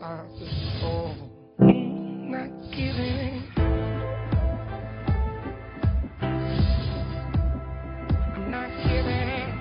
start to fall. Not giving in. I'm not giving in.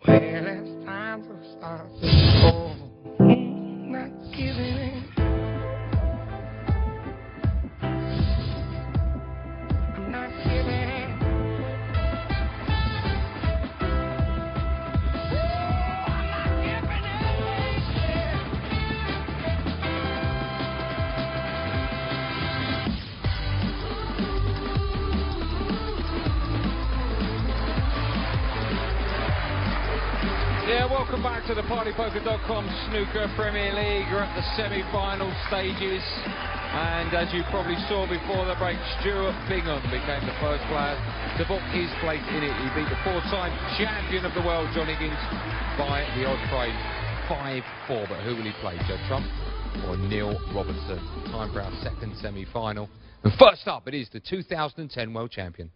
Well, it's time to start to fall. Not giving in. I'm not giving in. Yeah, welcome back to the PartyPoker.com Snooker Premier League. We're at the semi-final stages. And as you probably saw before the break, Stuart Bingham became the first player to book his place in it. He beat the 4-time champion of the world, John Higgins, by the odd phrase 5-4. But who will he play, Judd Trump or Neil Robertson? Time for our second semi-final. And first up, it is the 2010 world champion.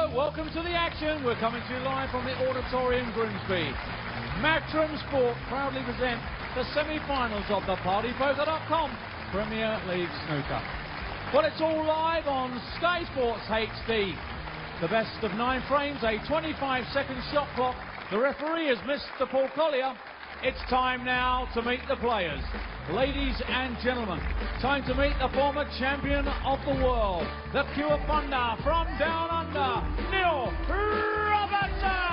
Welcome to the action. We're coming to you live from the Auditorium Grimsby. Matchroom Sport proudly present the semi-finals of the PartyPoker.com Premier League Snooker. Well, it's all live on Sky Sports HD. The best of 9 frames, a 25-second shot clock. The referee has missed the Paul Collier. It's time now to meet the players. Ladies and gentlemen, time to meet the former champion of the world, the pure thunder from down under, Neil Robertson!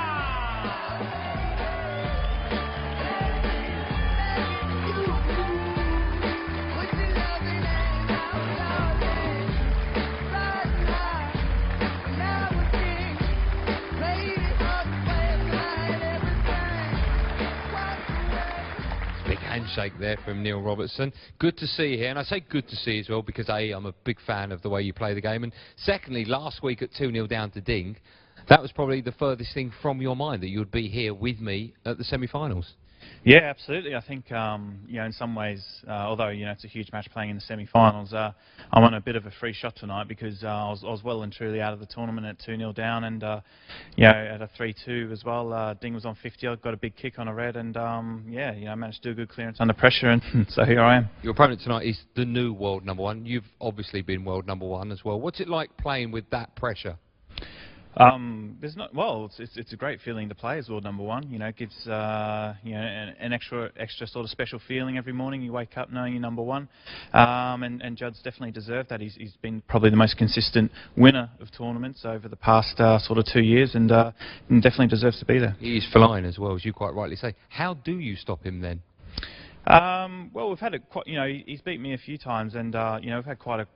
Handshake there from Neil Robertson. Good to see you here, and I say good to see you as well because A, I'm a big fan of the way you play the game, and secondly, last week at 2-0 down to Ding, that was probably the furthest thing from your mind that you would be here with me at the semi-finals. Yeah, absolutely. I think, you know, in some ways, although, you know, it's a huge match playing in the semi-finals, I'm on a bit of a free shot tonight because I was well and truly out of the tournament at 2-0 down, and, you know, at a 3-2 as well. Ding was on 50. I got a big kick on a red, and, yeah, you know, I managed to do a good clearance under pressure, and so here I am. Your opponent tonight is the new world #1. You've obviously been world #1 as well. What's it like playing with that pressure? There's not, well, it's a great feeling to play as world #1. You know, it gives you know, an extra sort of special feeling every morning. You wake up knowing you're #1, and Judd's definitely deserved that. He's been probably the most consistent winner of tournaments over the past sort of 2 years, and definitely deserves to be there. He's flying as well, as you quite rightly say. How do you stop him then? Well, we've had you know, he's beat me a few times, and you know, we've had quite a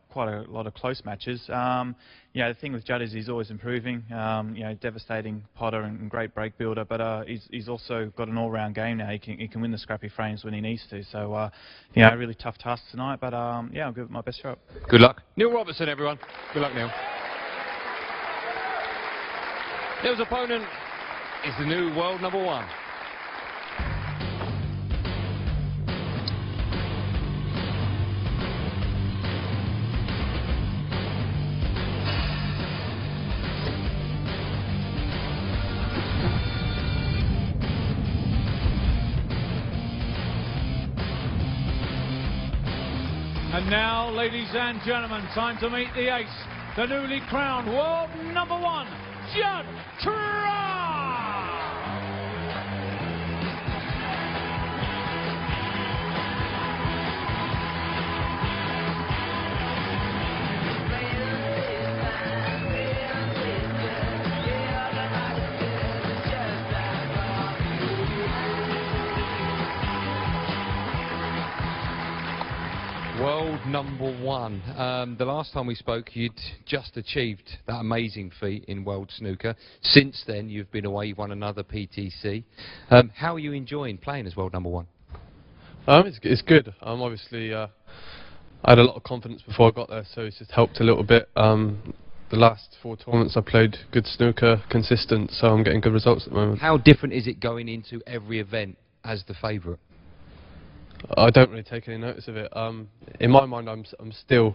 lot of close matches. You know, the thing with Judd is he's always improving. You know, devastating potter and great break builder, but he's also got an all-round game now. He can win the scrappy frames when he needs to. So, you know, a really tough task tonight, but yeah, I'll give it my best shot. Good luck, Neil Robertson, everyone. Good luck, Neil. Neil's opponent is the new world #1. And now, ladies and gentlemen, time to meet the ace, the newly crowned world #1, Judd Trump! World #1. The last time we spoke, you'd just achieved that amazing feat in World Snooker. Since then, you've been away, you've won another PTC. How are you enjoying playing as World #1? It's good. Obviously, I had a lot of confidence before I got there, so it's just helped a little bit. The last 4 tournaments I played good snooker, consistent, so I'm getting good results at the moment. How different is it going into every event as the favourite? I don't really take any notice of it. In my mind, I still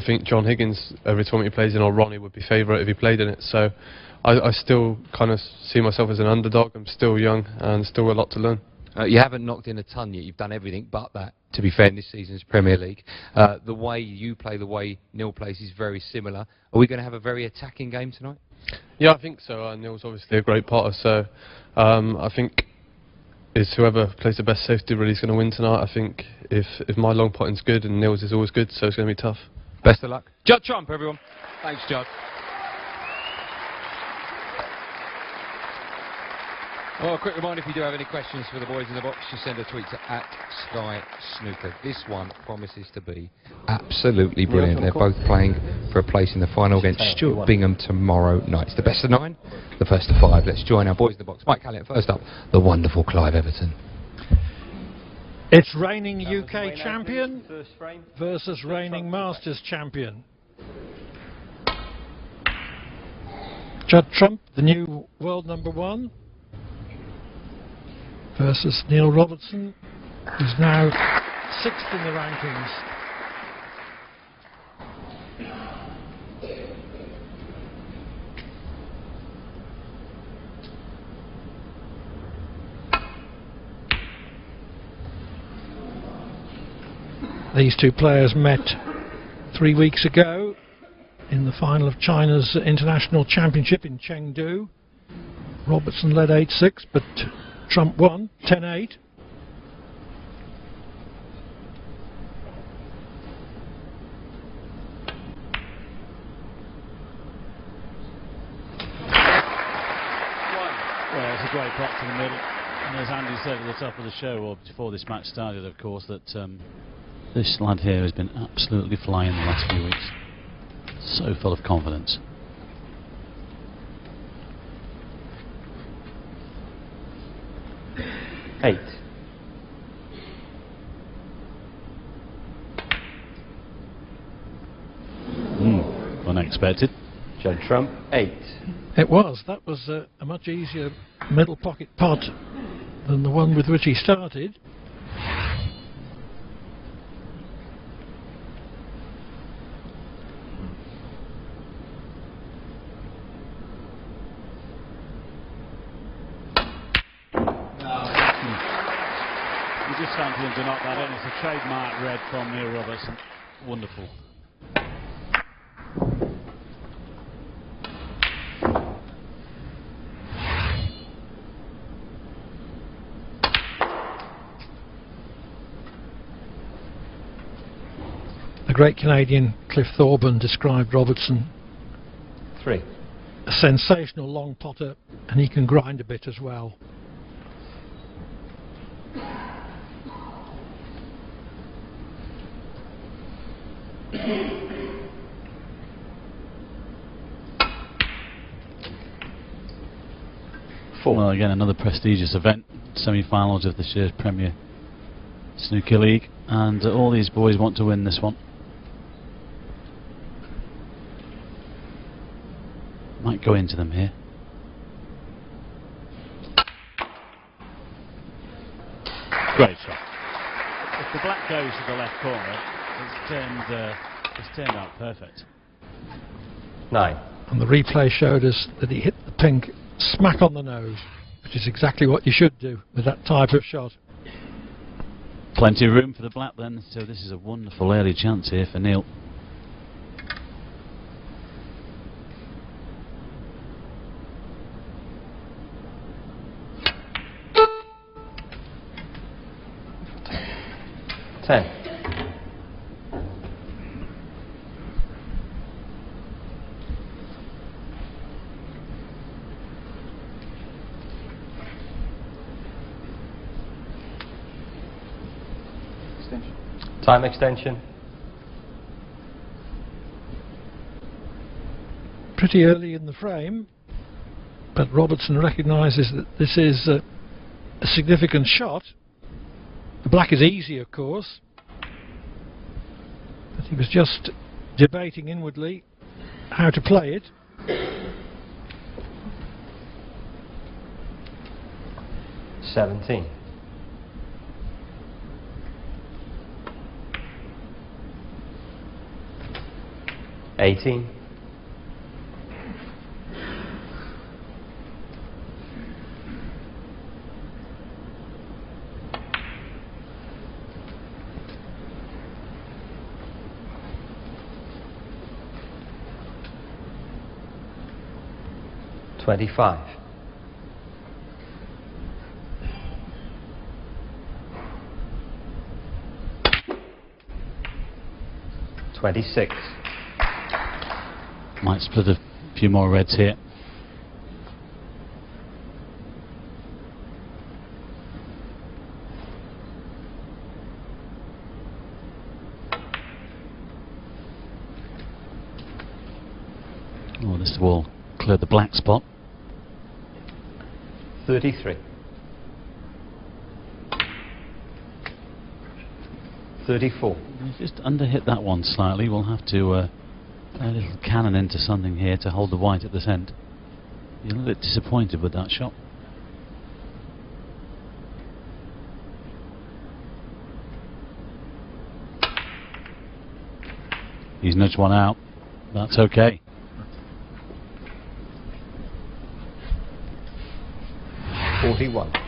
think John Higgins, every tournament he plays in, or Ronnie would be favourite if he played in it. So I still kind of see myself as an underdog. I'm still young and still a lot to learn. You haven't knocked in a ton yet. You've done everything but that, to be fair, in this season's Premier League. The way you play, the way Neil plays is very similar. Are we going to have a very attacking game tonight? Yeah, I think so. Neil's obviously a great potter, so I think it's whoever plays the best safety really is going to win tonight. I think if my long potting's good and Neil's is always good, so it's going to be tough. Best of luck. Judd Trump, everyone. Thanks, Judd. Well, a quick reminder, if you do have any questions for the boys in the box, just send a tweet to @SkySnooker. This one promises to be absolutely brilliant. They're both playing for a place in the final against Stuart Bingham tomorrow night. It's the best of 9, the first of 5. Let's join our boys in the box. Mike Calliot first up, the wonderful Clive Everton. It's reigning UK champion versus reigning Masters champion. Judd Trump, the new world #1, versus Neil Robertson, who's now 6th in the rankings. These two players met 3 weeks ago in the final of China's International Championship in Chengdu. Robertson led 8-6, but Trump won 10-8. Well, it's a great prop to the middle. And as Andy said at the top of the show, or before this match started, of course, that this lad here has been absolutely flying the last few weeks. So full of confidence. Eight. Unexpected. Judd Trump, 8. It was. That was a much easier middle pocket pot than the one with which he started. You just fancy him to knock that in. It's a trademark red from Neil Robertson. Wonderful. The great Canadian Cliff Thorburn described Robertson: 3. a sensational long potter, and he can grind a bit as well. Well, again, another prestigious event, semi-finals of this year's Premier Snooker League, and all these boys want to win this one. Might go into them here. Great shot. If the black goes to the left corner, it's turned out perfect. 9. And the replay showed us that he hit the pink smack on the nose, which is exactly what you should do with that type of shot. Plenty of room for the black then, so this is a wonderful early chance here for Neil. Ten. Time extension. Pretty early in the frame, but Robertson recognises that this is a significant shot. The black is easy, of course, but he was just debating inwardly how to play it. 17. 18. 25. 26. Might split a few more reds here. Oh, this will clear the black spot. 33. 34. He's just underhit that one slightly. We'll have to play a little cannon into something here to hold the white at this end. You're a little bit disappointed with that shot. He's nudged one out. That's okay. $41.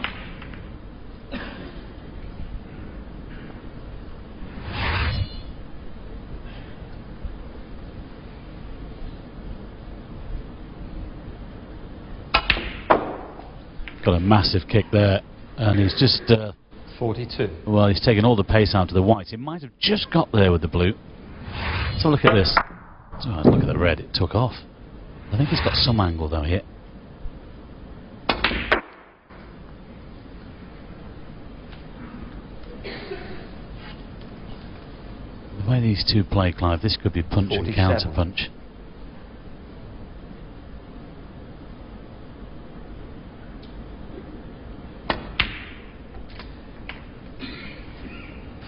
Got a massive kick there, and he's just 42. well, he's taken all the pace out of the white. It might have just got there with the blue. So look at this. Oh, look at the red. It took off. I think he's got some angle though here. The way these two play, Clive, this could be punch and 47. counter punch.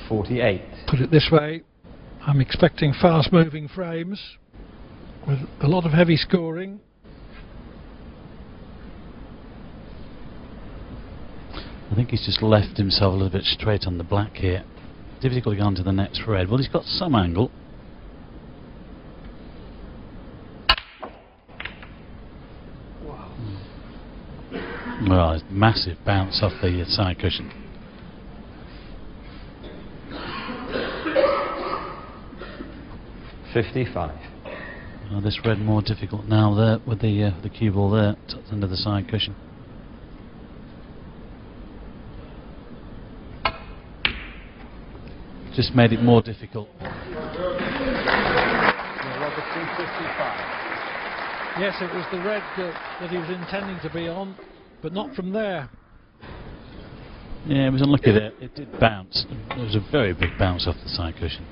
$48. Put it this way, I'm expecting fast moving frames with a lot of heavy scoring. I think he's just left himself a little bit straight on the black here. Difficult to go on to the next red. Well, he's got some angle. Wow. Well, it's massive bounce off the side cushion. $55. Oh, this red more difficult now there with the cue ball there tucked under the side cushion. Just made it more difficult. Robertson, 55. Yes, it was the red that he was intending to be on, but not from there. Yeah, it was unlucky there. It did bounce. There was a very big bounce off the side cushion.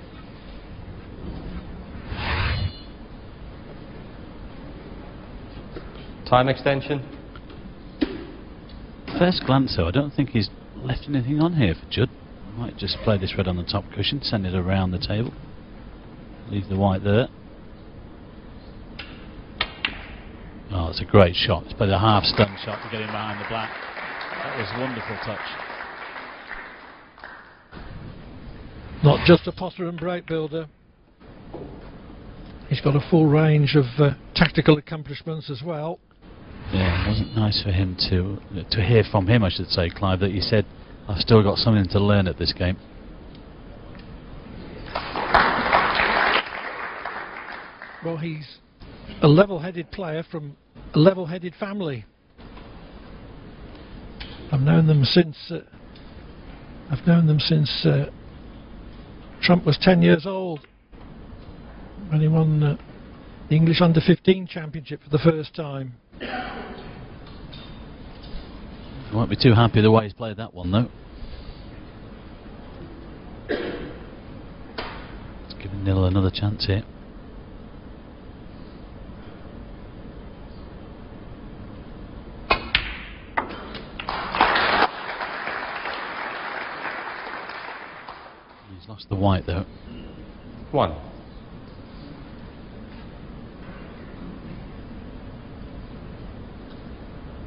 Time extension. First glance though, I don't think he's left anything on here for Judd. Might just play this red on the top cushion, send it around the table. Leave the white there. Oh, it's a great shot. It's played a half stun shot to get him behind the black. That was a wonderful touch. Not just a potter and break builder. He's got a full range of tactical accomplishments as well. Yeah, it wasn't nice for him to hear from him, I should say, Clive, that he said, I've still got something to learn at this game. Well, he's a level-headed player from a level-headed family. I've known them since Trump was 10 years old when he won the English Under-15 Championship for the first time. You won't be too happy the way he's played that one, though. Let's give Nil another chance here. He's lost the white, though. 1.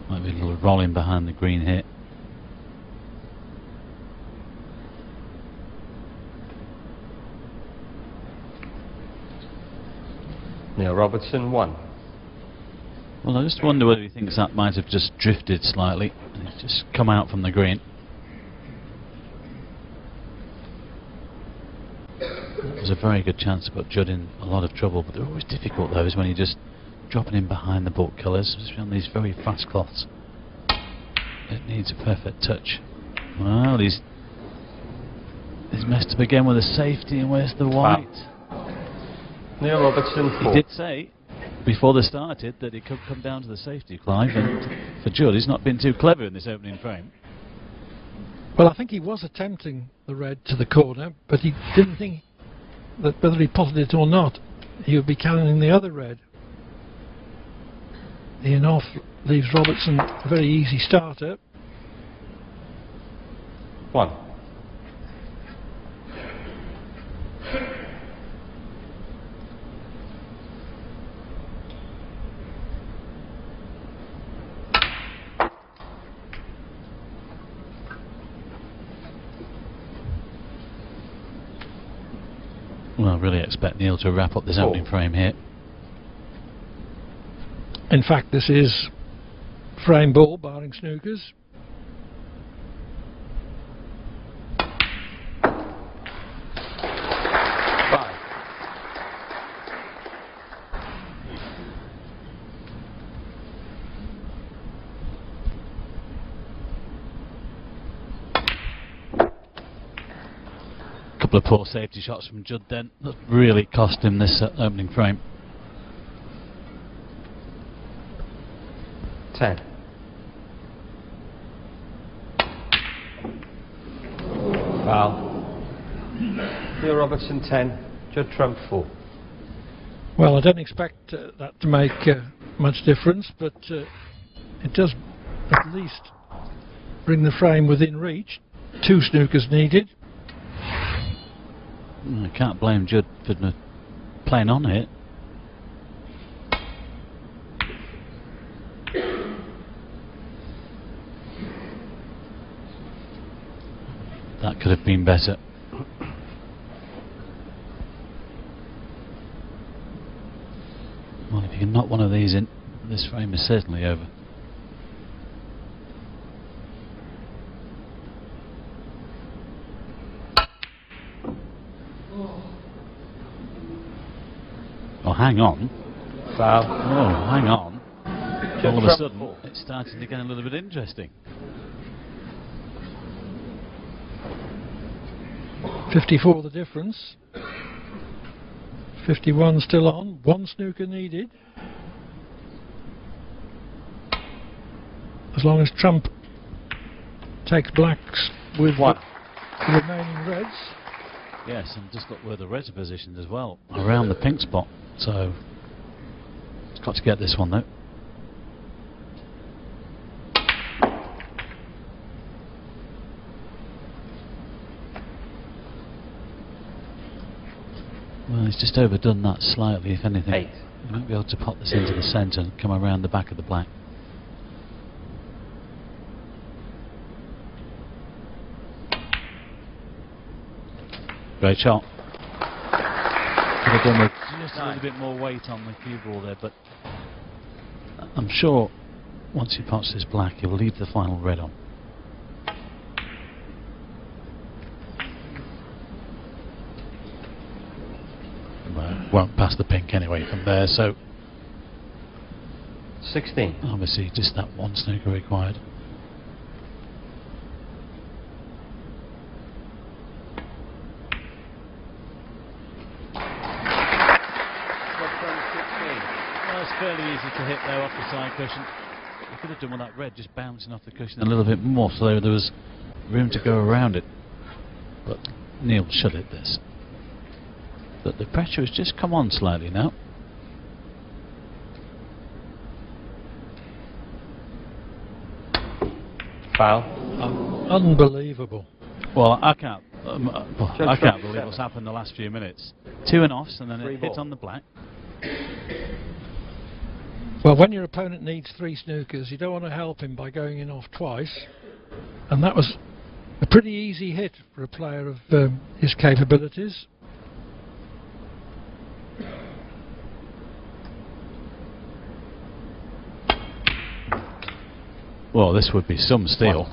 Might be a little rolling behind the green here. Neil Robertson, 1. Well, I just wonder whether he thinks that might have just drifted slightly and it's just come out from the green. It was a very good chance to put Judd in a lot of trouble, but they're always difficult, though, is when you just dropping in behind the book colours, especially on these very fast cloths. It needs a perfect touch. Well, he's messed up again with a safety, and where's the white? Neil Robertson, 4. He did say before they started that it could come down to the safety, Clive, and for Judd, he's not been too clever in this opening frame. Well, I think he was attempting the red to the corner, but he didn't think that whether he potted it or not, he would be cannoning the other red. The in-off leaves Robertson a very easy starter. 1. Well, I really expect Neil to wrap up this opening frame here. In fact, this is frame ball, barring snookers. Couple of poor safety shots from Judd then that really cost him this opening frame. 10. Foul. Neil Robertson 10, Judd Trump 4. Well, I don't expect that to make much difference, but it does at least bring the frame within reach. 2 snookers needed. I can't blame Judd for playing on it. That could have been better. Well, if you can knock one of these in, this frame is certainly over. Oh, hang on. Foul. Oh, hang on. All of a sudden, it's starting to get a little bit interesting. 54 the difference. 51 still on. 1 snooker needed. As long as Trump takes blacks with the remaining reds. Yes, and just look where the reds are positioned as well, around the pink spot. So it's got to get this one though. Well, he's just overdone that slightly, if anything. 8. He might be able to pop this into the centre and come around the back of the black. Great shot. Could have done with just a little bit more weight on the cue ball there, but I'm sure once he pots this black, he'll leave the final red on. Won't pass the pink anyway from there, so 16. obviously just that 1 snooker required. Well, it's fairly easy to hit there off the side cushion. You could have done with that red just bouncing off the cushion a little bit more, so there was room to go around it. But Neil should hit this. But the pressure has just come on slightly now. Foul. Unbelievable. Well, I can't believe what's happened the last few minutes. 2 and offs, and then it hit on the black. Well, when your opponent needs 3 snookers, you don't want to help him by going in off twice. And that was a pretty easy hit for a player of his capabilities. Well, this would be some steal. Wow.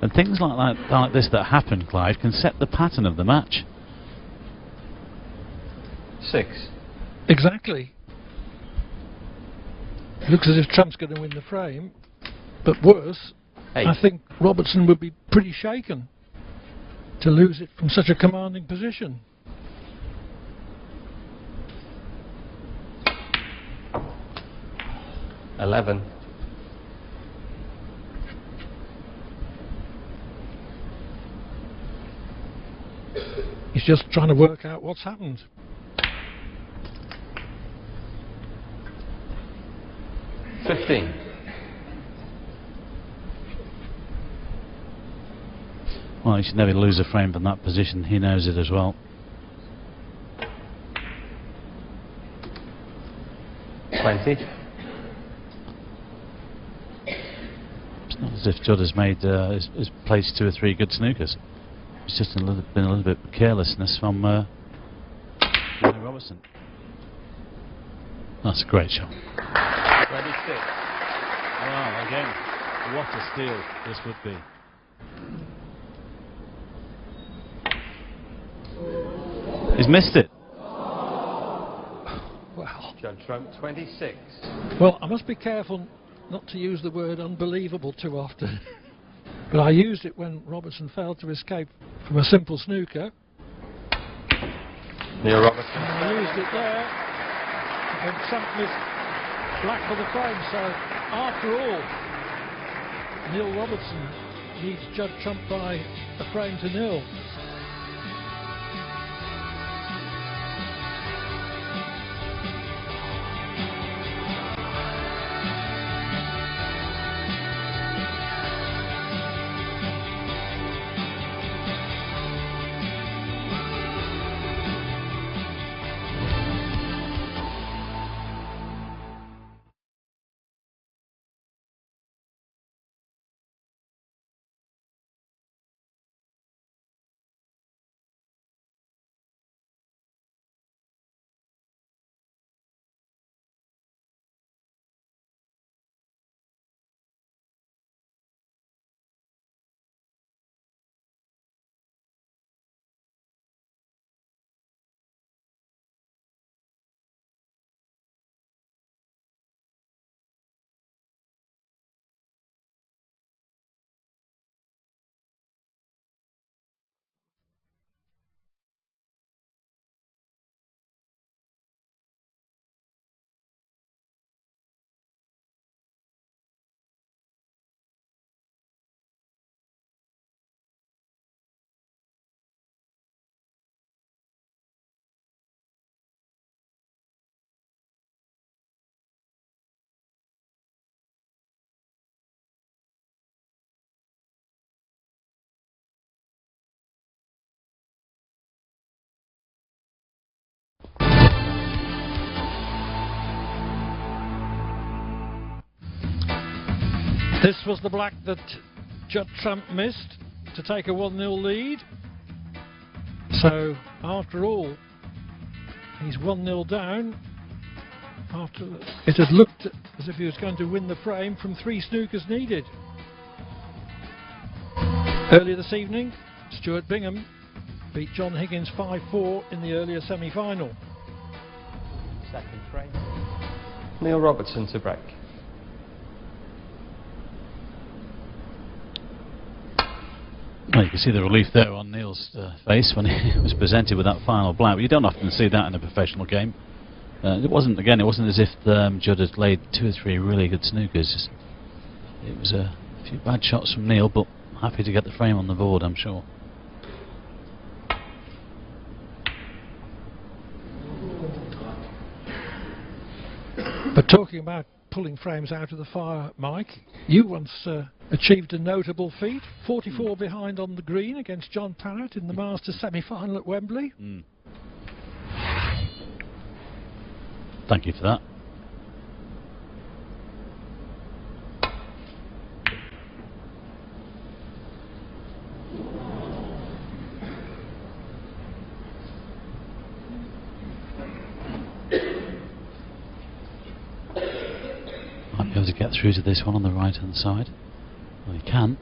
And things like this that happen, Clyde, can set the pattern of the match. 6. Exactly. It looks as if Trump's going to win the frame, but worse, 8. I think Robertson would be pretty shaken to lose it from such a commanding position. 11. He's just trying to work out what's happened. Well, he should never lose a frame from that position. He knows it as well. 20. It's not as if Judd has made has placed 2 or 3 good snookers. It's just been a little bit of carelessness from Robertson. That's a great shot. 26. Wow, again, what a steal this would be. He's missed it. Well, Judd Trump, 26. well, I must be careful not to use the word unbelievable too often. But I used it when Robertson failed to escape from a simple snooker. Neil Robertson. And I used it there when Trump missed black for the frame. So after all, Neil Robertson needs Judd Trump by a frame to nil. This was the black that Judd Trump missed to take a 1-0 lead. So after all, he's 1-0 down. After it had looked as if he was going to win the frame from 3 snookers needed. Earlier this evening, Stuart Bingham beat John Higgins 5-4 in the earlier semi-final. Second frame. Neil Robertson to break. Well, you can see the relief there on Neil's face when he was presented with that final black. But you don't often see that in a professional game. It wasn't as if Judd had laid 2 or 3 really good snookers. It was a few bad shots from Neil, but happy to get the frame on the board, I'm sure. But talking about pulling frames out of the fire, Mike, you once achieved a notable feat, 44 behind on the green against John Parrott in the Masters semi-final at Wembley. Thank you for that. Might be able to get through to this one on the right hand side. Well, he can.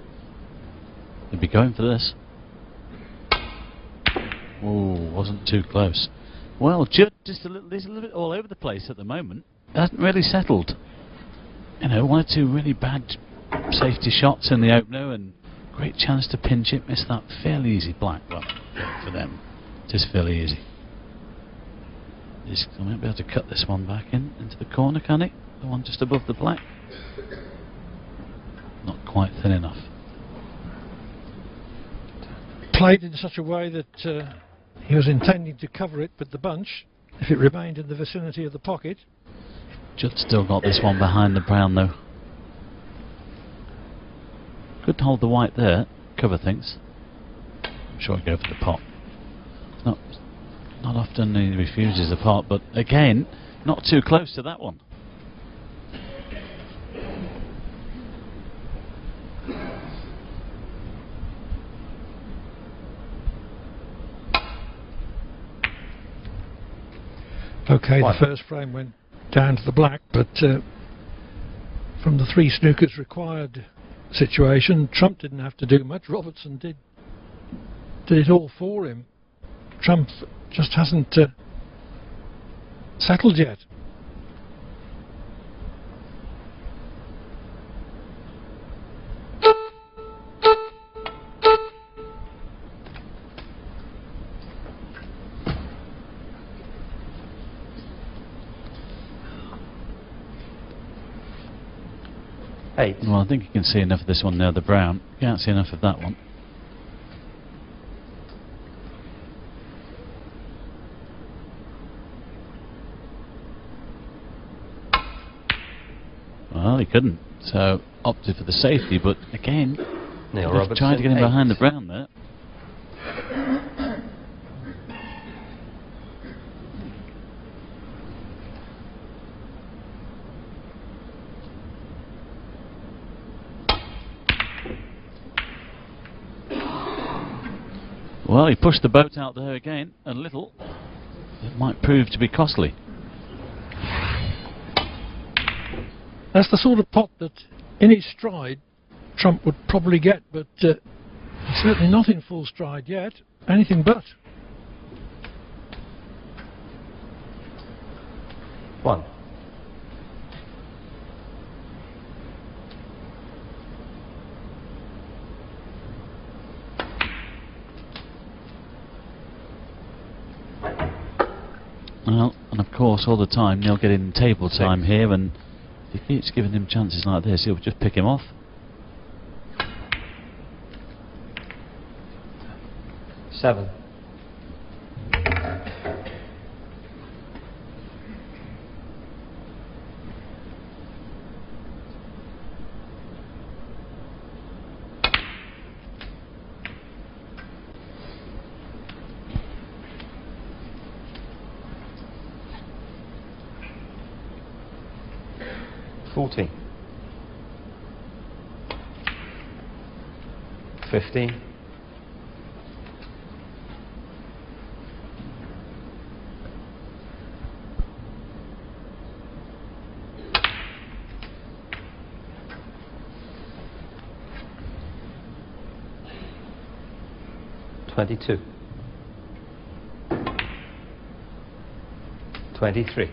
He'll be going for this. Oh, wasn't too close. Well, Judd just he's a little bit all over the place at the moment. Hasn't really settled. You know, 1 or 2 really bad safety shots in the opener and great chance to pinch it. Missed that fairly easy black. Well, for them, just fairly easy. He's going to be able to cut this one back into the corner, can he? The one just above the black. Not quite thin enough. played in such a way that he was intending to cover it with the bunch if it remained in the vicinity of the pocket. Judd still got this one behind the brown though. Could hold the white there, cover things. I'm sure I'd go for the pot. Not often he refuses the pot, but again, not too close to that one. Okay, the first frame went down to the black, but from the 3 snookers required situation, Trump didn't have to do much. Robertson did it all for him. Trump just hasn't settled yet. Well, I think you can see enough of this one now, the brown. You can't see enough of that one. Well, he couldn't, so opted for the safety, but again, trying to get him behind the brown there. Well, he pushed the boat out there again a little. It might prove to be costly. That's the sort of pot that, in his stride, Trump would probably get, but certainly not in full stride yet. Anything but. 1. Well, and of course, all the time, Neil getting table time here, and if he keeps giving him chances like this, he'll just pick him off. Seven. $40. 15. 22. 23.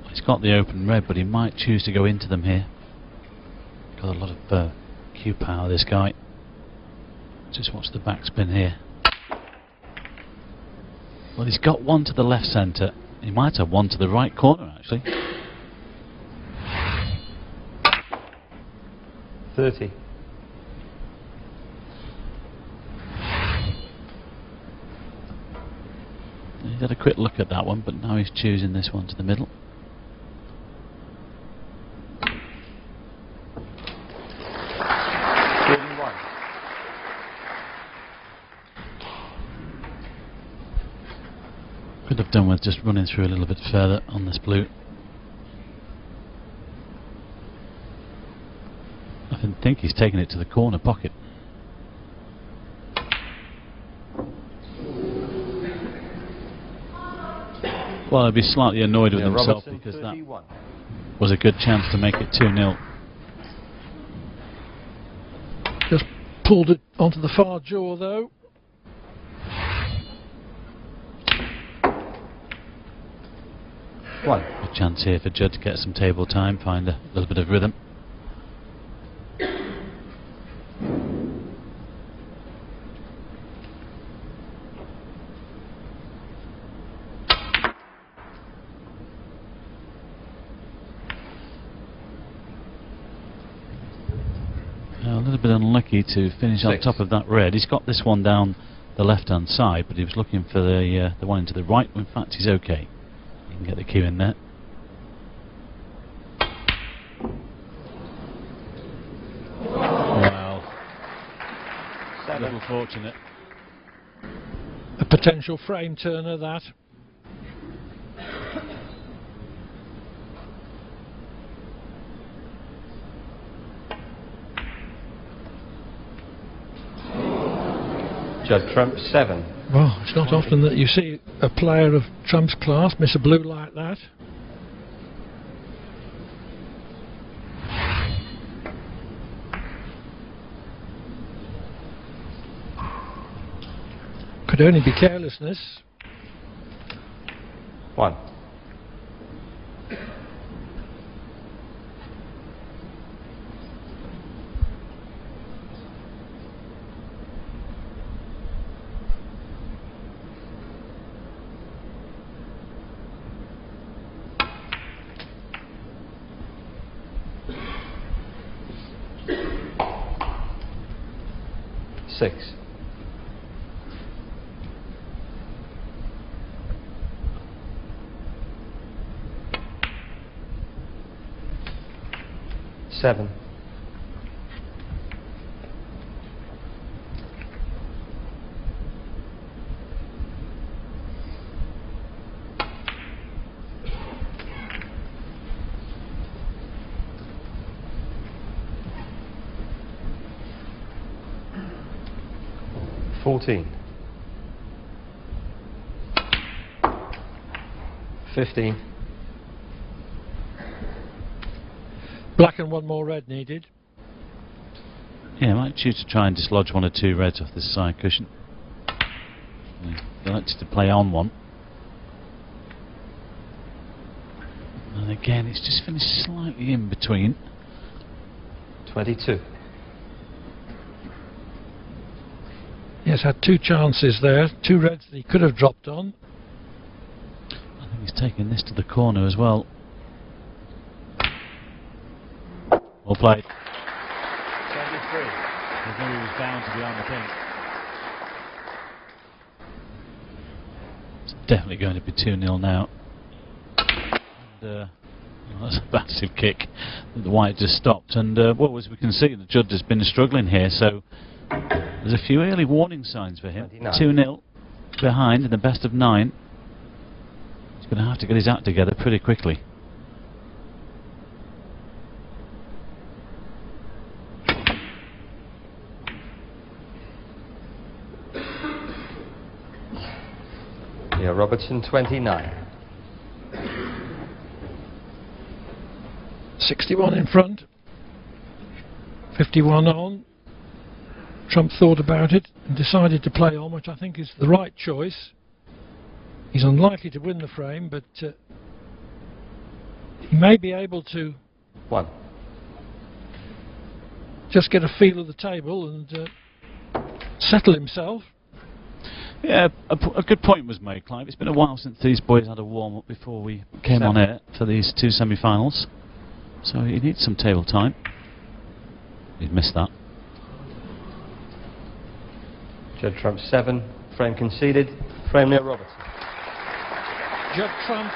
He's got the open red, but he might choose to go into them here. Got a lot of cue power, this guy. Just watch the backspin here. Well, he's got one to the left centre. He might have one to the right corner, actually. 30. He had a quick look at that one, but now he's choosing this one to the middle. Could have done with just running through a little bit further on this blue. I think he's taken it to the corner pocket. Well, I'd be slightly annoyed with himself because that was a good chance to make it 2-0. Just pulled it onto the far jaw though. Good chance here for Judd to get some table time, find a little bit of rhythm. little bit unlucky to finish on top of that red. He's got this one down the left-hand side, but he was looking for the one into the right. In fact, he's okay. He can get the cue in there. Wow. A little fortunate. A potential frame turner, that. Judd trump 7. Well, it's not often that you see a player of Trump's class miss a blue like that. Could only be carelessness. 1. Six. 7. 14. 15. Black and one more red needed. Yeah, I might choose to try and dislodge one or two reds off this side cushion. He likes to play on one. And again, it's just finished slightly in between. 22. Yes, had two chances there, two reds that he could have dropped on. I think he's taking this to the corner as well. Well played. 23. He knew he was bound to be on the pink. It's definitely going to be 2-0 now. And, well, that's a massive kick that the white just stopped. And well, as we can see, the Judd has been struggling here. So there's a few early warning signs for him. 2-0 behind in the best of 9. He's going to have to get his act together pretty quickly. Yeah, Robertson 29. 61 in front. 51 on. Trump thought about it and decided to play on, which I think is the right choice. He's unlikely to win the frame, but he may be able to 1. just get a feel of the table and settle himself. Yeah, a good point was made, Clive. It's been a while since these boys had a warm-up before we came on air for these two semi-finals. So he needs some table time. He'd missed that. Judd trump 7. Frame conceded. Frame Neil Robertson. Judd Trump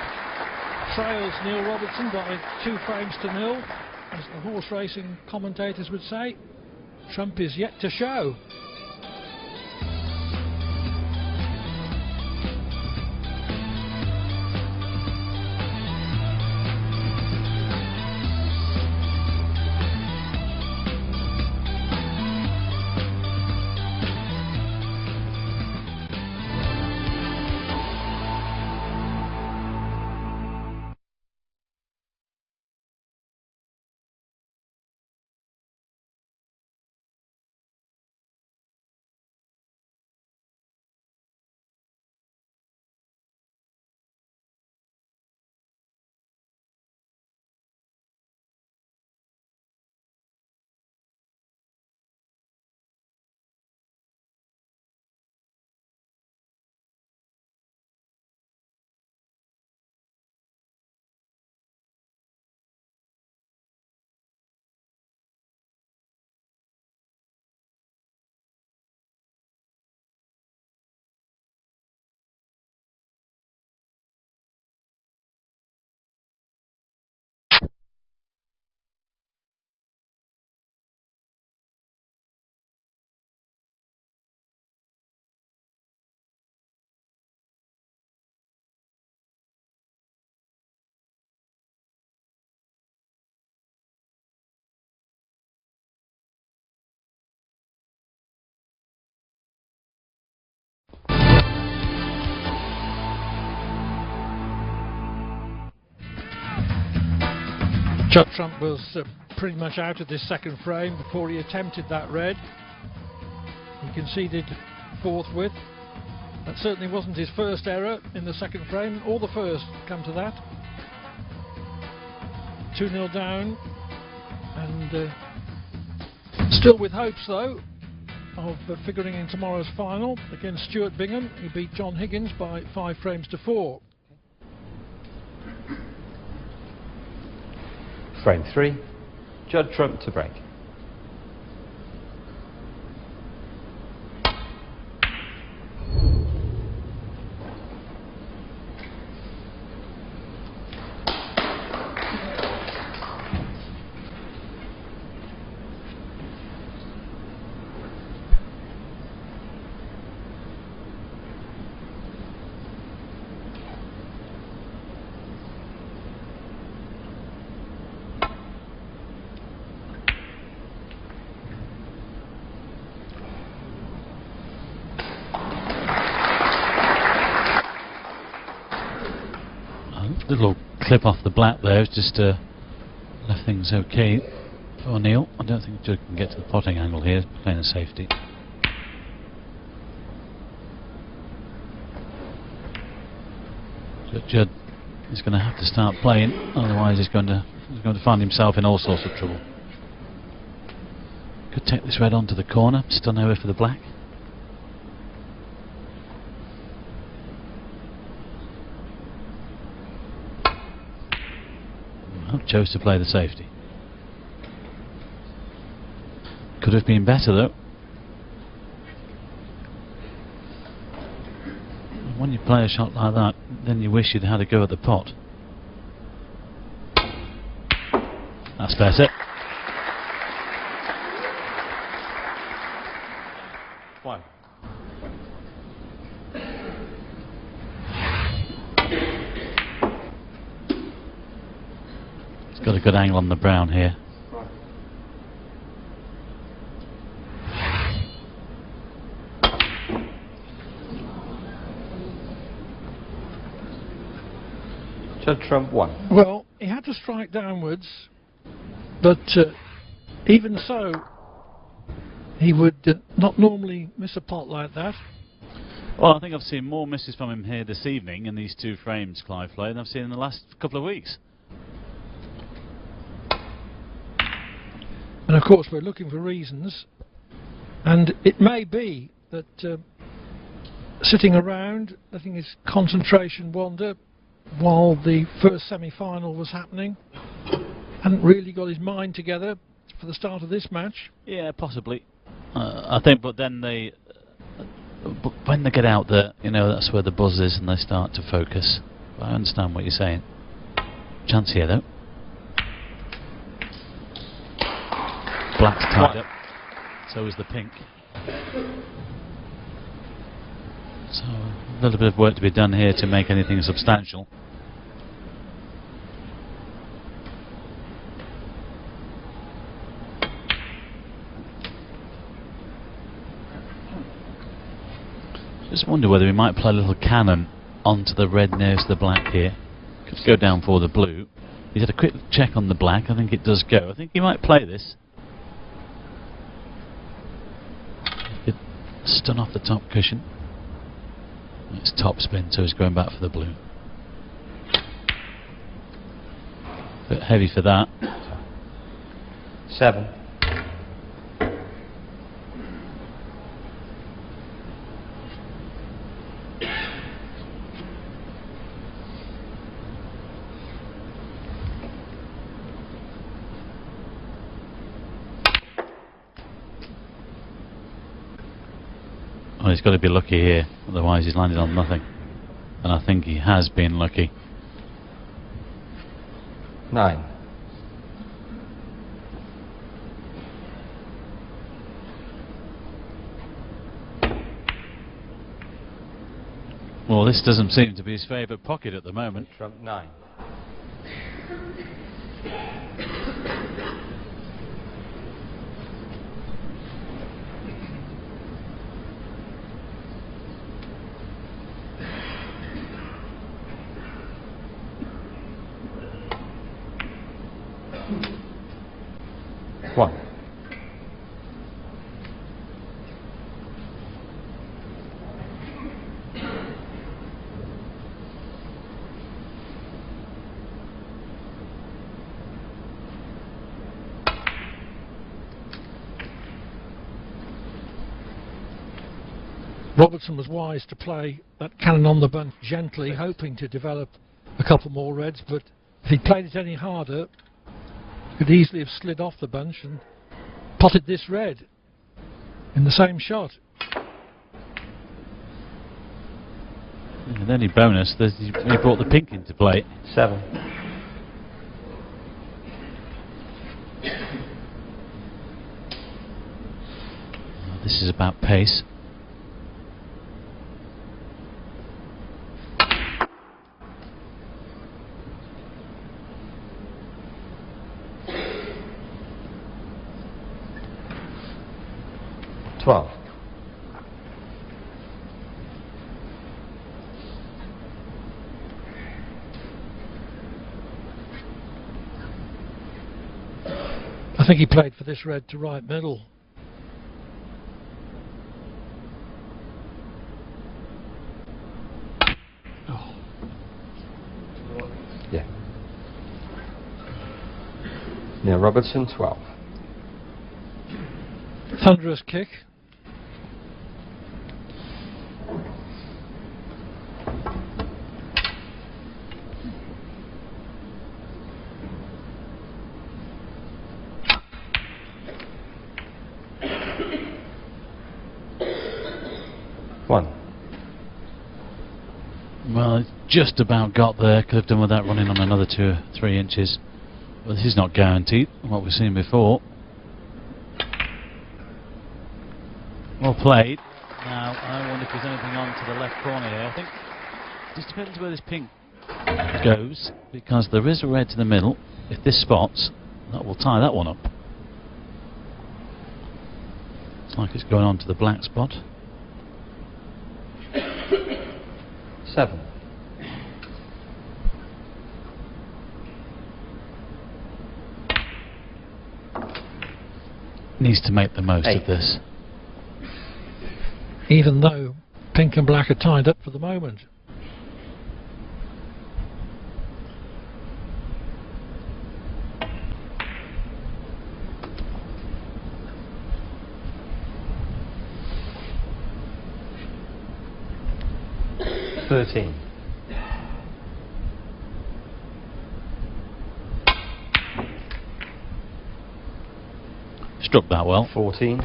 trails Neil Robertson by 2 frames to 0. As the horse racing commentators would say, Trump is yet to show. Judd Trump was pretty much out of this second frame before he attempted that red. He conceded forthwith. That certainly wasn't his first error in the second frame, or the first, come to that. 2-0 down, and still with hopes though of figuring in tomorrow's final against Stuart Bingham. He beat John Higgins by 5 frames to 4. Frame 3, Judd Trump to break. Little clip off the black there, just left things okay for Neil. I don't think Judd can get to the potting angle here, playing a safety. So Judd is going to have to start playing, otherwise he's going to find himself in all sorts of trouble. Could take this red onto the corner, still nowhere for the black. Chose to play the safety. Could have been better though. When you play a shot like that, then you wish you'd had a go at the pot. That's better. One. Got a good angle on the brown here. Judd Trump 1. Well, he had to strike downwards, but even so, he would not normally miss a pot like that. Well, I think I've seen more misses from him here this evening in these 2 frames Clive played than I've seen in the last couple of weeks. And of course we're looking for reasons, and it may be that sitting around letting his concentration wander while the first semi-final was happening, hadn't really got his mind together for the start of this match. Yeah, possibly. I think, but then when they get out there, you know, that's where the buzz is and they start to focus. But I understand what you're saying. Chance here though. Black's tied up, so is the pink. So a little bit of work to be done here to make anything substantial. Just wonder whether we might play a little cannon onto the red nearest the black here. Could go down for the blue. He's had a quick check on the black. I think it does go. I think he might play this. Stun off the top cushion. It's top spin, so he's going back for the blue. Bit heavy for that. 7. Well, he's got to be lucky here, otherwise he's landed on nothing. And I think he has been lucky. 9. Well, this doesn't seem to be his favourite pocket at the moment. Trump 9. Robertson was wise to play that cannon on the bunch gently, hoping to develop a couple more reds, but if he'd played it any harder, he could easily have slid off the bunch and potted this red in the same shot. And the only bonus that he brought the pink into play. 7. This is about pace. I think he played for this red to right middle. Oh. Yeah. Yeah, Robertson 12. Thunderous kick. Well, it's just about got there. Could have done with that running on another 2 or 3 inches. But this is not guaranteed, what we've seen before. Well played. Now, I wonder if there's anything on to the left corner here. I think it just depends where this pink goes, because there is a red to the middle. If this spots, that will tie that one up. It's like it's going on to the black spot. 7. Needs to make the most 8. of this. Even though pink and black are tied up for the moment. Struck that well. 14.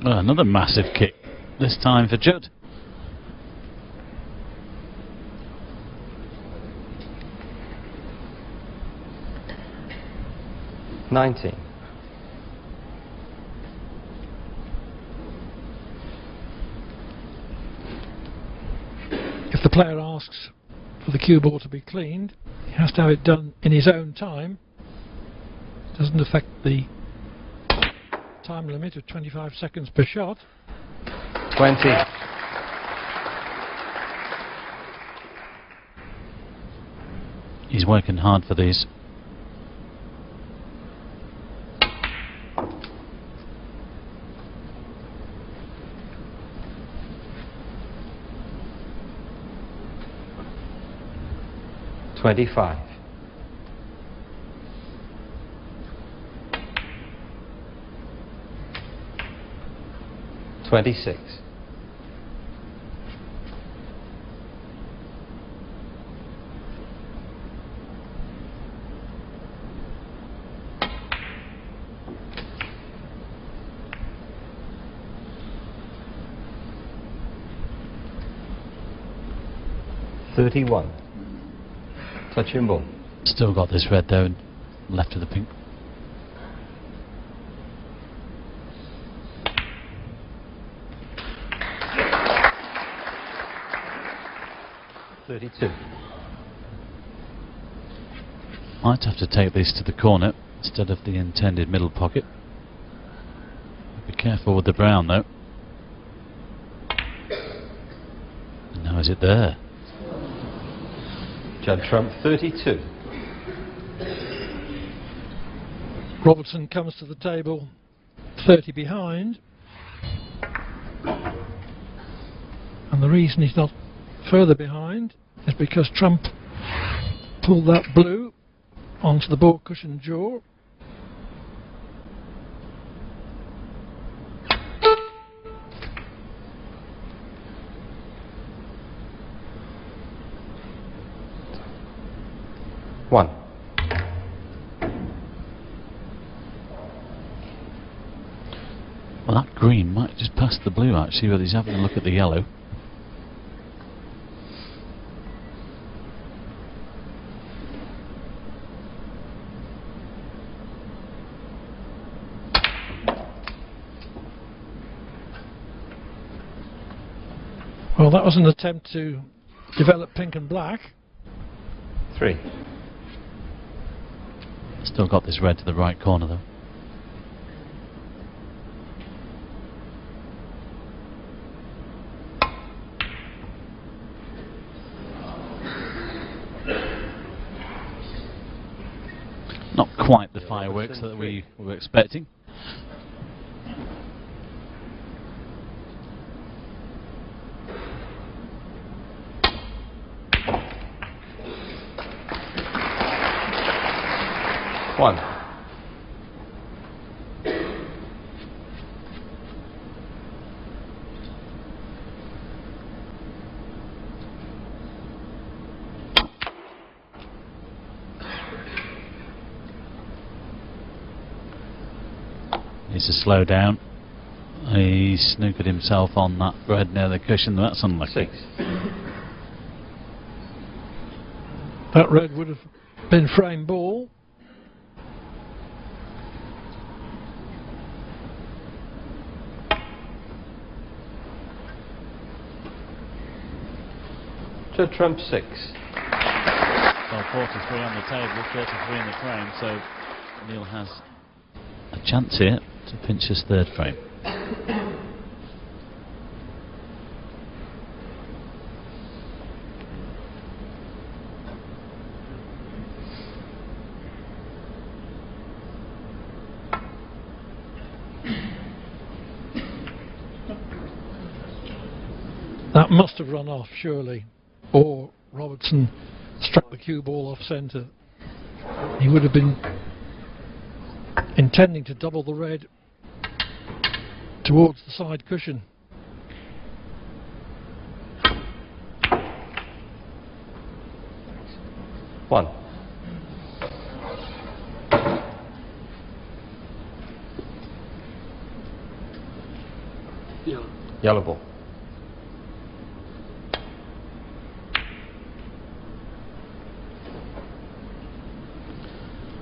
Well, another massive kick, this time for Judd. If the player asks for the cue ball to be cleaned, he has to have it done in his own time. It doesn't affect the time limit of 25 seconds per shot. 20. He's working hard for these. $25. 26. 31. Touch and ball. Still got this red there, left of the pink. $32. Might have to take these to the corner instead of the intended middle pocket. Be careful with the brown though. And now is it there? Judd trump 32. Robertson comes to the table 30 behind, and the reason he's not further behind is because Trump pulled that blue onto the ball cushion jaw. One. Well, that green might just pass the blue actually, but he's having a look at the yellow. Well, that was an attempt to develop pink and black. 3. Still got this red to the right corner though. Not quite the fireworks that we were expecting. One. Needs to slow down. He snookered himself on that red near the cushion. That's unlucky. 6. That red would have been frame ball. Judd Trump 6. Well, 43 on the table, 33 in the frame, so Neil has a chance here to pinch his third frame. That must have run off, surely. Or Robertson struck the cue ball off centre. He would have been intending to double the red towards the side cushion. One. Yellow ball.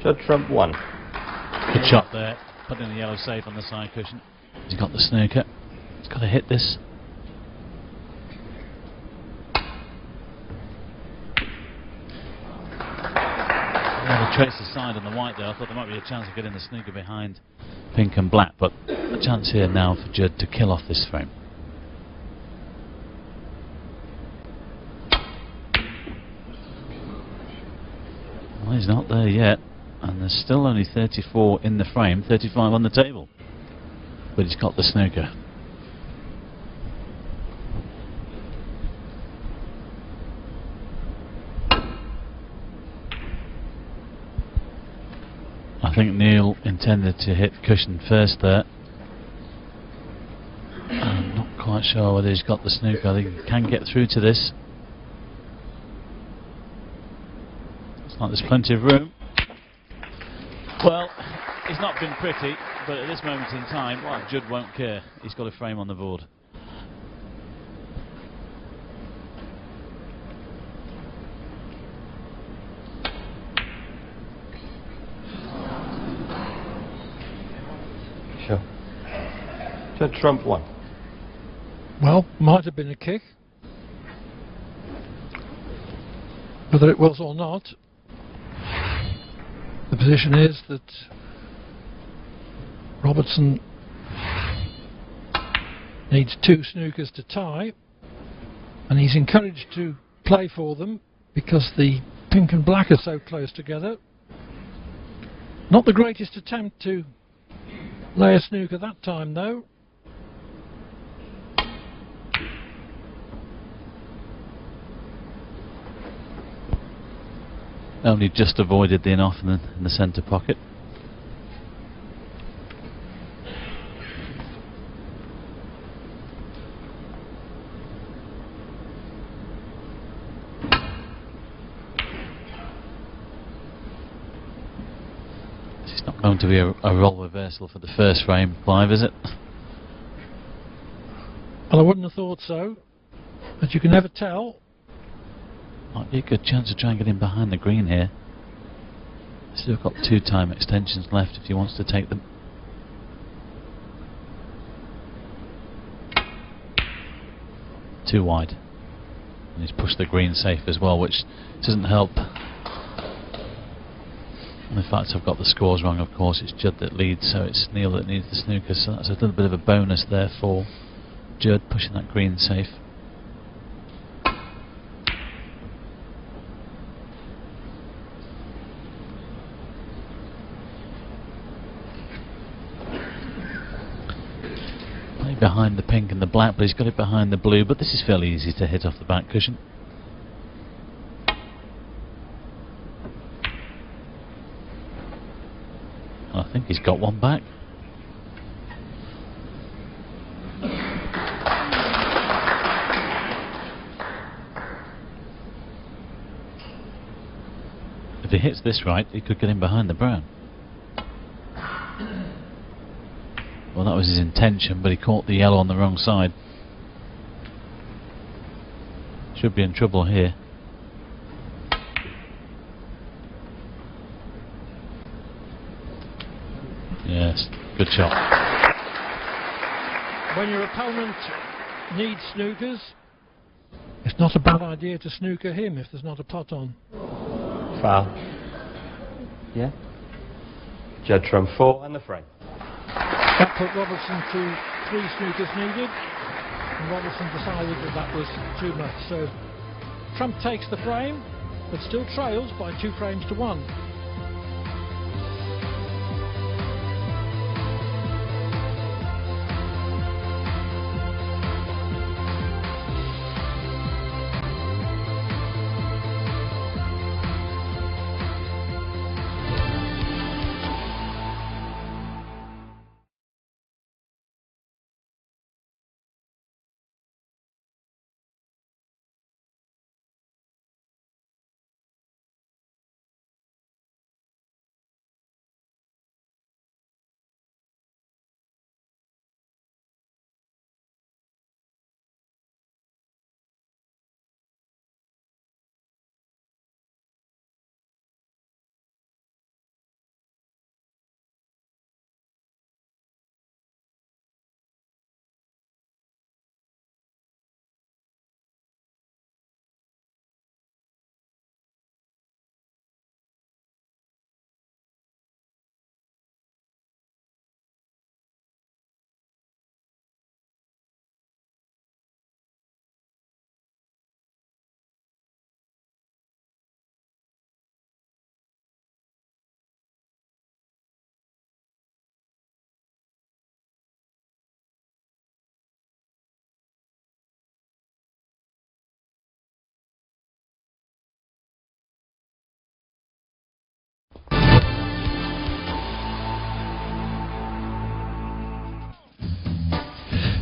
Judd Trump 1. Good shot there, putting the yellow safe on the side cushion. He's got the snooker. He's got to hit this. Well, the trace aside on the white there, I thought there might be a chance of getting the snooker behind pink and black, but a chance here now for Judd to kill off this frame. Well, he's not there yet. And there's still only 34 in the frame, 35 on the table. But he's got the snooker. I think Neil intended to hit cushion first there. I'm not quite sure whether he's got the snooker. I think he can get through to this. Looks like there's plenty of room. Well, it's not been pretty, but at this moment in time, well, Judd won't care. He's got a frame on the board. Sure. Judd Trump 1. Well, might have been a kick. Whether it was or not, the position is that Robertson needs 2 snookers to tie, and he's encouraged to play for them because the pink and black are so close together. Not the greatest attempt to lay a snooker that time though. only just avoided the in-off in the centre pocket. It's not going to be a role reversal for the first frame, Clive, is it? Well, I wouldn't have thought so, but you can never tell. Might be a good chance to try and get him behind the green here. Still got 2 time extensions left if he wants to take them. Too wide. And he's pushed the green safe as well, which doesn't help. And in fact, I've got the scores wrong, of course. It's Judd that leads, so it's Neil that needs the snooker. So that's a little bit of a bonus there for Judd, pushing that green safe. Play behind the pink and the black, but he's got it behind the blue. But this is fairly easy to hit off the back cushion. I think he's got one back. If he hits this right, he could get him behind the brown. Well, that was his intention, but he caught the yellow on the wrong side. Should be in trouble here. Yes, good shot. When your opponent needs snookers, it's not a bad idea to snooker him if there's not a pot on. Foul. Yeah. Judd Trump 4 and the frame. That put Robertson to 3 snookers needed, and Robertson decided that that was too much. So Trump takes the frame, but still trails by 2 frames to 1.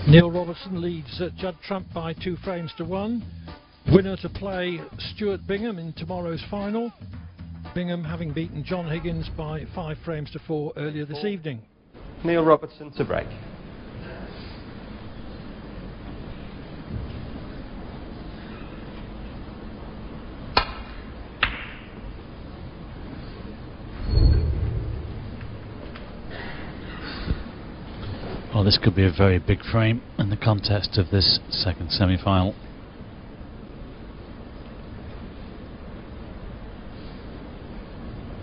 Neil Robertson leads Judd Trump by 2 frames to 1. Winner to play Stuart Bingham in tomorrow's final. Bingham having beaten John Higgins by 5 frames to 4 earlier this evening. Neil Robertson to break. Well, this could be a very big frame in the contest of this second semi-final.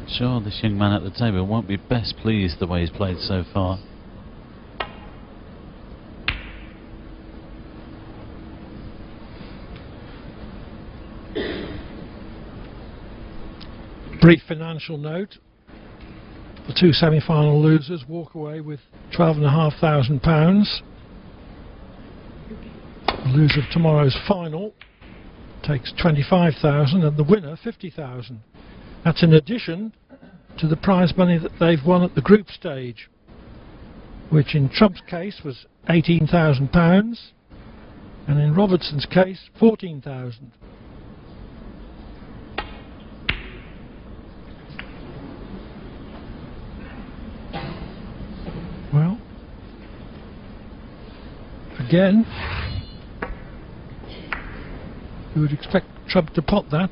Sure, this young man at the table won't be best pleased the way he's played so far. Brief financial note. The 2 semi-final losers walk away with £12,500. The loser of tomorrow's final takes £25,000 and the winner £50,000. That's in addition to the prize money that they've won at the group stage, which in Trump's case was £18,000 and in Robertson's case £14,000. Well, again, you would expect Trump to pot that.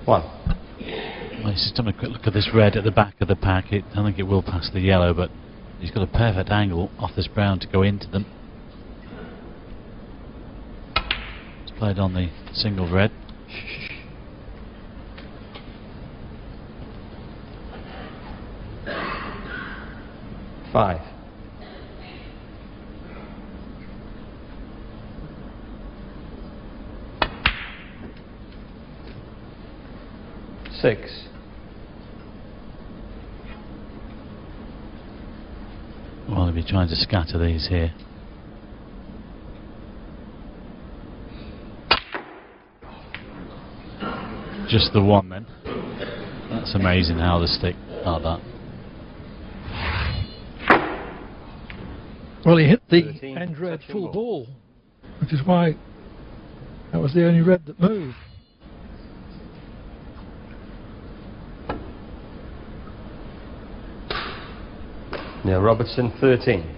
One. Well, he's just having a quick look at this red at the back of the pack. I don't think it will pass the yellow, but he's got a perfect angle off this brown to go into them. It's played on the single red. Five. Six. Well, he'll be trying to scatter these here. Just the one then. That's amazing how they stick like that. Well, he hit the 13, end red touching full ball. ball, which is why that was the only red that moved. Neil Robertson, 13.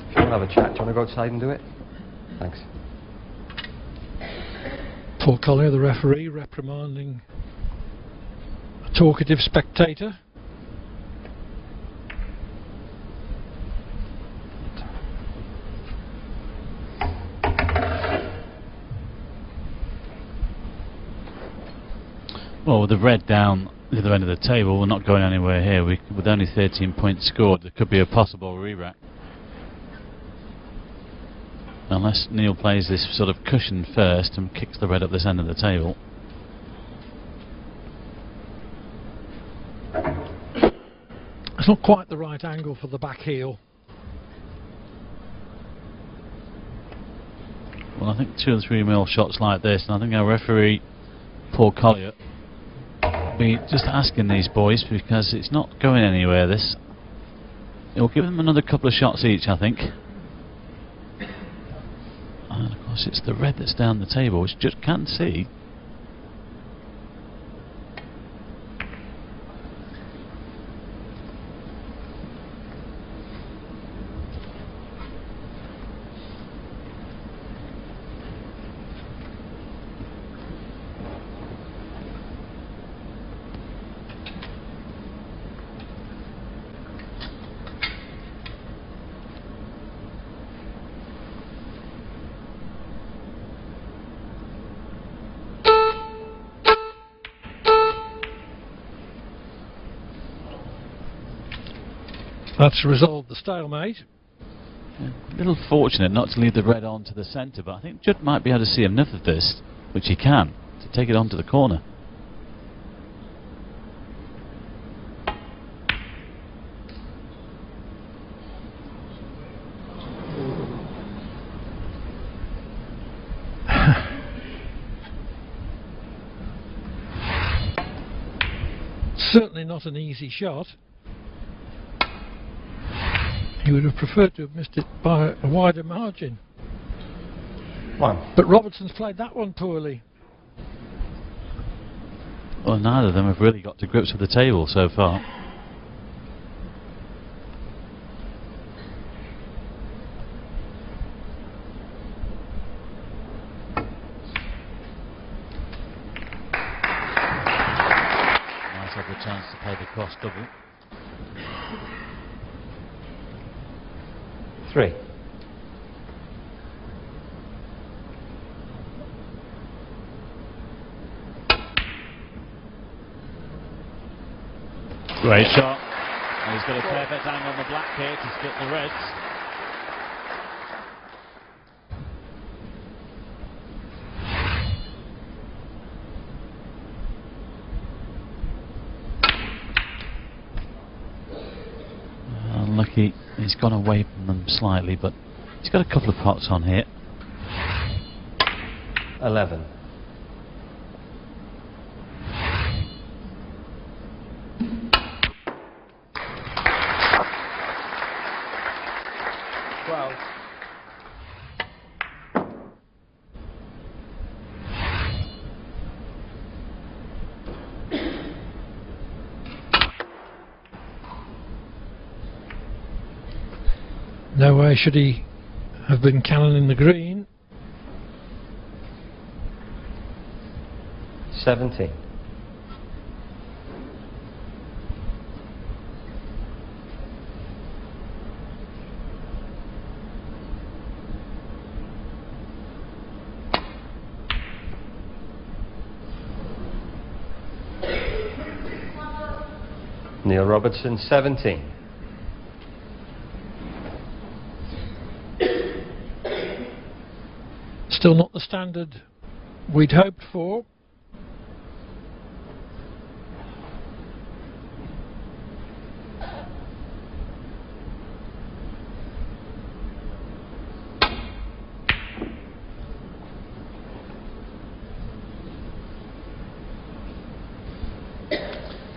If you want to have a chat, do you want to go outside and do it? Thanks. Paul Collier, the referee, reprimanding a talkative spectator. Well, with the red down the other end of the table, we're not going anywhere here. With only 13 points scored, there could be a possible re-rack. Unless Neil plays this sort of cushion first and kicks the red up this end of the table. It's not quite the right angle for the back heel. Well, I think 2 or 3 mil shots like this, and I think our referee, Paul Collier, will be just asking these boys, because it's not going anywhere, this. He'll give them another couple of shots each, I think. And of course it's the red that's down the table, which Judd can't see. That's resolved the stalemate. Yeah, a little fortunate not to leave the red on to the centre, but I think Judd might be able to see enough of this, which he can, to take it on to the corner. Certainly not an easy shot. He would have preferred to have missed it by a wider margin. One. But Robertson's played that one poorly. Well, neither of them have really got to grips with the table so far. Might have the chance to play the cross double. 3. Great shot. And he's got a perfect angle on the black here to split the reds. Unlucky, he's gone away from them slightly, but he's got a couple of pots on here. 11. No way should he have been cannoning the green. 17. Neil Robertson, 17. Still not the standard we'd hoped for.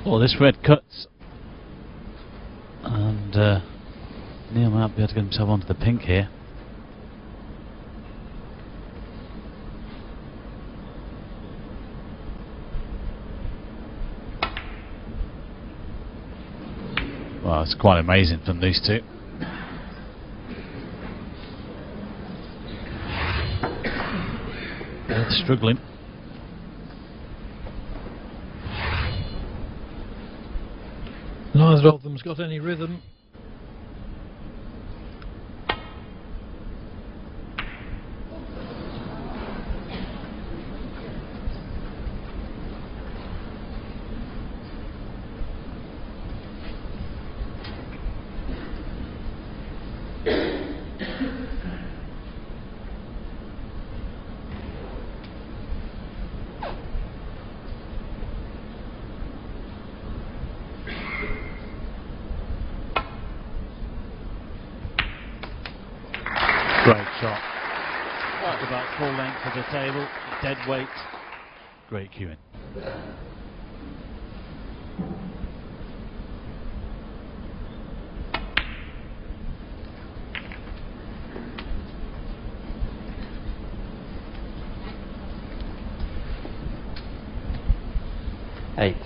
Well, this red cuts, and Neil might be able to get himself onto the pink here. Well, it's quite amazing from these two. Both struggling. Neither of them's got any rhythm. Great shot. About full length of the table, dead weight. Great cueing. Eight.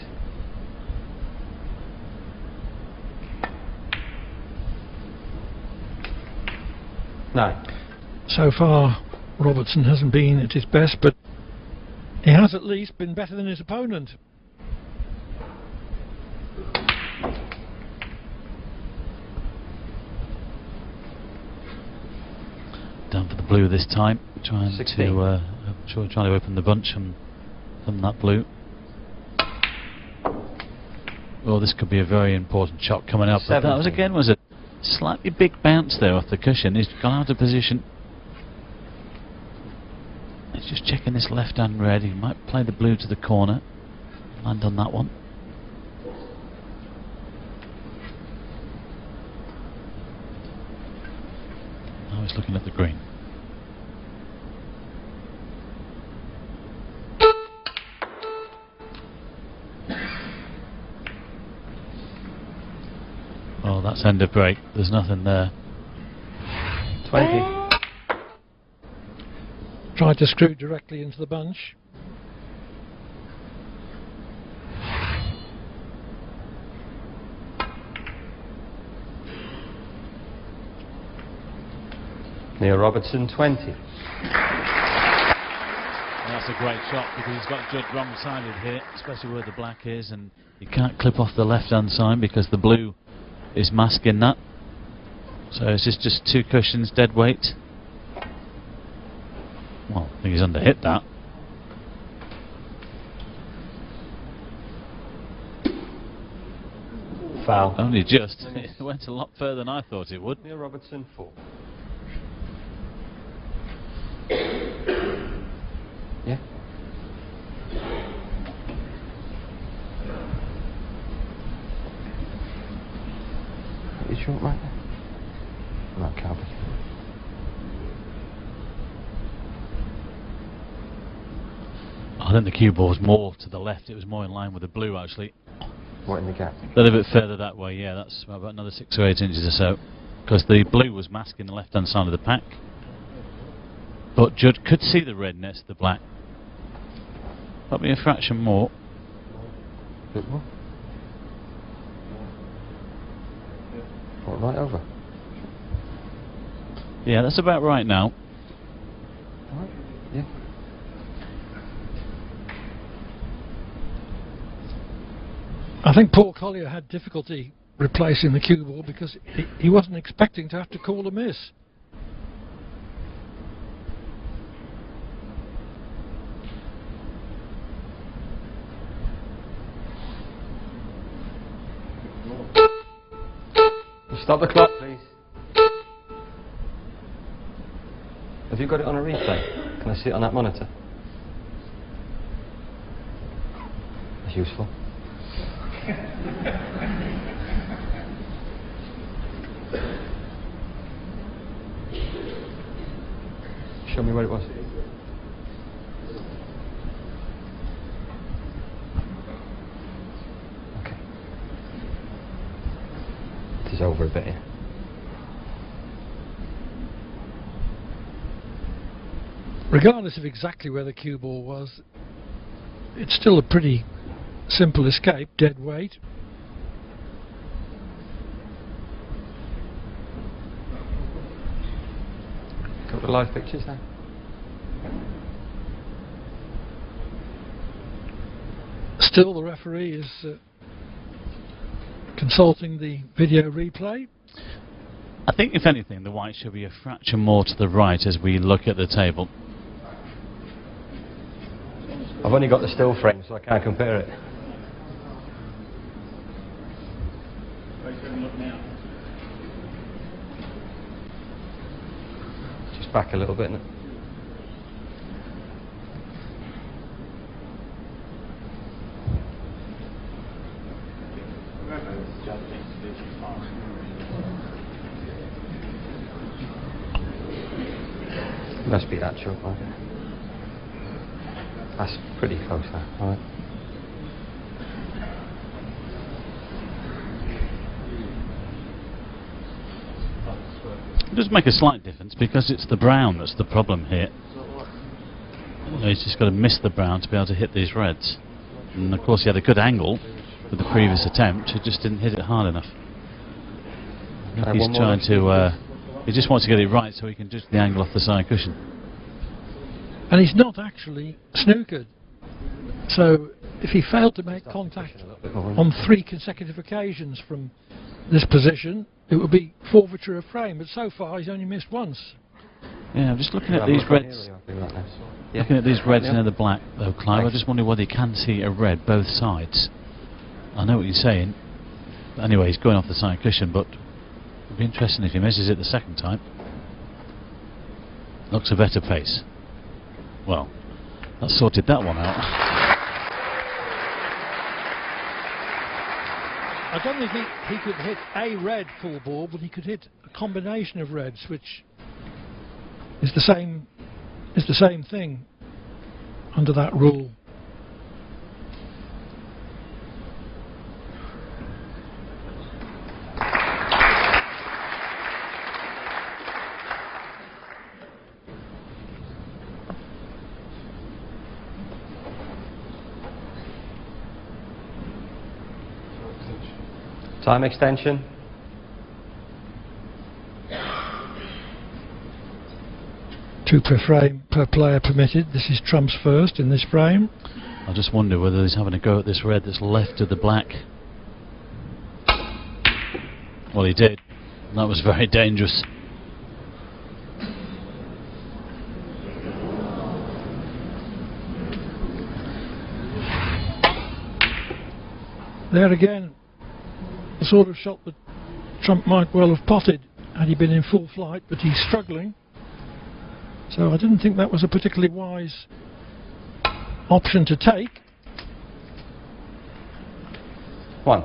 Nine. So far, Robertson hasn't been at his best, but he has at least been better than his opponent. Down for the blue this time, trying 16. to trying to open the bunch from that blue. Well, this could be a very important shot coming up. But that was a slightly big bounce there off the cushion. He's gone out of position. He's just checking this left hand red. He might play the blue to the corner. Land on that one. Now he's looking at the green. Oh, that's end of break. There's nothing there. 20. Tried to screw directly into the bunch. Neil Robertson, 20. That's a great shot because he's got Judd wrong-sided here, especially where the black is, and you can't clip off the left-hand side because the blue is masking that. So it's just two cushions, dead weight. Well, I think he's underhit that. foul. Only just. It went a lot further than I thought it would. Neil Robertson, 4. Yeah. You short right there? No, can't be. I think the cue ball was more to the left. It was more in line with the blue, actually. What, in the gap? A little bit further that way, yeah. That's about another 6 or 8 inches or so. Because the blue was masking the left-hand side of the pack. But Judd could see the red next to the black. Probably a fraction more. A bit more? What, right over? Yeah, that's about right now. Right, yeah. I think Paul Collier had difficulty replacing the cue ball because he wasn't expecting to have to call a miss. Stop the clock, please. Have you got it on a replay? Can I see it on that monitor? That's useful. Show me where it was. Okay. It is over a bit here. Regardless of exactly where the cue ball was, it's still a pretty simple escape, dead weight. Got the live pictures now? Still the referee is consulting the video replay. I think if anything the white should be a fraction more to the right as we look at the table. I've only got the still frame, so I can't compare it. Just back a little bit, innit? Must be that short, right? That's pretty close there, alright. It does make a slight difference because it's the brown that's the problem here. He's just got to miss the brown to be able to hit these reds. And of course he had a good angle with the previous attempt, he just didn't hit it hard enough. He's trying to, he just wants to get it right so he can judge the angle off the side cushion. And he's not actually snookered. So if he failed to make contact on 3 consecutive occasions from this position, it would be forfeiture of frame, but so far he's only missed once. Yeah, I'm just looking at these reds. Looking at these reds near the black though, Clive, I just wonder whether he can see a red both sides. I know what you're saying. Anyway, he's going off the side cushion, but it'd be interesting if he misses it the second time. Looks a better pace. Well, that sorted that one out. I don't think he could hit a red full ball, but he could hit a combination of reds, which is the same thing under that rule. Time extension. Two per frame per player permitted. This is trumps first in this frame. I just wonder whether he's having a go at this red that's left of the black. Well, he did. That was very dangerous. There again, sort of shot that Trump might well have potted had he been in full flight, but he's struggling. So I didn't think that was a particularly wise option to take. 1.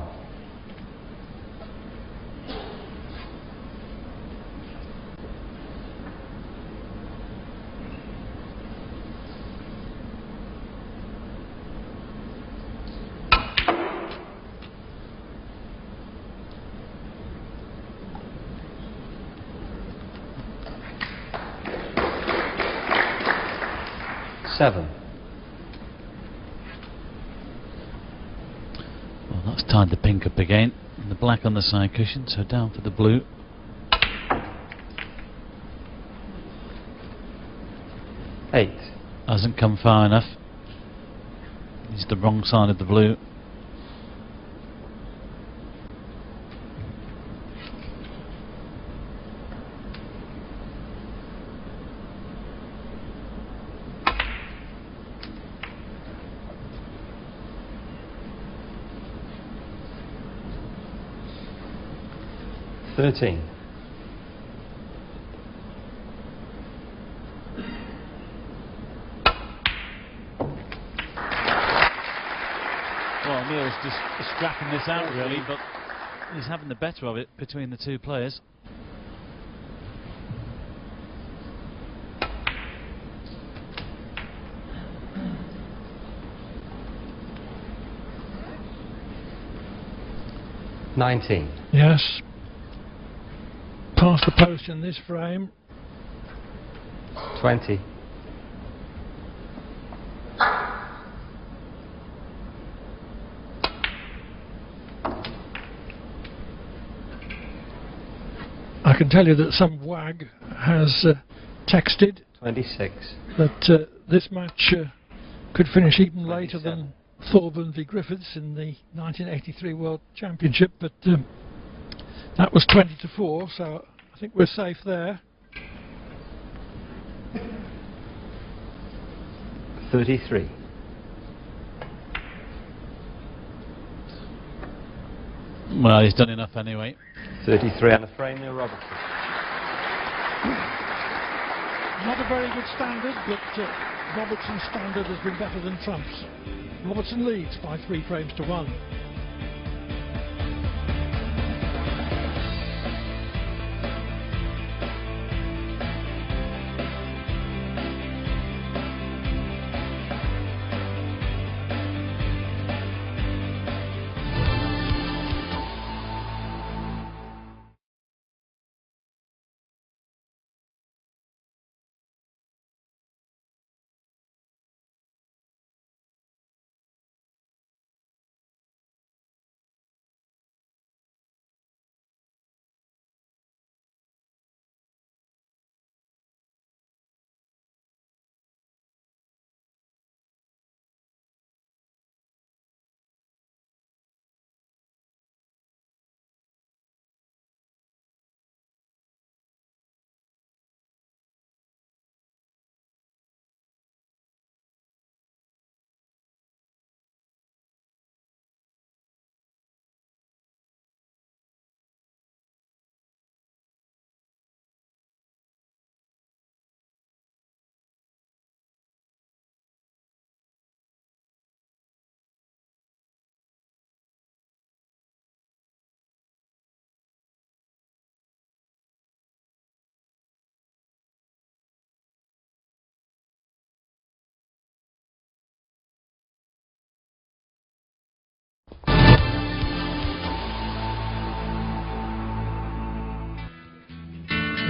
Seven. Well, that's tied the pink up again. And the black on the side cushion, so down for the blue. 8. Hasn't come far enough. He's the wrong side of the blue. Thirteen. Well, Neil's just scrapping this out really, but he's having the better of it between the two players. $19. Yes. Past the post in this frame. 20. I can tell you that some wag has texted 26. that this match could finish even later 27. than Thorburn v Griffiths in the 1983 World Championship, but that was 20-4, so I think we're safe there. 33. Well, he's done enough anyway. 33 on the frame, Neil Robertson. Not a very good standard, but Robertson's standard has been better than Trump's. Robertson leads by 3 frames to 1.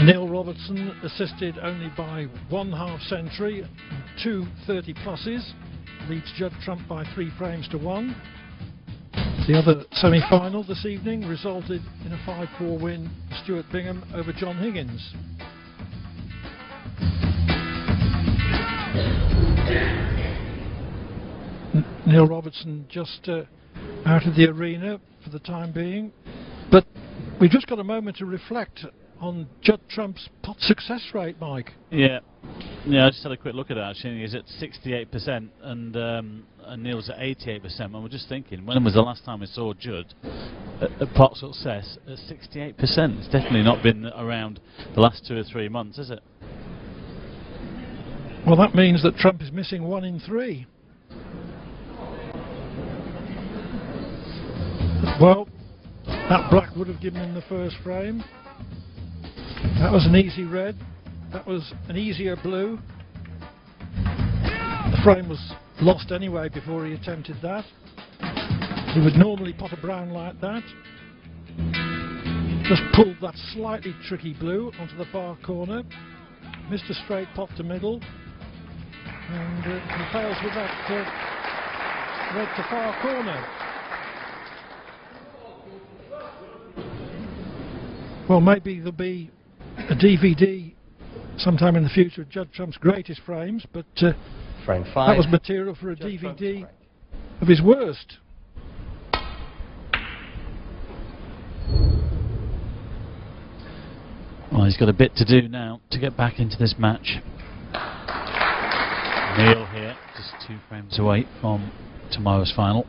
Neil Robertson assisted only by 1 half-century and 2 30-pluses, leads Judd Trump by 3 frames to 1. The other semi-final this evening resulted in a 5-4 win for Stuart Bingham over John Higgins. Neil Robertson just out of the arena for the time being, but we've just got a moment to reflect on Judd Trump's pot success rate, Mike. Yeah, I just had a quick look at it actually. He's at 68% and Neil's at 88%. And we're just thinking, when was the last time we saw Judd at pot success at 68%? It's definitely not been around the last 2 or 3 months, is it? Well, that means that Trump is missing 1 in 3. Well, that black would have given him the first frame. That was an easy red. That was an easier blue. The frame was lost anyway before he attempted that. He would normally pot a brown like that. Just pulled that slightly tricky blue onto the far corner. Missed a straight pot to middle. And he fails with that red to far corner. Well, maybe there'll be a DVD sometime in the future of Judd Trump's greatest frames, but Frame 5. that was material for a Judd DVD of his worst. Well, he's got a bit to do now to get back into this match. Neil here, just 2 frames away from tomorrow's final.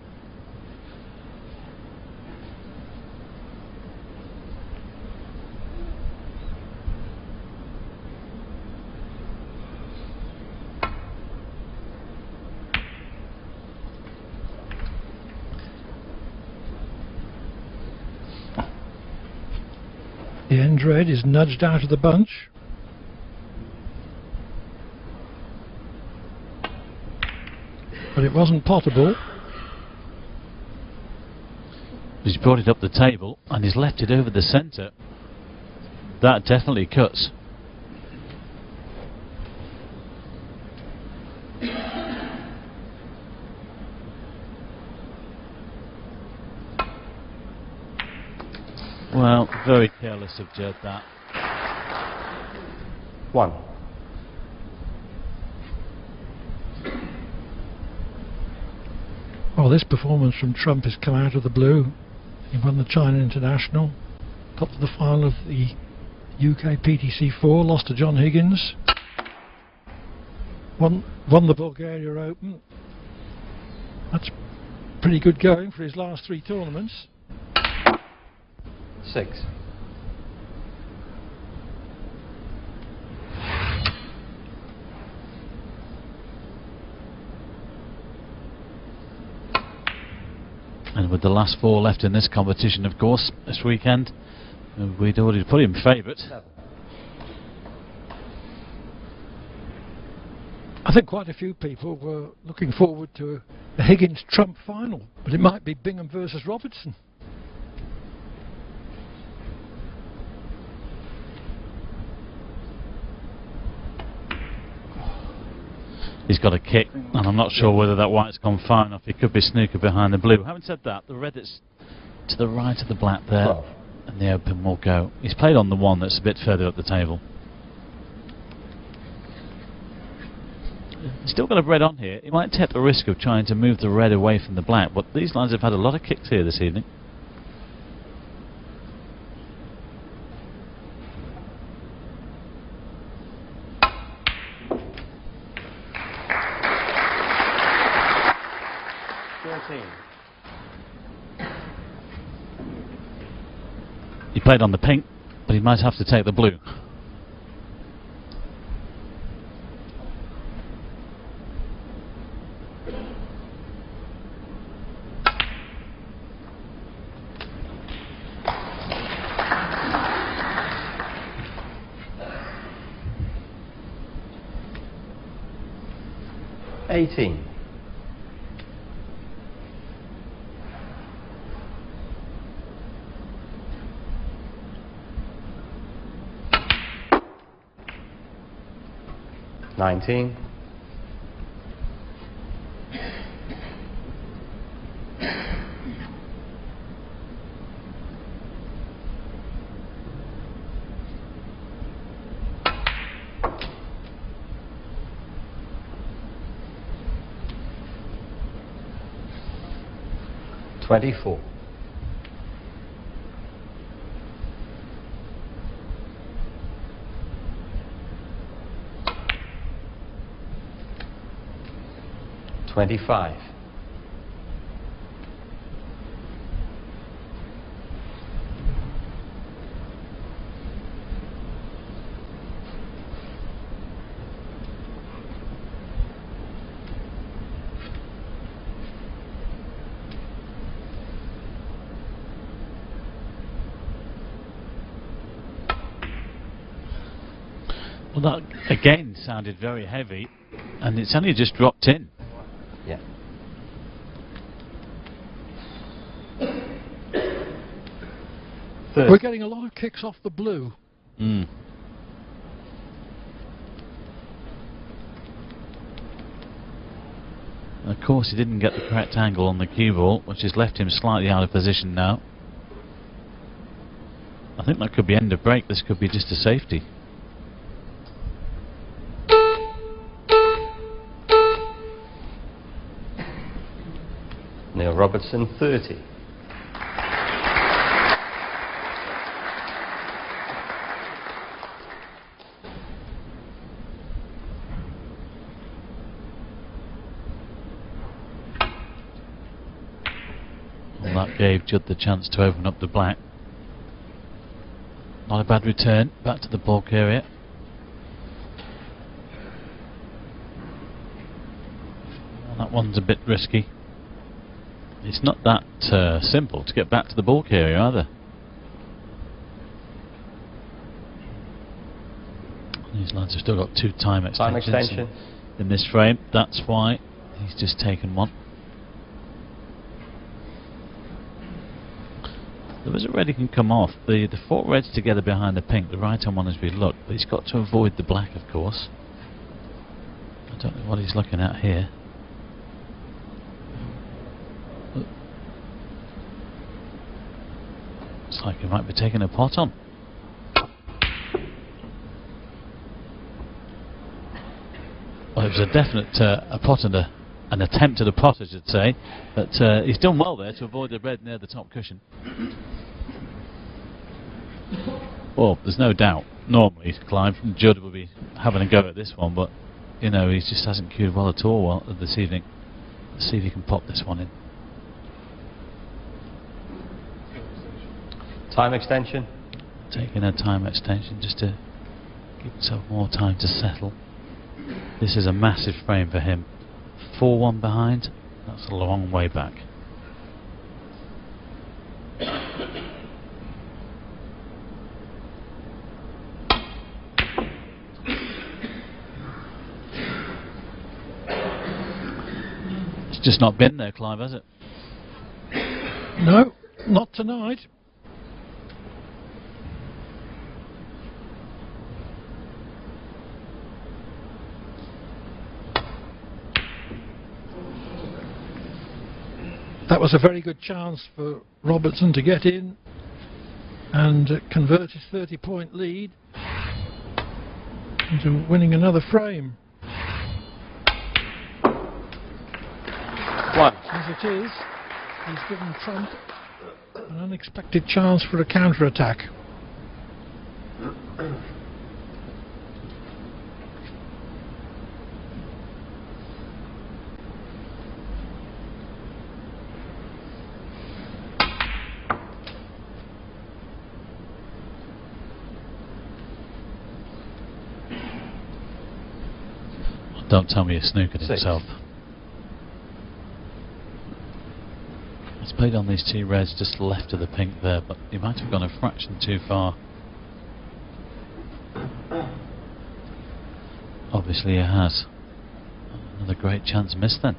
The end red is nudged out of the bunch. But it wasn't potable. He's brought it up the table and he's left it over the centre. That definitely cuts. Well, very careless of Judd, that. 1. Oh, this performance from Trump has come out of the blue. He won the China International, got to the final of the UK PTC4, lost to John Higgins, won the Bulgaria Open. That's pretty good going for his last 3 tournaments. 6. And with the last 4 left in this competition, of course, this weekend, we'd already put him favourite. 7. I think quite a few people were looking forward to a Higgins-Trump final, but it might be Bingham versus Robertson. He's got a kick, and I'm not sure whether that white's gone far enough. It could be snooker behind the blue. Having said that, the red that's to the right of the black there, 12. and the open will go. He's played on the one that's a bit further up the table. He's still got a red on here. He might take the risk of trying to move the red away from the black, but these lines have had a lot of kicks here this evening. He played on the pink, but he might have to take the blue. $18. $19. $24. 25. Well, that again sounded very heavy, and it's only just dropped in. Yeah. We're getting a lot of kicks off the blue. Mm. Of course, he didn't get the correct angle on the cue ball, which has left him slightly out of position now. I think that could be end of break. This could be just a safety. Neil Robertson, 30. Well, that gave Judd the chance to open up the black. Not a bad return, back to the bulk area. Well, that one's a bit risky. It's not that simple to get back to the bulk area either. These lads have still got 2 time extensions in this frame. That's why he's just taken one. The wizard ready can come off. The 4 reds together behind the pink. The right hand one as we look, but he's got to avoid the black, of course. I don't know what he's looking at here. Looks like he might be taking a pot on. Well, it was a definite a pot and an attempt at a pot, I should say, but he's done well there to avoid the red near the top cushion. Well, there's no doubt, normally Clive, Judd would be having a go at this one, but you know, he just hasn't cued well at all this evening. Let's see if he can pop this one in. Time extension. Taking a time extension just to give himself more time to settle. This is a massive frame for him. 4-1 behind, that's a long way back. It's just not been there, Clive, has it? No, not tonight. That was a very good chance for Robertson to get in and convert his 30-point lead into winning another frame. One. As it is, he's given Trump an unexpected chance for a counter-attack. Don't tell me he snookered himself. He's played on these 2 reds just left of the pink there, but he might have gone a fraction too far. Obviously he has. Another great chance missed then.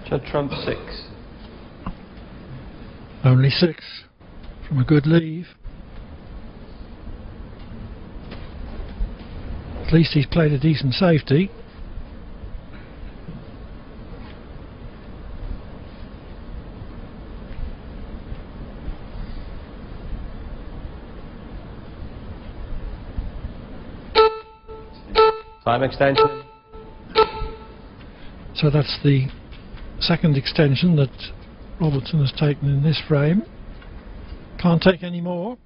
Judd Trump, 6. Only 6 from a good leave. At least he's played a decent safety. Time extension. So that's the second extension that Robertson has taken in this frame. Can't take any more.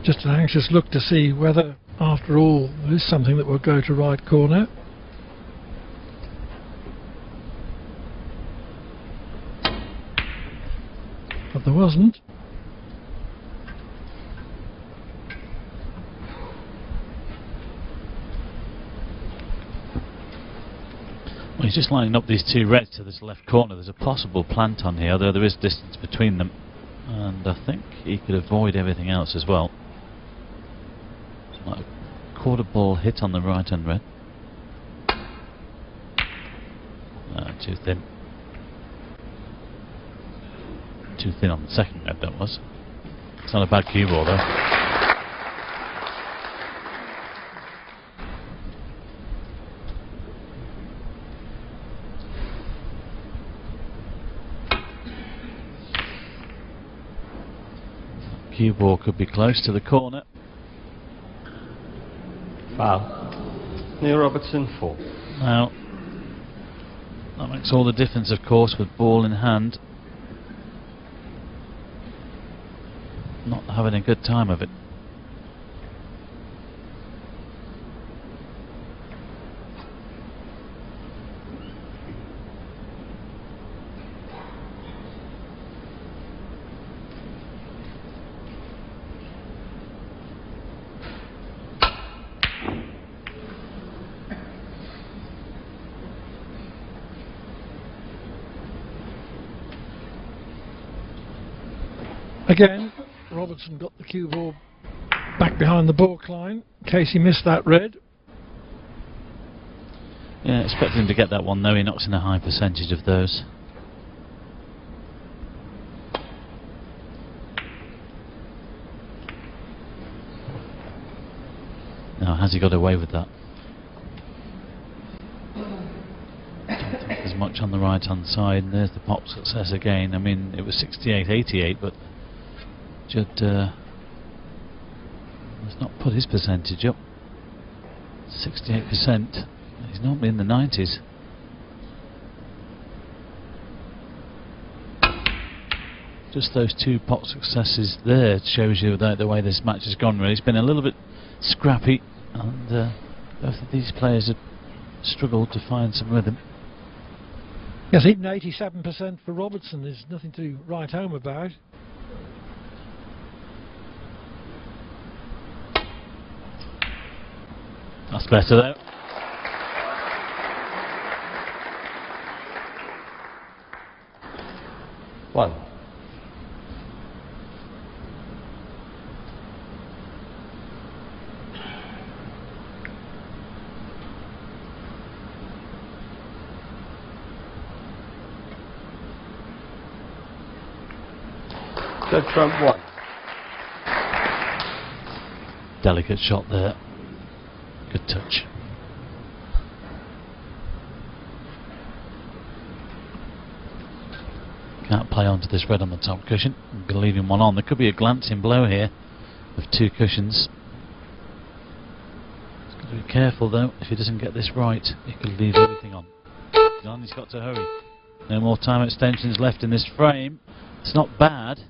Just an anxious look to see whether, after all, there is something that will go to right corner. But there wasn't. Well, he's just lining up these two reds to this left corner. There's a possible plant on here, though there is distance between them, and I think he could avoid everything else as well. It's like a quarter ball hit on the right hand red. Too thin. Too thin on the second red, that was. It's not a bad cue ball though. Cue ball could be close to the corner. Foul. Neil Robertson, 4. Now, that makes all the difference, of course, with ball in hand. Not having a good time of it. Again, Robertson got the cue ball back behind the baulk line in case he missed that red. Yeah, expect him to get that one though. He knocks in a high percentage of those. Now, has he got away with that? Don't think there's much on the right hand side, and there's the pop success again. I mean, it was 68-88, but Judd has not put his percentage up. 68%. He's normally in the 90s. Just those two pot successes there shows you the way this match has gone. Really, it's been a little bit scrappy, and both of these players have struggled to find some rhythm. Yes, even 87% for Robertson is nothing to write home about. That's better though. One. Judd Trump, 1. Delicate shot there. Good touch. Can't play onto this red on the top cushion. I'm going to leave him one on. There could be a glancing blow here of two cushions. He's got to be careful though. If he doesn't get this right, he could leave everything on. He's got to hurry. No more time extensions left in this frame. It's not bad.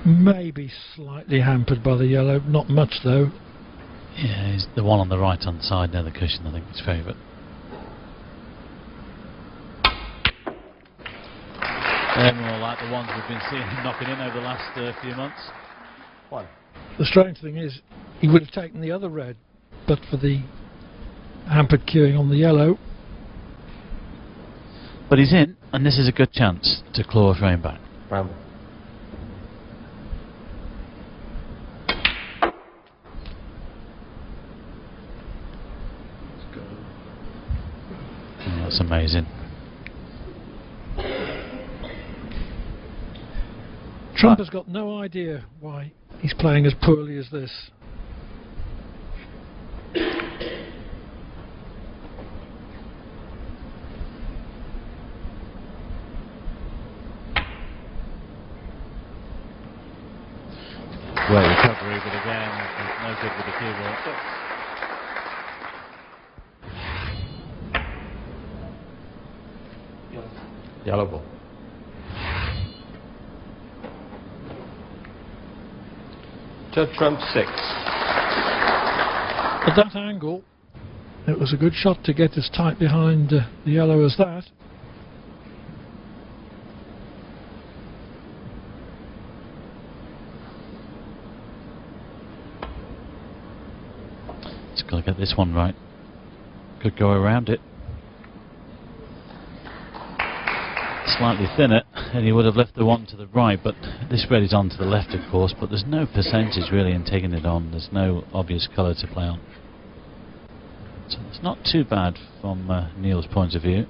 Maybe slightly hampered by the yellow, not much though. Yeah, he's the one on the right hand side near the cushion, I think, his favourite. They're more like the ones we've been seeing him knocking in over the last few months. 1. The strange thing is, he would have taken the other red, but for the hampered queuing on the yellow. But he's in, and this is a good chance to claw a frame back. Brown. That's amazing. Trump has got no idea why he's playing as poorly as this. Great recovery, but again, no good with the cue ball. Yellow ball. Judd trump 6. At that angle, it was a good shot to get as tight behind the yellow as that. Just got to get this one right. Could go around it. Slightly thinner, and he would have left the one to the right, but this red is on to the left, of course, but there's no percentage really in taking it on. There's no obvious colour to play on. So it's not too bad from Neil's point of view.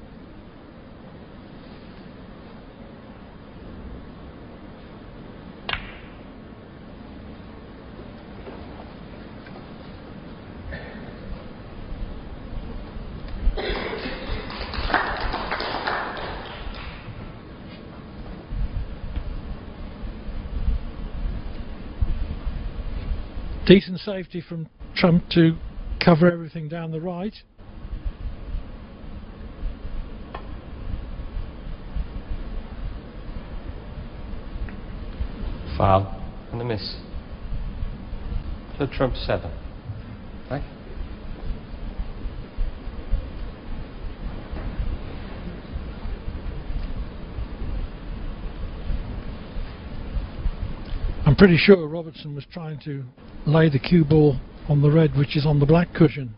Decent safety from Trump to cover everything down the right. Foul and a miss. Judd trump 7. Right? I'm pretty sure Robertson was trying to lay the cue ball on the red, which is on the black cushion.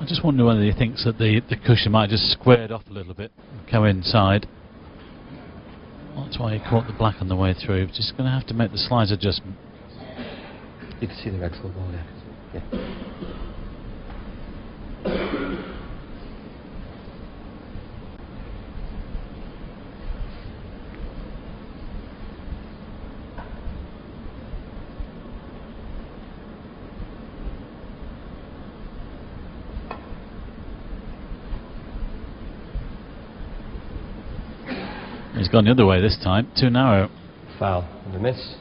I just wonder whether he thinks that the cushion might have just squared off a little bit and go inside. That's why he caught the black on the way through. Just going to have to make the slight adjustment. You can see the red full ball there. Yeah. He's gone the other way this time, too narrow. Foul and a miss.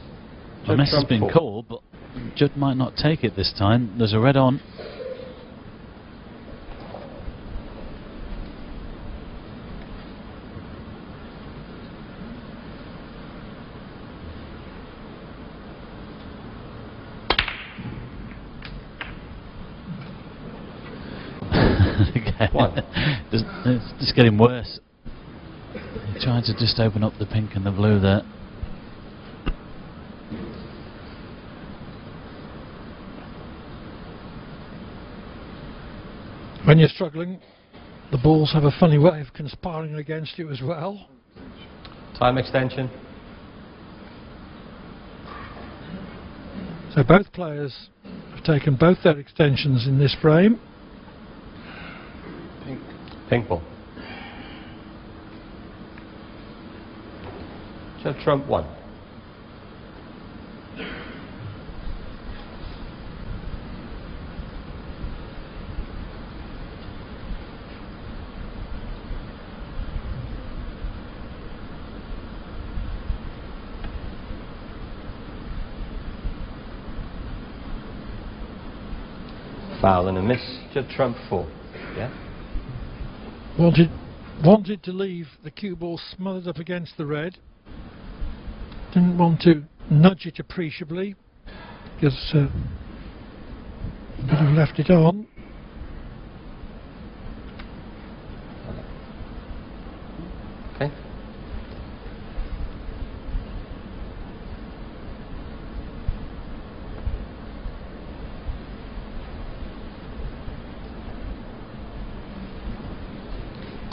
The miss has been called, but Judd might not take it this time. There's a red on. It's just getting worse. He tried to just open up the pink and the blue there. When you're struggling, the balls have a funny way of conspiring against you as well. Time extension. So both players have taken both their extensions in this frame. Pink ball. Judd trump 1. Foul and a miss. Judd trump 4. Yeah. Wanted to leave the cue ball smothered up against the red. Didn't want to nudge it appreciably because could have left it on. Okay.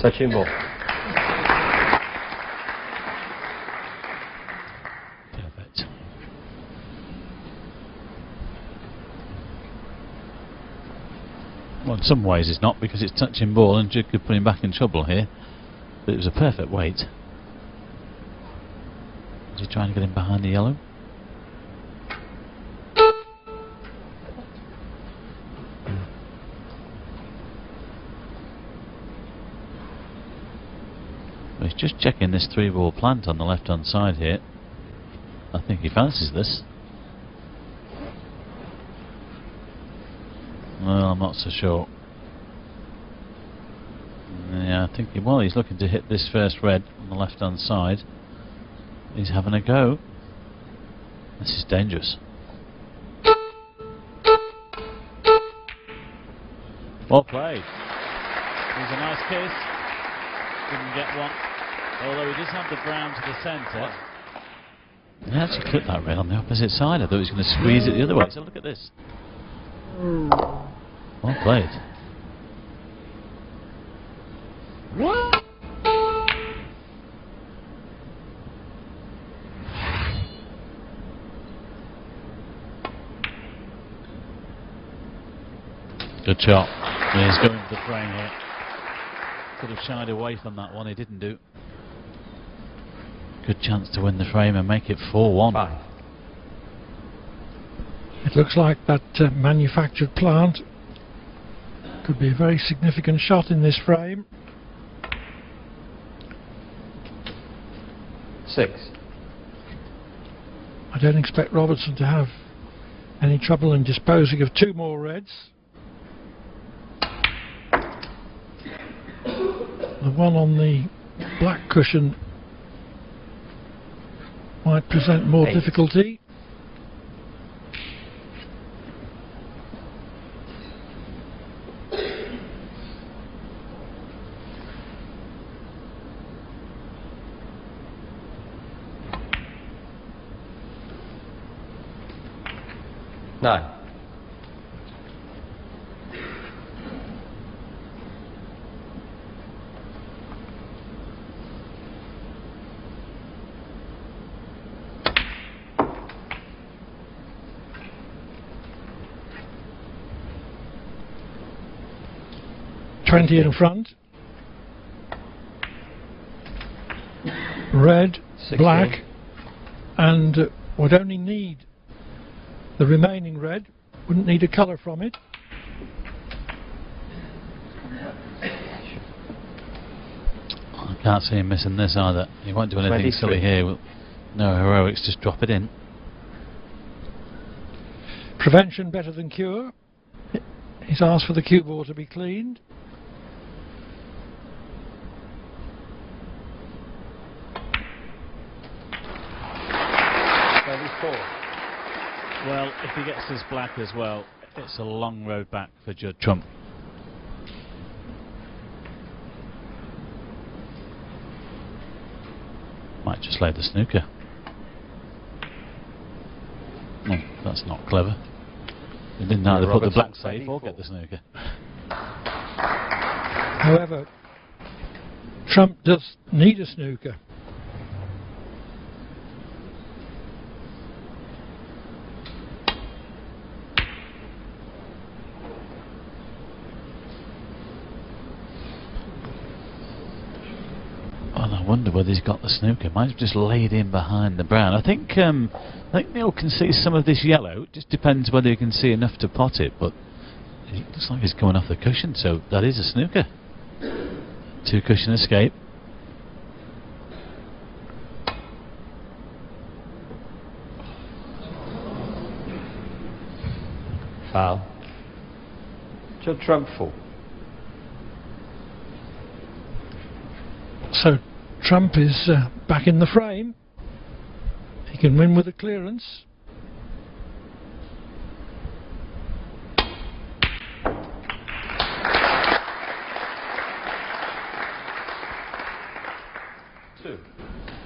Touching ball. Perfect. Well, in some ways it's not, because it's touching ball and Judd could put him back in trouble here. But it was a perfect weight. Is he trying to get him behind the yellow? Well, he's just checking this 3-ball plant on the left hand side here. I think he fancies this. Well, I'm not so sure. Yeah, I think well, he's looking to hit this first red on the left-hand side. He's having a go. This is dangerous. Well played. There's a nice kiss. Didn't get one. Although he does have the brown to the centre. He actually clipped that red on the opposite side. I thought he was going to squeeze it the other way. So look at this. Well played. Good shot. He's going for the frame here. Could have shied away from that one. He didn't do. Good chance to win the frame and make it 4-1. It looks like that manufactured plant could be a very significant shot in this frame. 6. I don't expect Robertson to have any trouble in disposing of 2 more reds. The one on the black cushion might present more 8. difficulty. No. $20 in front. Red, 16. black, and would only need the remaining red. Wouldn't need a colour from it. I can't see him missing this either. He won't do anything 23. silly here. No heroics, just drop it in. Prevention better than cure. He's asked for the cue ball to be cleaned. Well, if he gets this black as well, it's a long road back for Judd Trump. Might just lay the snooker. No, that's not clever. He didn't either put the black safe or get the snooker. However, Trump does need a snooker. Well, I wonder whether he's got the snooker. Might have just laid in behind the brown. I think Neil can see some of this yellow. It just depends whether he can see enough to pot it. But it looks like he's coming off the cushion, so that is a snooker. 2 cushion escape. Foul. Judd Trump full. So Trump is back in the frame. He can win with a clearance.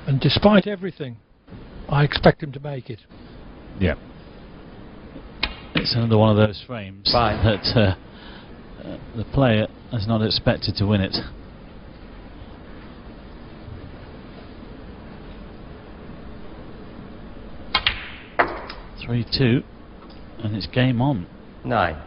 And despite everything, I expect him to make it. Yeah. It's another one of those frames that the player has not expected to win it. (3-2), and it's game on. 9.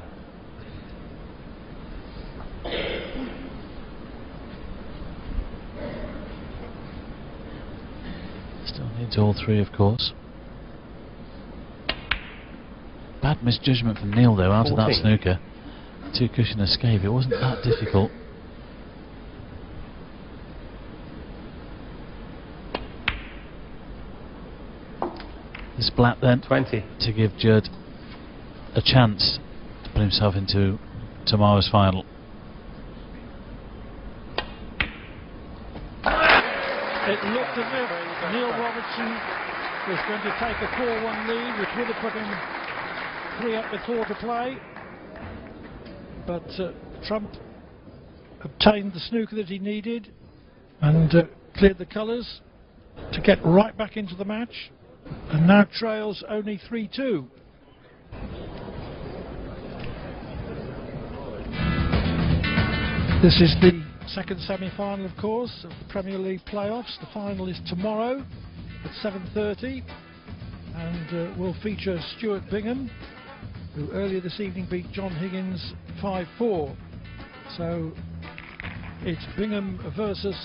Still needs all 3, of course. Bad misjudgment from Neil though, out of that snooker. 2 cushion escape, it wasn't that difficult. This black then 20 to give Judd a chance put himself into tomorrow's final. It looked as if Neil Robertson was going to take a 4-1 lead, which would have put him 3 up before to play. But Trump obtained the snooker that he needed and cleared the colours to get right back into the match, and now trails only 3-2. This is the second semi-final, of course, of the Premier League playoffs. The final is tomorrow at 7:30 and will feature Stuart Bingham, who earlier this evening beat John Higgins 5-4. So it's Bingham versus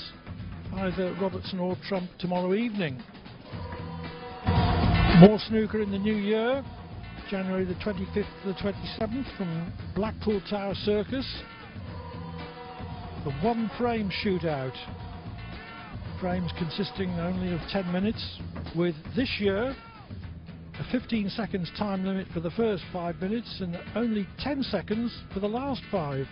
either Robertson or Trump tomorrow evening. More snooker in the new year, January the 25th to the 27th from Blackpool Tower Circus. The one-frame shootout. Frames consisting only of 10 minutes, with this year a 15 seconds time limit for the first 5 minutes and only 10 seconds for the last 5.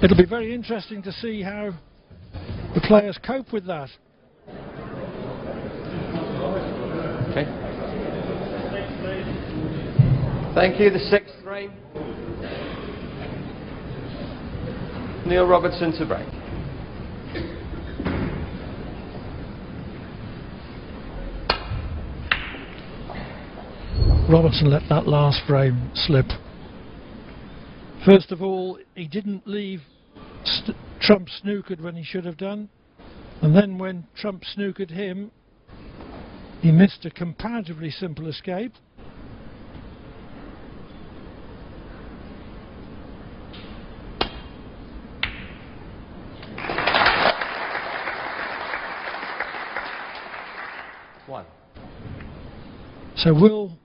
It'll be very interesting to see how the players cope with that. Okay. Thank you. The 6th frame. Neil Robertson to break. Robertson let that last frame slip. First of all, he didn't leave Trump snookered when he should have done, and then when Trump snookered him, he missed a comparatively simple escape. One. So will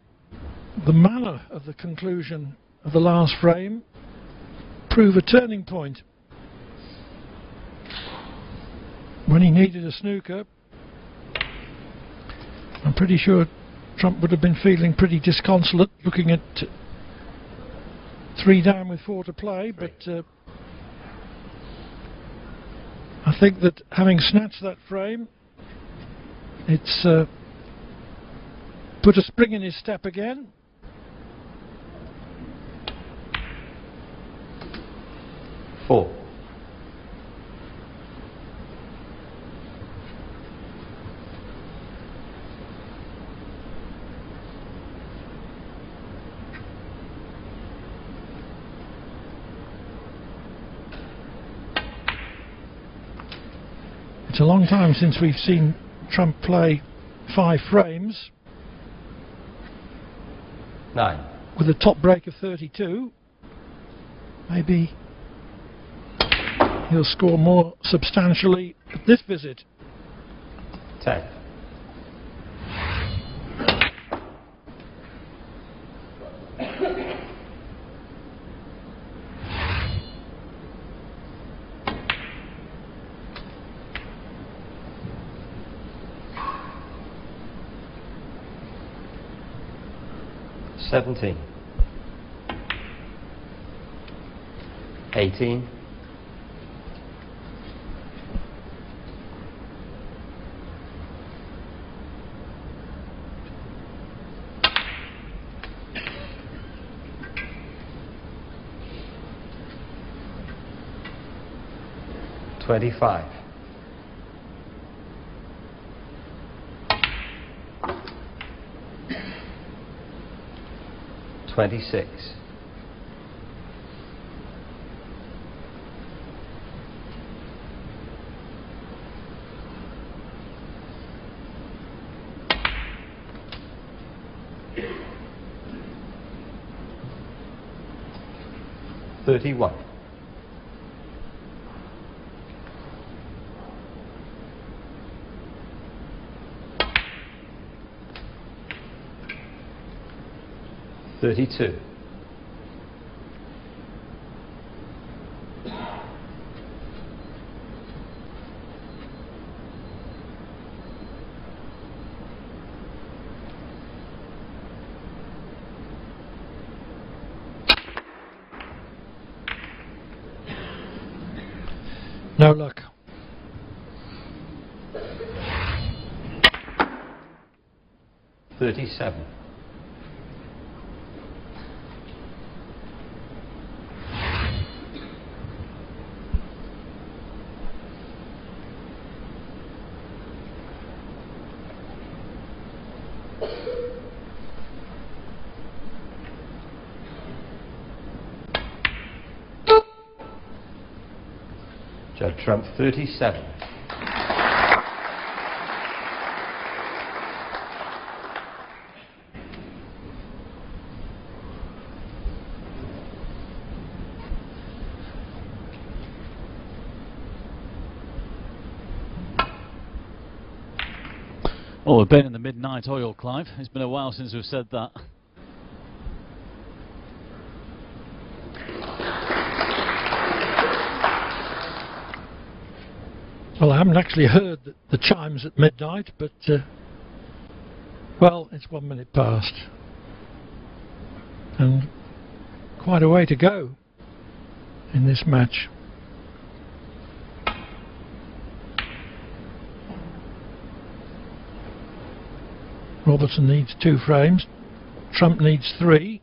the manner of the conclusion of the last frame prove a turning point? When he needed a snooker, I'm pretty sure Trump would have been feeling pretty disconsolate looking at 3 down with 4 to play, but I think that having snatched that frame, it's put a spring in his step again. Four. It's a long time since we've seen Trump play 5 frames. 9. With a top break of 32. Maybe he'll score more substantially at this visit. 10. $17. 18. 25. 26. 31. 32. 34. No luck. $37. Judd trump 37. Oh, we've been in the midnight oil, Clive. It's been a while since we've said that. Well, I haven't actually heard the chimes at midnight, but well, it's 1 minute past, and quite a way to go in this match. Robertson needs 2 frames, Trump needs 3.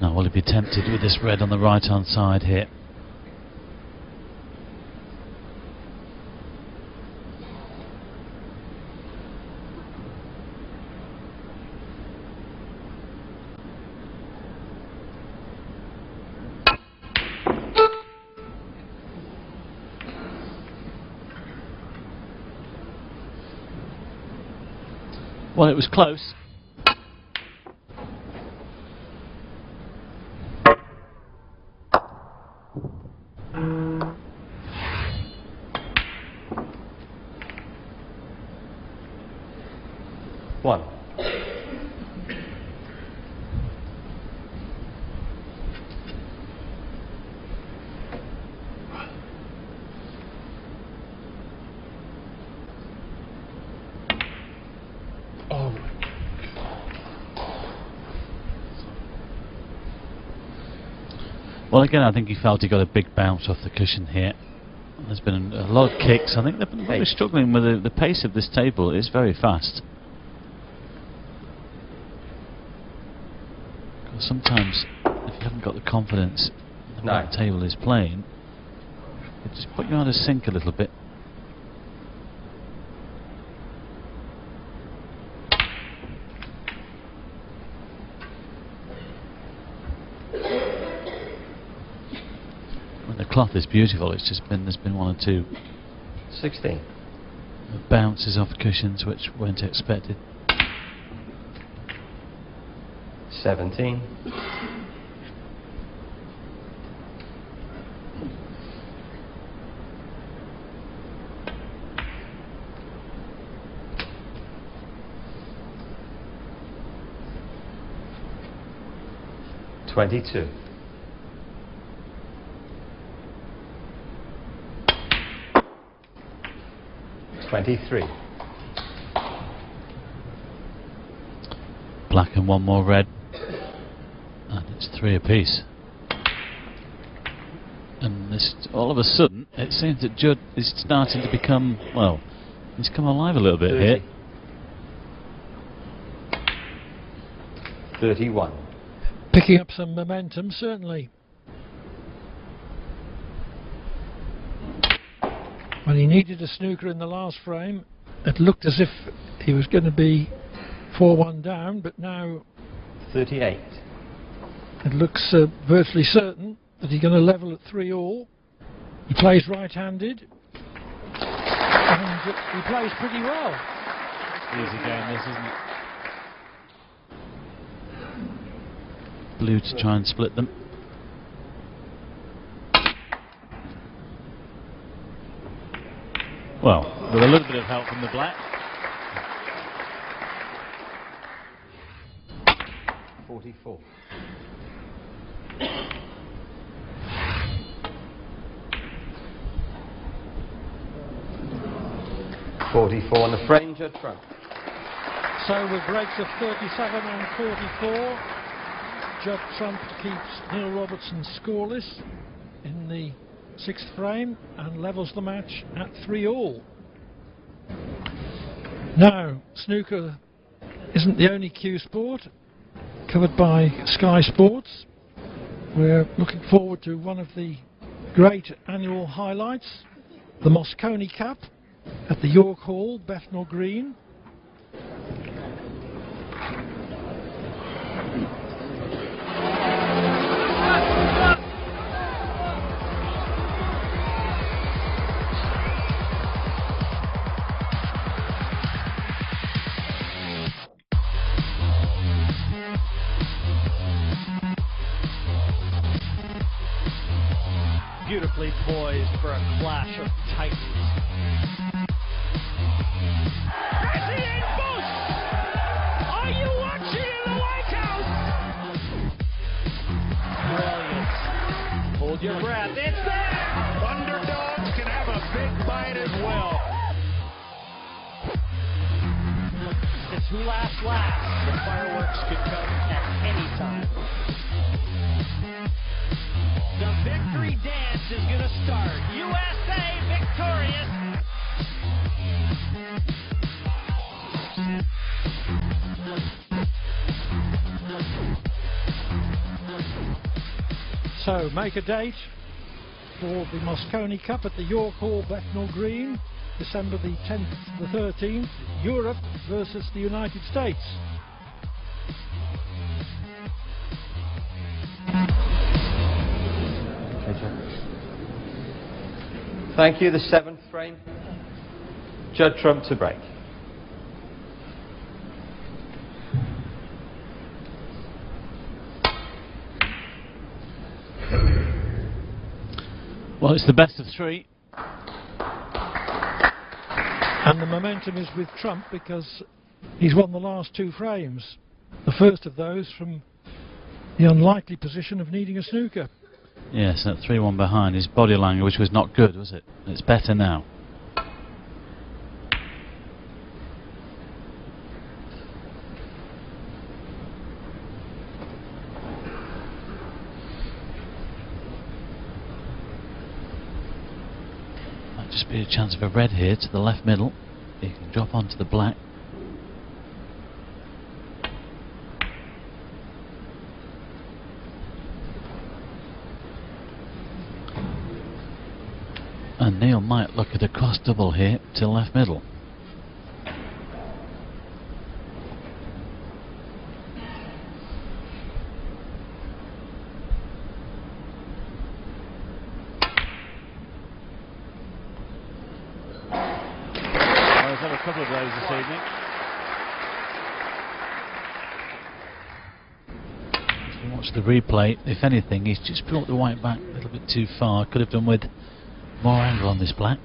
Now, will he be tempted with this red on the right hand side here? Well, it was close. One. Oh. Well, again, I think he felt he got a big bounce off the cushion here. There's been a lot of kicks. I think they've been really struggling with the pace of this table. It's very fast. Sometimes, if you haven't got the confidence in the way the table is playing, it just put you out of sync a little bit. When the cloth is beautiful, it's just been, there's been 1 or 2 16. bounces off cushions which weren't expected. 17. $22. $23. Black and 1 more red. And it's 3 apiece. And this, all of a sudden, it seems that Judd is starting to become, well, he's come alive a little bit 30. here. 31. Picking up some momentum, certainly. When he needed a snooker in the last frame, it looked as if he was going to be 4-1 down, but now 38. it looks virtually certain that he's going to level at 3-all. He plays right-handed, and he plays pretty well. Easy game, this, isn't it? Blue to try and split them. Well, with a little bit of help from the black. 44. $44 on the frame, Judd front. So with breaks of 37 and 44, Judd Trump keeps Neil Robertson scoreless in the 6th frame and levels the match at 3-all. Now, snooker isn't the only cue sport covered by Sky Sports. We're looking forward to one of the great annual highlights, the Moscone Cup at the York Hall, Bethnal Green. Beautifully poised for a clash of titans. President Bush! Are you watching in the White House? Brilliant. Hold your breath. It's there! Underdogs can have a big bite as well. It's who laughs last. The fireworks could come at any time. The victory dance is going to start. USA victorious. So make a date for the Moscone Cup at the York Hall, Bethnal Green, December the 10th to the 13th, Europe versus the United States. Thank you. The 7th frame. Judd Trump to break. Well, it's the best of 3. And the momentum is with Trump because he's won the last 2 frames. The first of those from the unlikely position of needing a snooker. Yes, at 3-1 behind. His body language was not good, was it? It's better now. Might just be a chance of a red here to the left middle. He can drop onto the black. And Neil might look at a cross double here to left middle. Well, he's had a couple of those this evening. If you watch the replay, if anything, he's just brought the white back a little bit too far. Could have done with more angle on this black.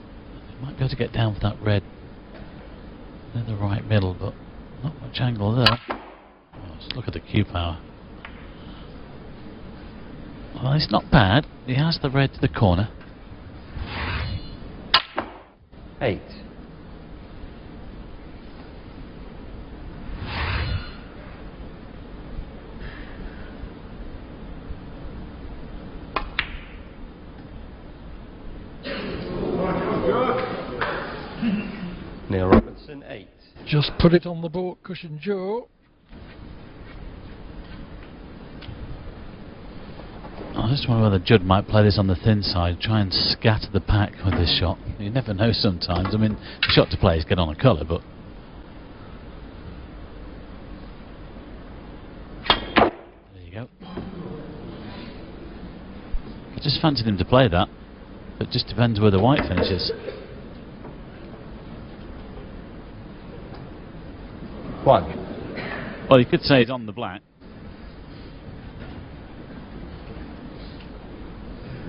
He might be able to get down for that red in the right middle, but not much angle there. Oh, just look at the cue power. Well, it's not bad. He has the red to the corner. 8. Neil Robertson, 8. Just put it on the board, cushion jaw. I just wonder whether Judd might play this on the thin side, try and scatter the pack with this shot. You never know sometimes. I mean, the shot to play is get on a colour, but... There you go. I just fancied him to play that. It just depends where the white finishes. 1. Well, you could say it's on the black.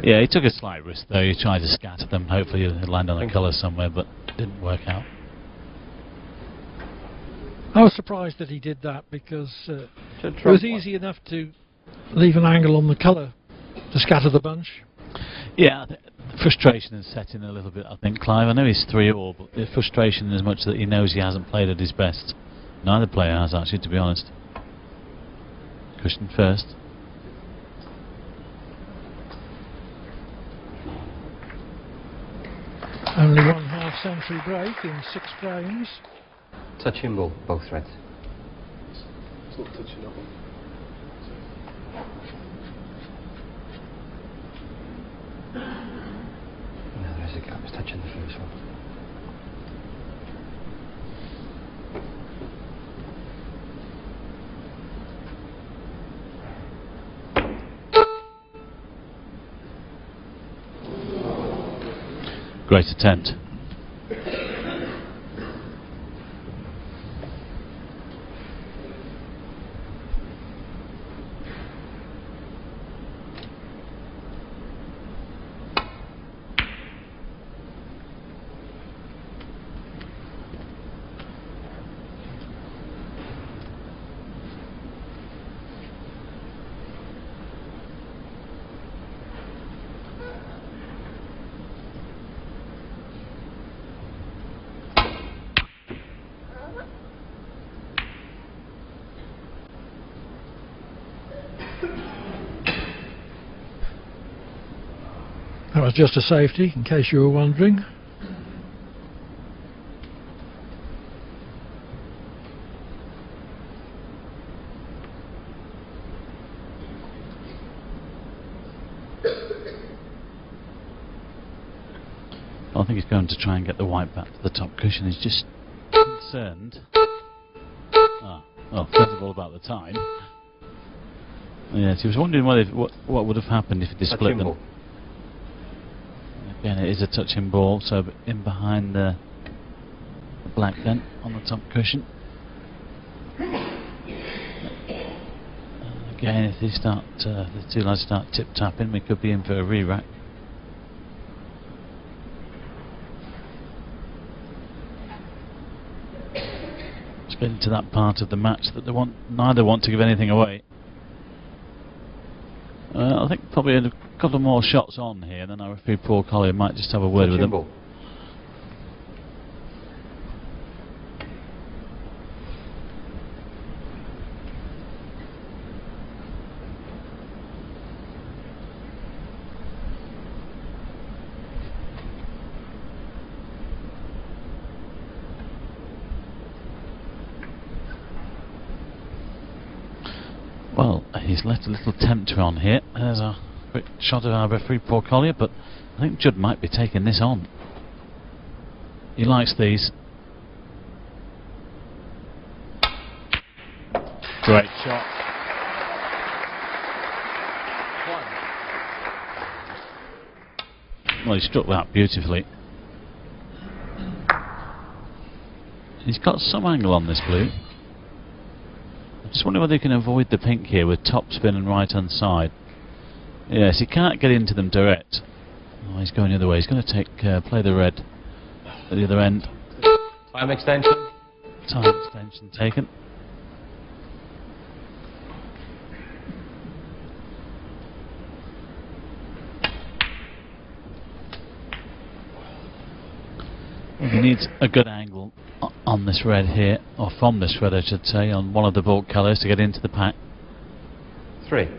Yeah, he took a slight risk though. He tried to scatter them. Hopefully he'll land on a colour somewhere, but it didn't work out. I was surprised that he did that because it was easy enough to leave an angle on the colour to scatter the bunch. Yeah, the frustration is setting a little bit, I think, Clive. I know he's 3-all, but the frustration is much that he knows he hasn't played at his best. Neither player has, actually, to be honest. Cushion first. half-century break in 6 frames. Touching ball, both threads. It's not touching that one. No, there's a gap. It's touching the first one. Great attempt. That was just a safety, in case you were wondering. I think he's going to try and get the white back to the top cushion. He's just concerned. Well, first of all, about the time. Yes, he was wondering what would have happened if he split them. Again, it is a touching ball, so in behind the black then on the top cushion. Again, if they start, the two lads start tip tapping, we could be in for a re-rack. Let's get into that part of the match that neither want to give anything away. I think probably a couple more shots on here, then our referee Paul Collier might just have a word with them. Ball. Well, he's let a little tempter on here. There's a quick shot of our referee Paul Collier, but I think Judd might be taking this on. He likes these. Great shot. Well, he struck that beautifully. He's got some angle on this blue. I just wonder whether he can avoid the pink here with top spin and right hand side. Yes, he can't get into them direct. Oh, he's going the other way. He's going to take play the red at the other end. Time extension. Time extension taken. He needs a good angle on this red here, or from this red I should say, on one of the bulk colours to get into the pack. 3.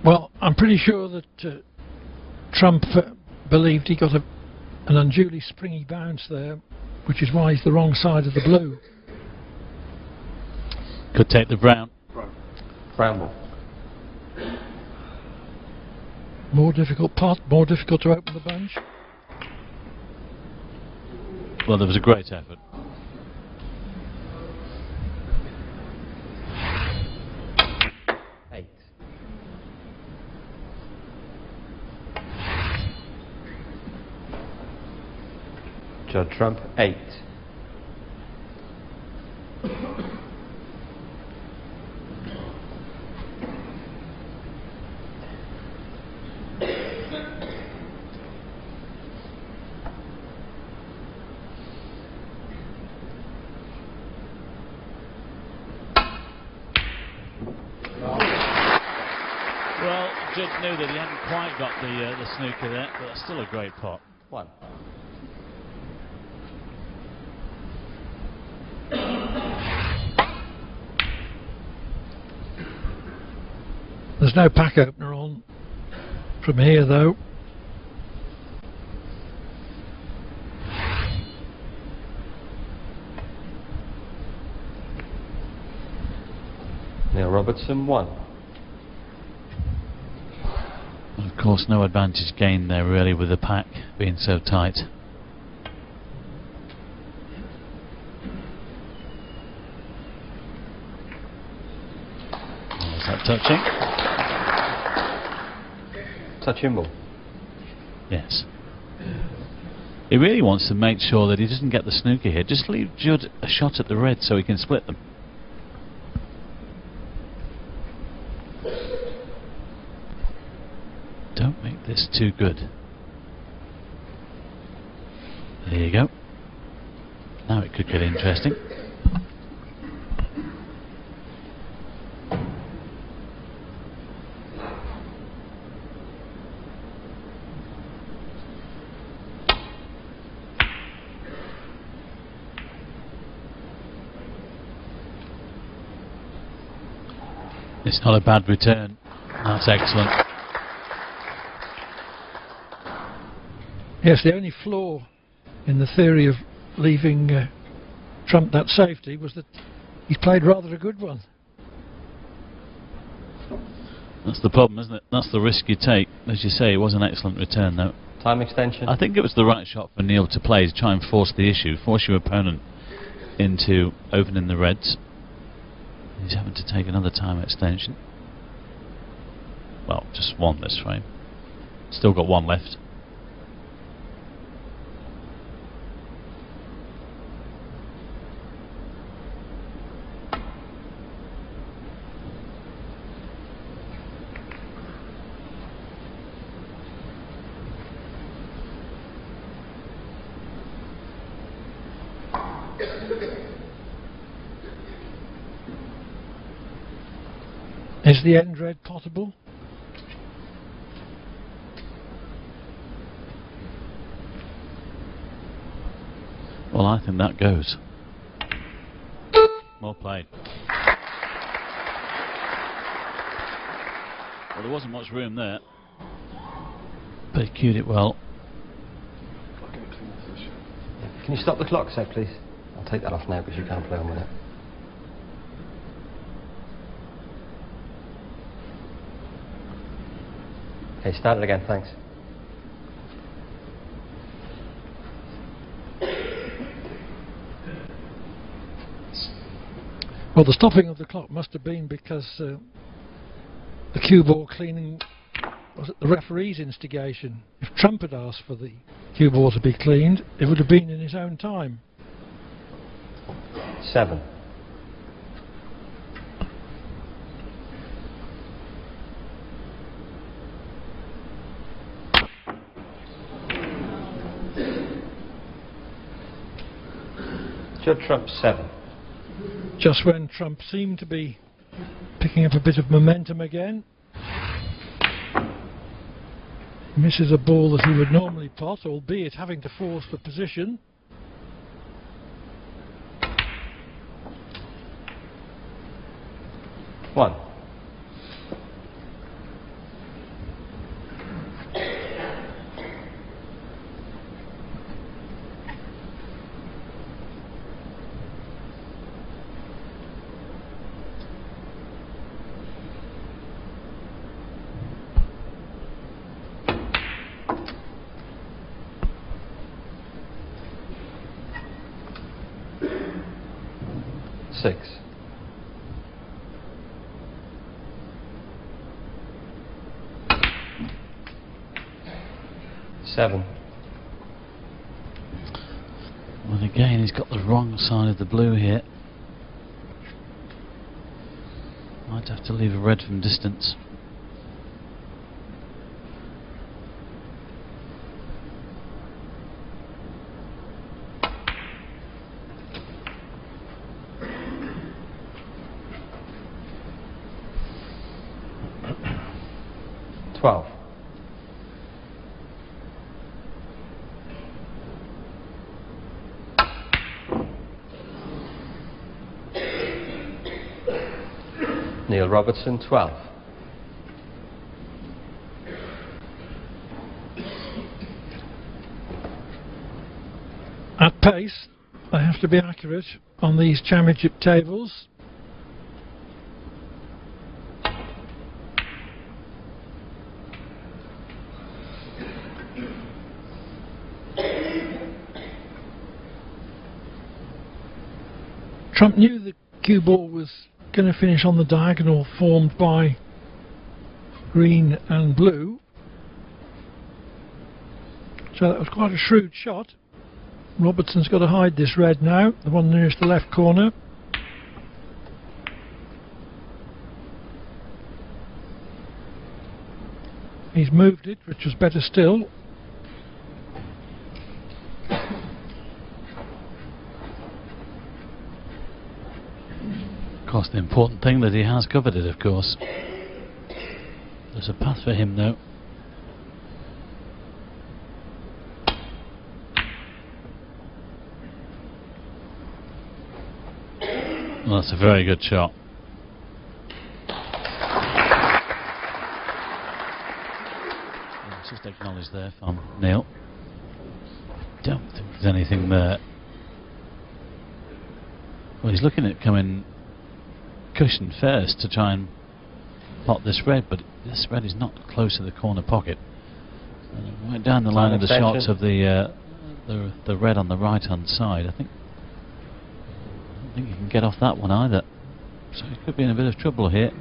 Well, I'm pretty sure that Trump believed he got an unduly springy bounce there, which is why he's the wrong side of the blue. Could take the brown. Brown ball. More difficult pot, more difficult to open the bunch. Well, there was a great effort. Judd Trump 8. Well, Judd knew that he hadn't quite got the snooker there, but that's still a great pot. 1. no pack opener on from here though. Neil Robertson 1. Of course, no advantage gained there really with the pack being so tight. Is that touching? Touching ball. Yes. He really wants to make sure that he doesn't get the snooker here. Just leave Judd a shot at the red so he can split them. Don't make this too good. There you go. Now it could get interesting. It's not a bad return. That's excellent. Yes, the only flaw in the theory of leaving Trump that safety was that he played rather a good one. That's the problem, isn't it? That's the risk you take. As you say, it was an excellent return though. Time extension. I think it was the right shot for Neil to play, to try and force the issue, force your opponent into opening the reds. He's having to take another time extension. Well, just one this frame. Still got one left. Is the end red potable? Well, I think that goes. Well played. Well, there wasn't much room there, but he cued it well. Can you stop the clock, Seb, please? I'll take that off now because you can't play on with it. Okay, start it again, thanks. Well, the stopping of the clock must have been because the cue ball cleaning was at the referee's instigation. If Trump had asked for the cue ball to be cleaned, it would have been in his own time. 7. Judd Trump 7. Just when Trump seemed to be picking up a bit of momentum again, misses a ball that he would normally pot, albeit having to force the position. One. Six. 7. Well, again, he's got the wrong side of the blue here. Might have to leave a red from distance. Neil Robertson 12. pace. They have to be accurate on these championship tables. Trump knew the cue ball was going to finish on the diagonal formed by green and blue, so that was quite a shrewd shot. Robertson's got to hide this red now, the one nearest the left corner. He's moved it, which was better still. Of course, the important thing that he has covered it, of course. There's a path for him though. Well, that's a very good shot. It's just acknowledged there from Neil. Don't think there's anything there. Well, he's looking at coming cushion first to try and pot this red, but this red is not close to the corner pocket. Right down the line of the shots of the red on the right hand side. I don't think you can get off that one either, so he could be in a bit of trouble here.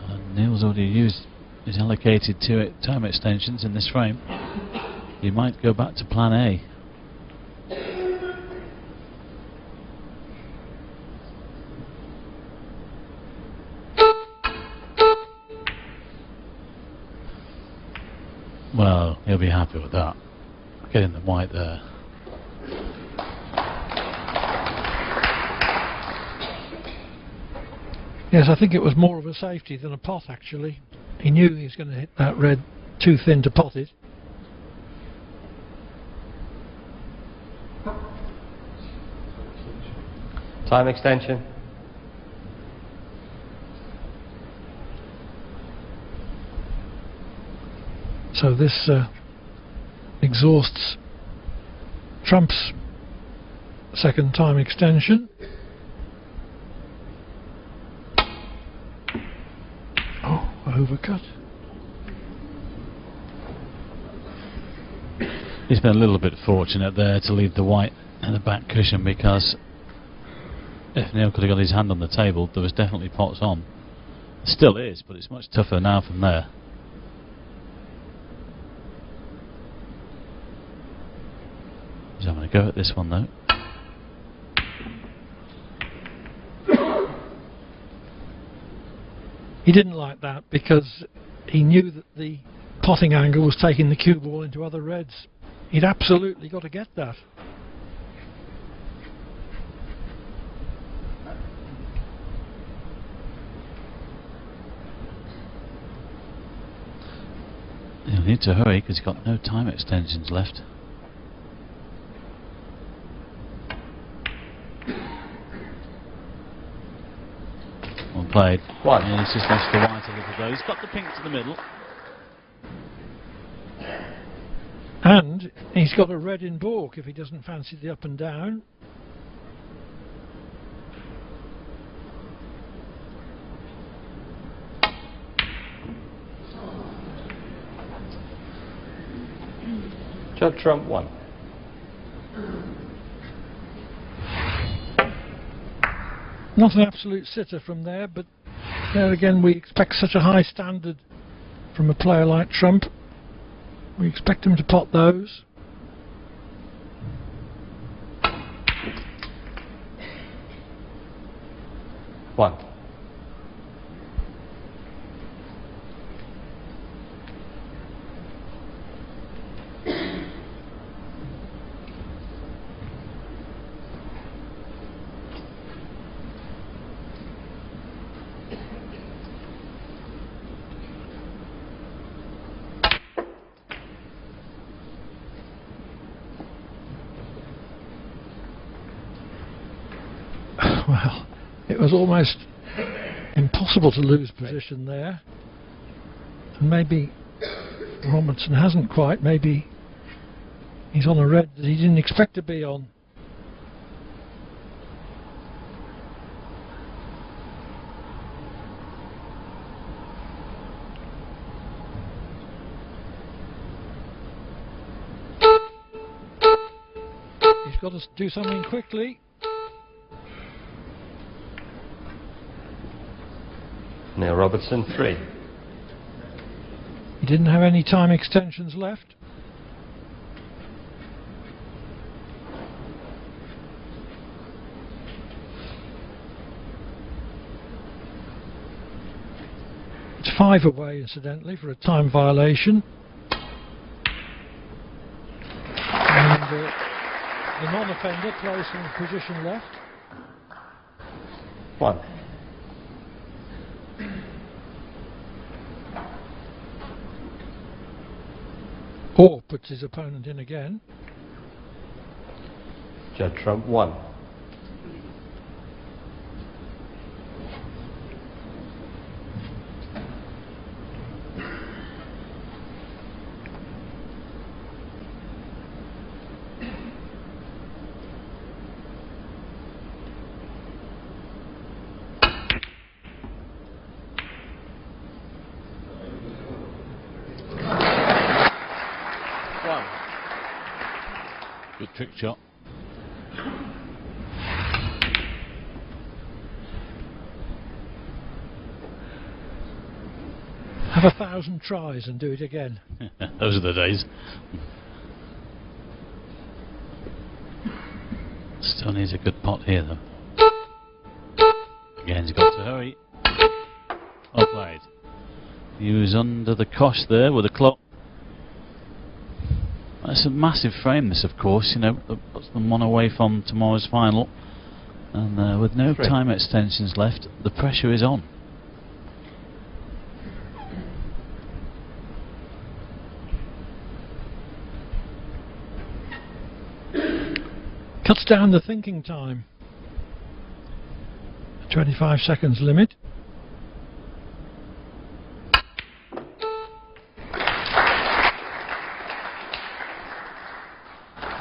And Neil's already used his allocated time extensions in this frame. He might go back to plan A. Well, he'll be happy with that. Getting the white there. Yes, I think it was more of a safety than a pot actually. He knew he was going to hit that red too thin to pot it. Time extension. So this exhausts Trump's second time extension. Oh, overcut. He's been a little bit fortunate there to leave the white in the back cushion, because if Neil could have got his hand on the table, there was definitely pots on. Still is, but it's much tougher now from there. He's having a go at this one though. He didn't like that because he knew that the potting angle was taking the cue ball into other reds. He'd absolutely got to get that. He'll need to hurry because he's got no time extensions left. Well played. One. And he's just lost the white a little though. He's got the pink to the middle. And he's got a red in baulk if he doesn't fancy the up and down. Judd Trump 1. Not an absolute sitter from there, but there again we expect such a high standard from a player like Trump. We expect him to pot those. One. Well, it was almost impossible to lose position there, and maybe Robertson hasn't quite. Maybe he's on a red that he didn't expect to be on. He's got to do something quickly. Now Robertson 3. He didn't have any time extensions left. It's 5 away, incidentally, for a time violation. And the non-offender plays from position left. 1. Or puts his opponent in again. Judd Trump 1. Good trick shot. Have 1,000 tries and do it again. Those are the days. Still needs a good pot here though. Again he's got to hurry. Well played. He was under the cosh there with the clock. It's a massive frame, this, of course, you know, that puts them one away from tomorrow's final. And with no time extensions left, the pressure is on. Cuts down the thinking time. 25 seconds limit.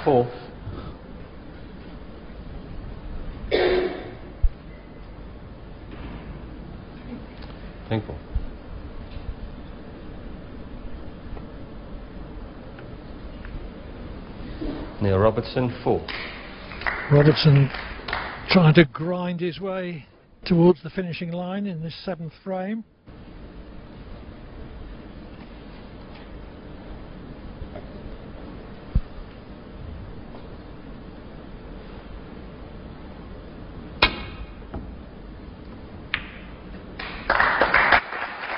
Fourth. Thankful. Neil Robertson 4. Robertson trying to grind his way towards the finishing line in this 7th frame.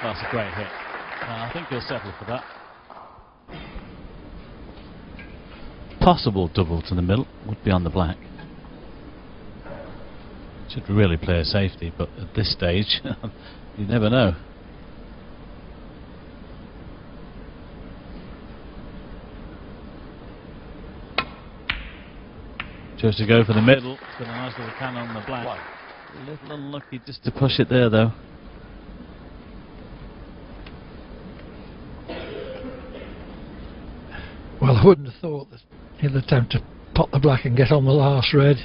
That's a great hit. I think he'll settle for that. Possible double to the middle would be on the black. Should really play a safety, but at this stage, you never know. Chose to go for the middle. It's got a nice little cannon on the black. A little unlucky just to push it there, though. Well, I wouldn't have thought that he'll attempt to pot the black and get on the last red.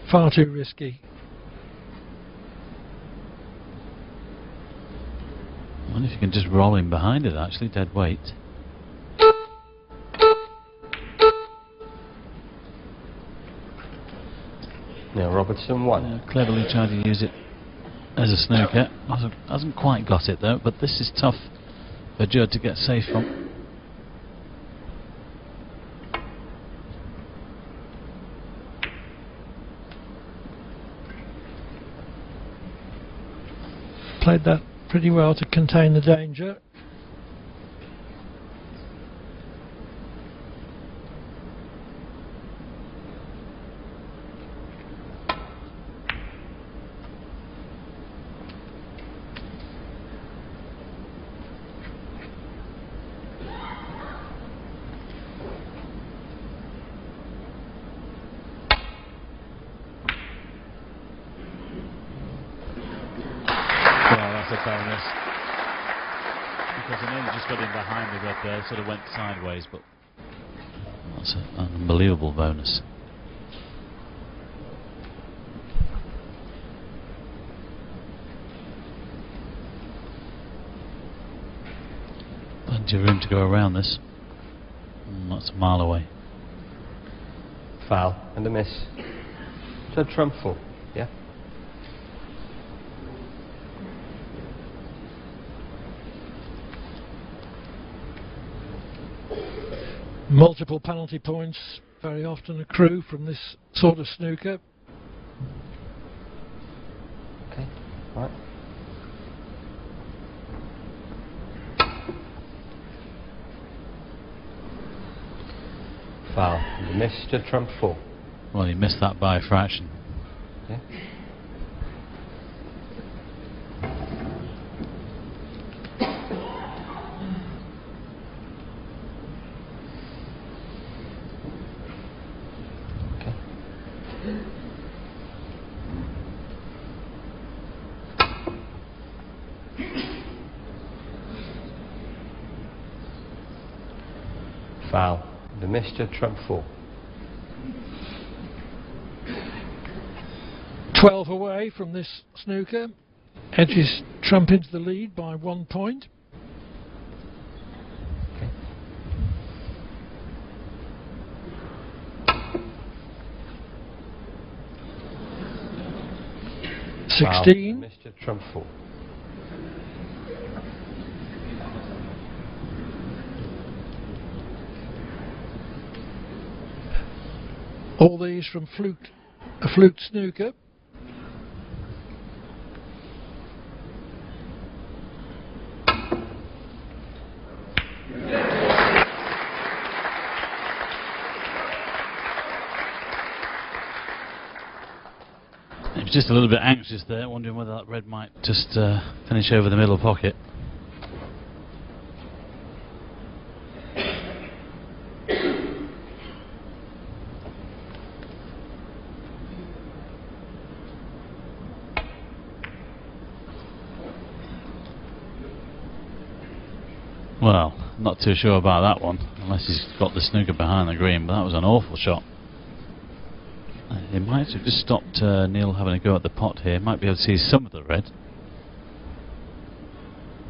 Far too risky. I wonder if you can just roll him behind it, actually, dead weight. Now Robertson 1. Cleverly tried to use it as a snooker. Hasn't quite got it, though, but this is tough for Judd to get safe from. Played that pretty well to contain the danger. because I nearly just got in behind the red there, sort of went sideways, but that's an unbelievable bonus. Plenty of room to go around this. That's a mile away. Foul and a miss. Judd trump full. Yeah. Multiple penalty points very often accrue from this sort of snooker. Okay. Right. Foul and a miss. Judd trump full. Well, he missed that by a fraction. Yeah. Foul. The Mr. Trump 4. 12 away from this snooker. Edges trump into the lead by 1 point. Okay. Foul. 16. Mr. Trump 4. All these from a fluke snooker. He was just a little bit anxious there, wondering whether that red might just finish over the middle pocket. Well, not too sure about that one, unless he's got the snooker behind the green, but that was an awful shot. He might have just stopped Neil having a go at the pot here. Might be able to see some of the red.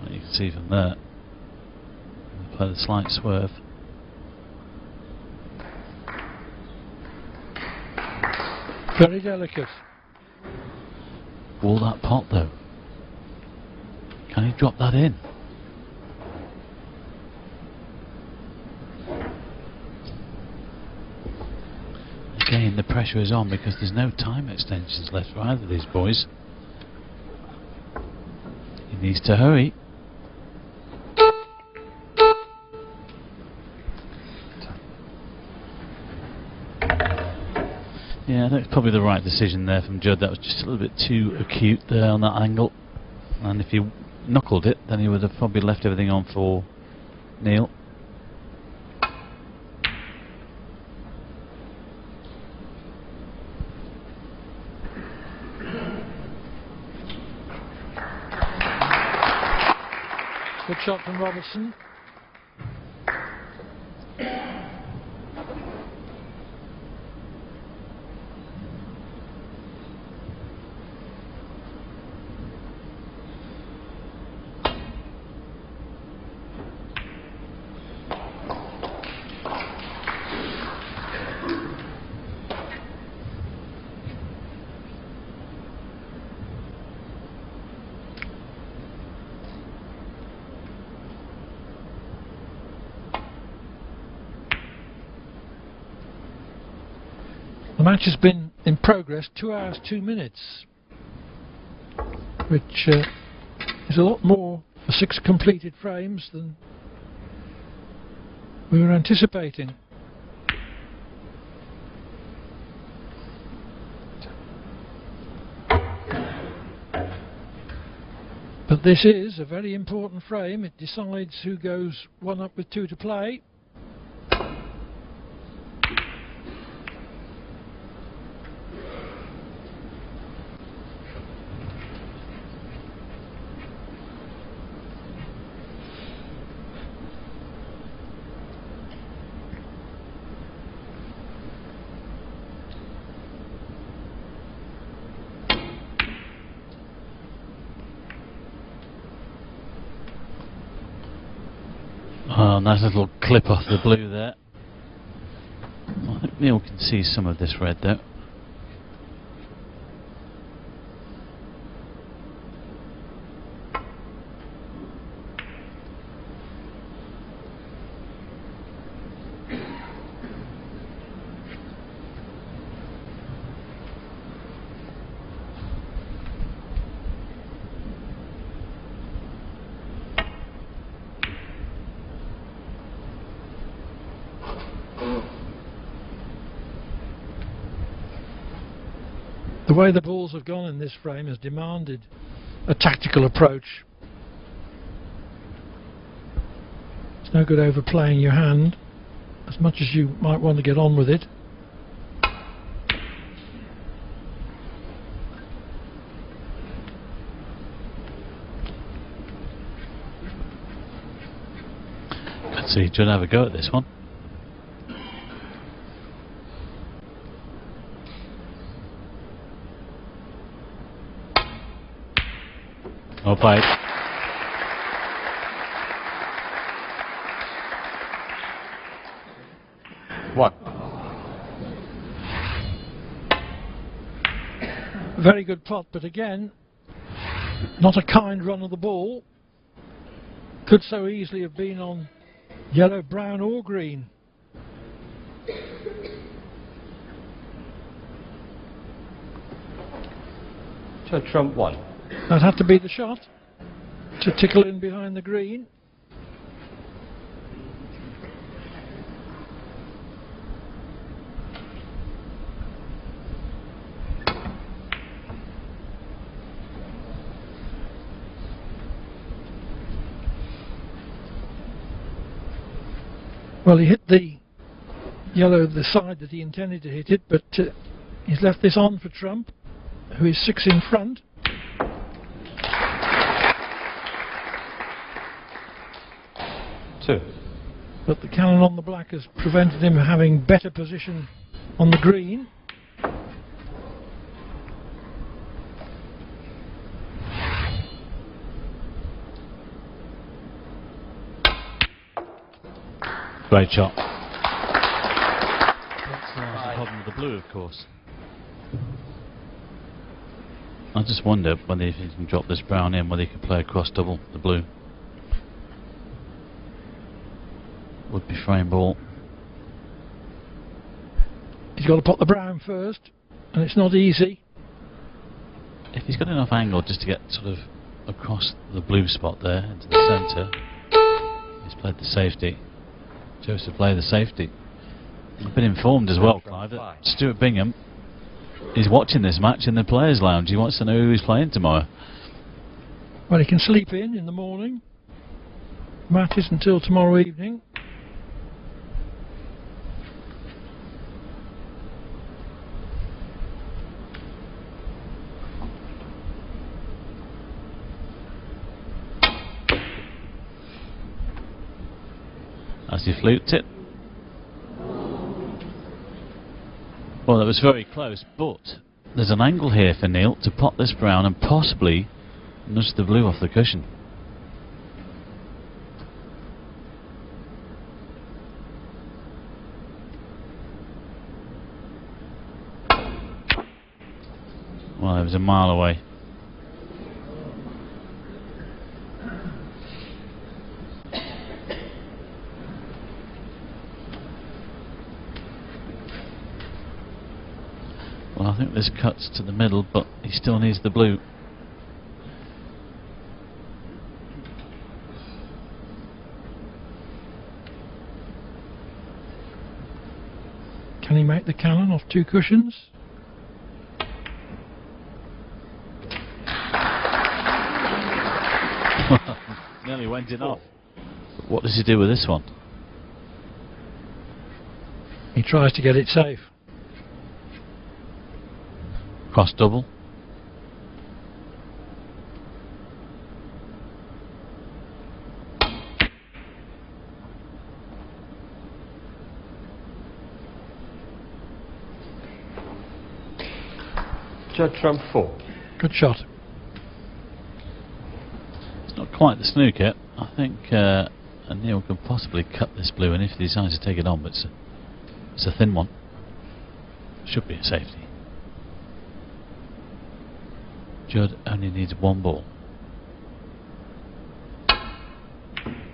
Well, you can see from there. Play the slight swerve. Very delicate. All that pot though. Can he drop that in? Again, the pressure is on because there's no time extensions left for either of these boys. He needs to hurry. Yeah, that's probably the right decision there from Judd. That was just a little bit too acute there on that angle. And if he knuckled it, then he would have probably left everything on for Neil. Good shot from Robertson. The match has been in progress 2 hours 2 minutes, which is a lot more for 6 completed frames than we were anticipating. But this is a very important frame. It decides who goes 1 up with 2 to play. nice little clip off the blue there. I think Neil can see some of this red though. The way the balls have gone in this frame has demanded a tactical approach. It's no good overplaying your hand, as much as you might want to get on with it. Let's see, Judd have a go at this one. Well played. One. Very good pot, but again, not a kind run of the ball. Could so easily have been on yellow, brown or green. Judd trump 1. That had to be the shot to tickle in behind the green. Well, he hit the yellow the side that he intended to hit it, but he's left this on for Trump, who is 6 in front. Two. But the cannon on the black has prevented him having better position on the green. Great shot. That's the problem with the blue, of course. I just wonder whether if he can drop this brown in, whether he can play across double the blue. Would be frame ball. He's got to put the brown first, and it's not easy. If he's got enough angle just to get sort of across the blue spot there into the centre, he's played the safety. Chose to play the safety. I've been informed as well, Clive, that Stuart Bingham is watching this match in the Players' Lounge. He wants to know who he's playing tomorrow. Well, he can sleep in the morning. Match is until tomorrow evening. As he fluked it. Well, that was very close, but there's an angle here for Neil to pot this brown and possibly nudge the blue off the cushion. Well, it was a mile away. Well, I think this cuts to the middle, but he still needs the blue. Can he make the cannon off 2 cushions? Nearly went in off. But what does he do with this one? He tries to get it safe. Cross double. Judd trump 4. Good shot. It's not quite the snooker. I think and Neil can possibly cut this blue, and if he decides to take it on, but it's a thin one. Should be a safety. Judd only needs one ball.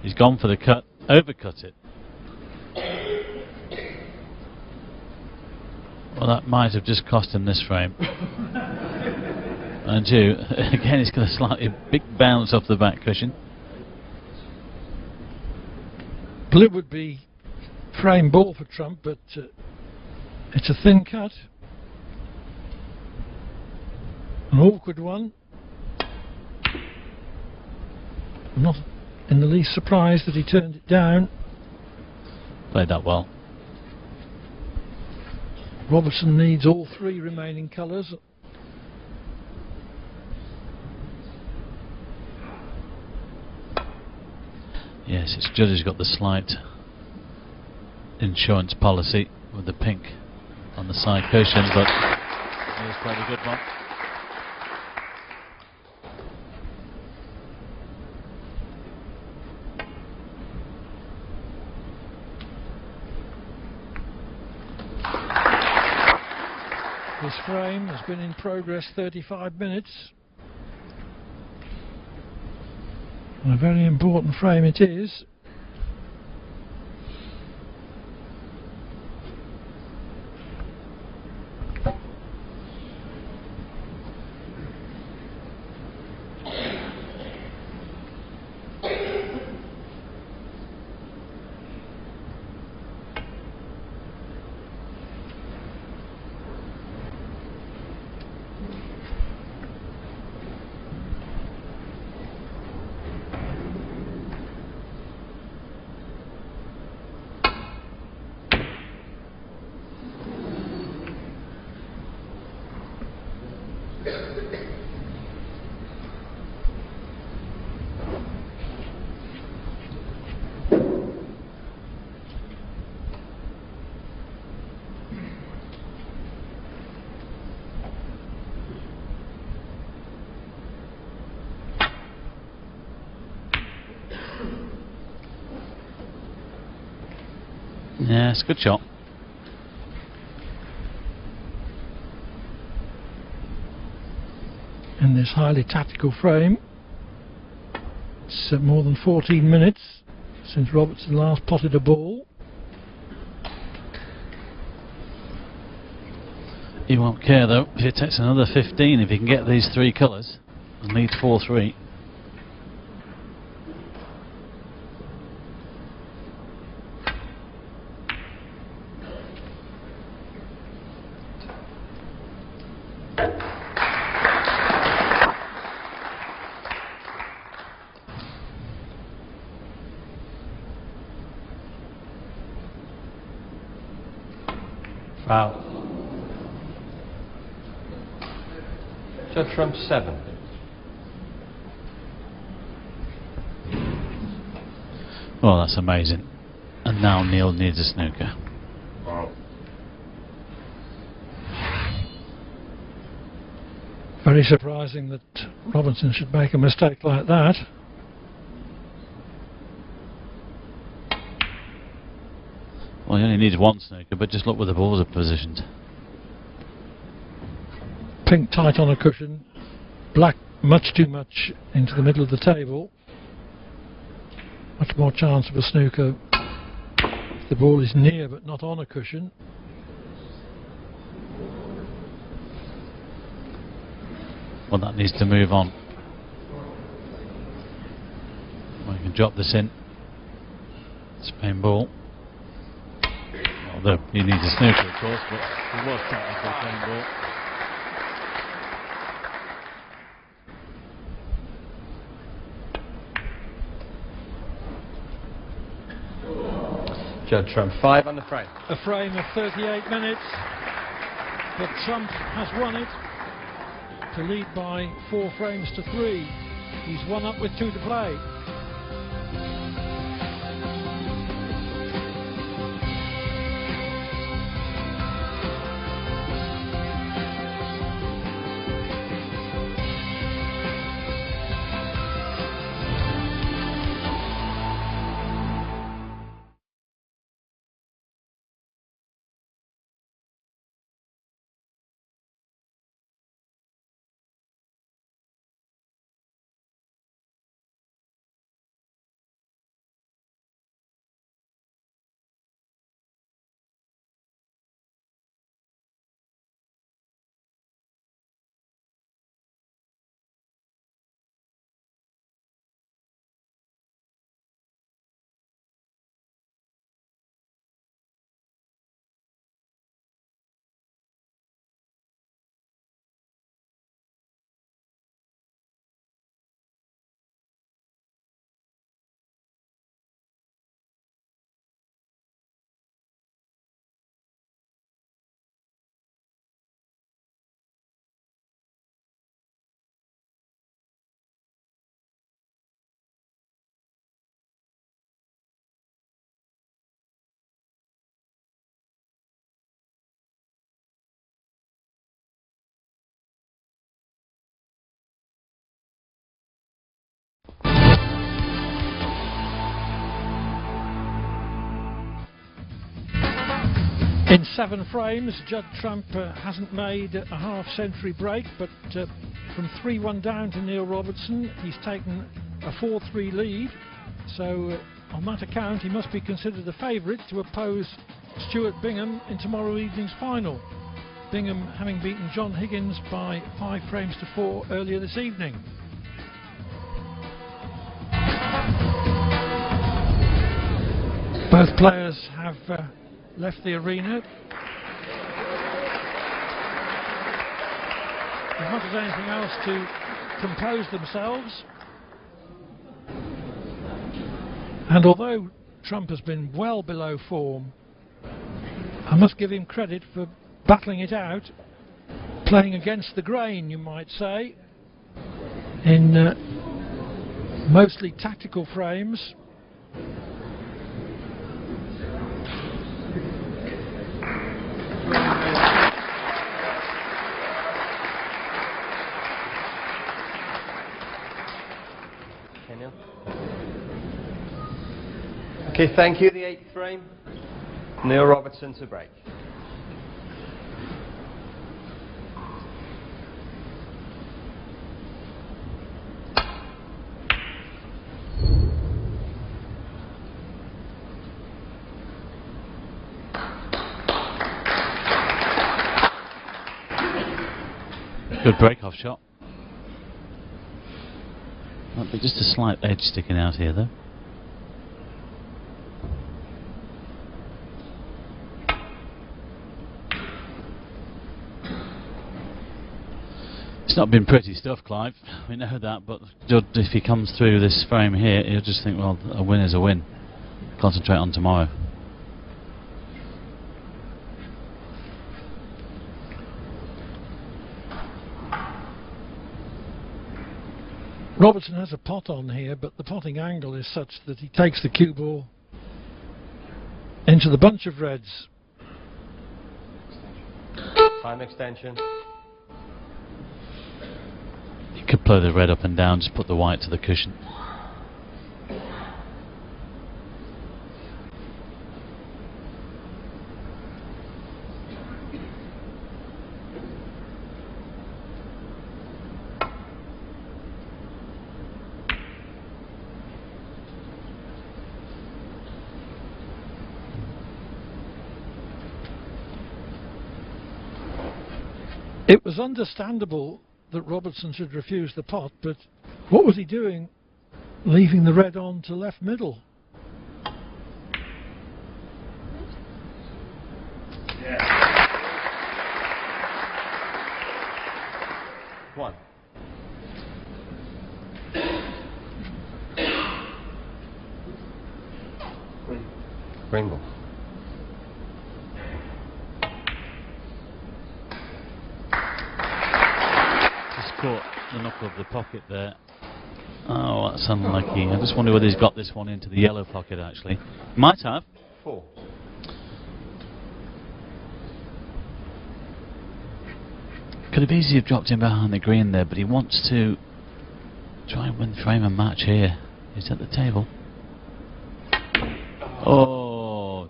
He's gone for the cut, overcut it. Well, that might have just cost him this frame. And two, again, it's got a slightly big bounce off the back cushion. Blue would be frame ball for Trump, but it's a thin cut. An awkward one. I'm not in the least surprised that he turned it down. Played that well. Robertson needs all three remaining colours. Yes, it's Judd who's got the slight insurance policy with the pink on the side cushion, but he's played a good one. This frame has been in progress 35 minutes. And a very important frame it is. Yeah, it's a good shot. In this highly tactical frame, it's more than 14 minutes since Robertson last potted a ball. He won't care though if it takes another 15 if he can get these three colours and lead 4-3. Foul. Judd Trump 7. Well, that's amazing. And now Neil needs a snooker. Wow. Very surprising that Robertson should make a mistake like that. Well, he only needs one snooker, but just look where the balls are positioned. Pink tight on a cushion, black much too much into the middle of the table. Much more chance of a snooker if the ball is near but not on a cushion. Well, that needs to move on. Well, you can drop this in. Spain ball. Although he needs a snooker, of course, but he was technically playing ball. Judd Trump 5 on the frame. A frame of 38 minutes, but Trump has won it to lead by 4 frames to 3. He's one up with 2 to play. In 7 frames, Judd Trump hasn't made a half-century break, but from 3-1 down to Neil Robertson, he's taken a 4-3 lead. So on that account, he must be considered a favourite to oppose Stuart Bingham in tomorrow evening's final. Bingham having beaten John Higgins by 5 frames to 4 earlier this evening. Both players have left the arena. They've not done anything else to compose themselves. And although Trump has been well below form, I must give him credit for battling it out, playing against the grain, you might say, in mostly tactical frames. Okay, thank you. The 8th frame. Neil Robertson to break. Good break-off shot. Might be just a slight edge sticking out here, though. It's not been pretty stuff, Clive. We know that, but Judd, if he comes through this frame here, he'll just think, well, a win is a win. Concentrate on tomorrow. Robertson has a pot on here, but the potting angle is such that he takes the cue ball into the bunch of reds. Time extension. You could play the red up and down, just put the white to the cushion. It was understandable that Robertson should refuse the pot, but what was he doing leaving the red on to left middle? One. Rainbow. Caught the knuckle of the pocket there. Oh, that's unlucky. I just wonder whether he's got this one into the yellow pocket, actually. Might have. 4. Could have easily dropped him behind the green there, but he wants to try and win frame and match here. He's at the table. Oh.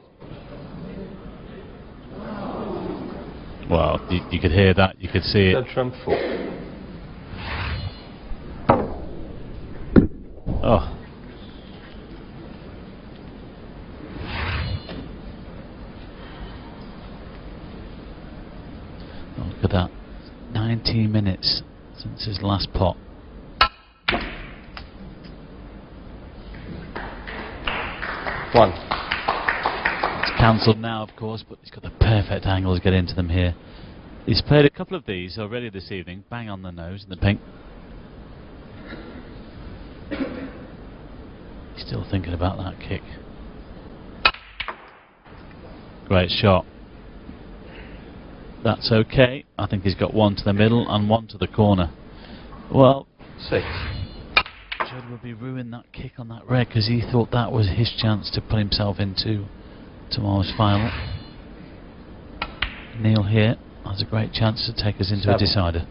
Well, you could hear that. You could see it. Trump 4. Oh. Oh, look at that. 19 minutes since his last pot. One. It's cancelled now, of course, but he's got the perfect angle to get into them here. He's played a couple of these already this evening. Bang on the nose in the pink. Still thinking about that kick. Great shot. That's okay. I think he's got one to the middle and one to the corner. Well, 6. Judd would be ruining that kick on that red because he thought that was his chance to put himself into tomorrow's final. Neil here has a great chance to take us into 7. a decider.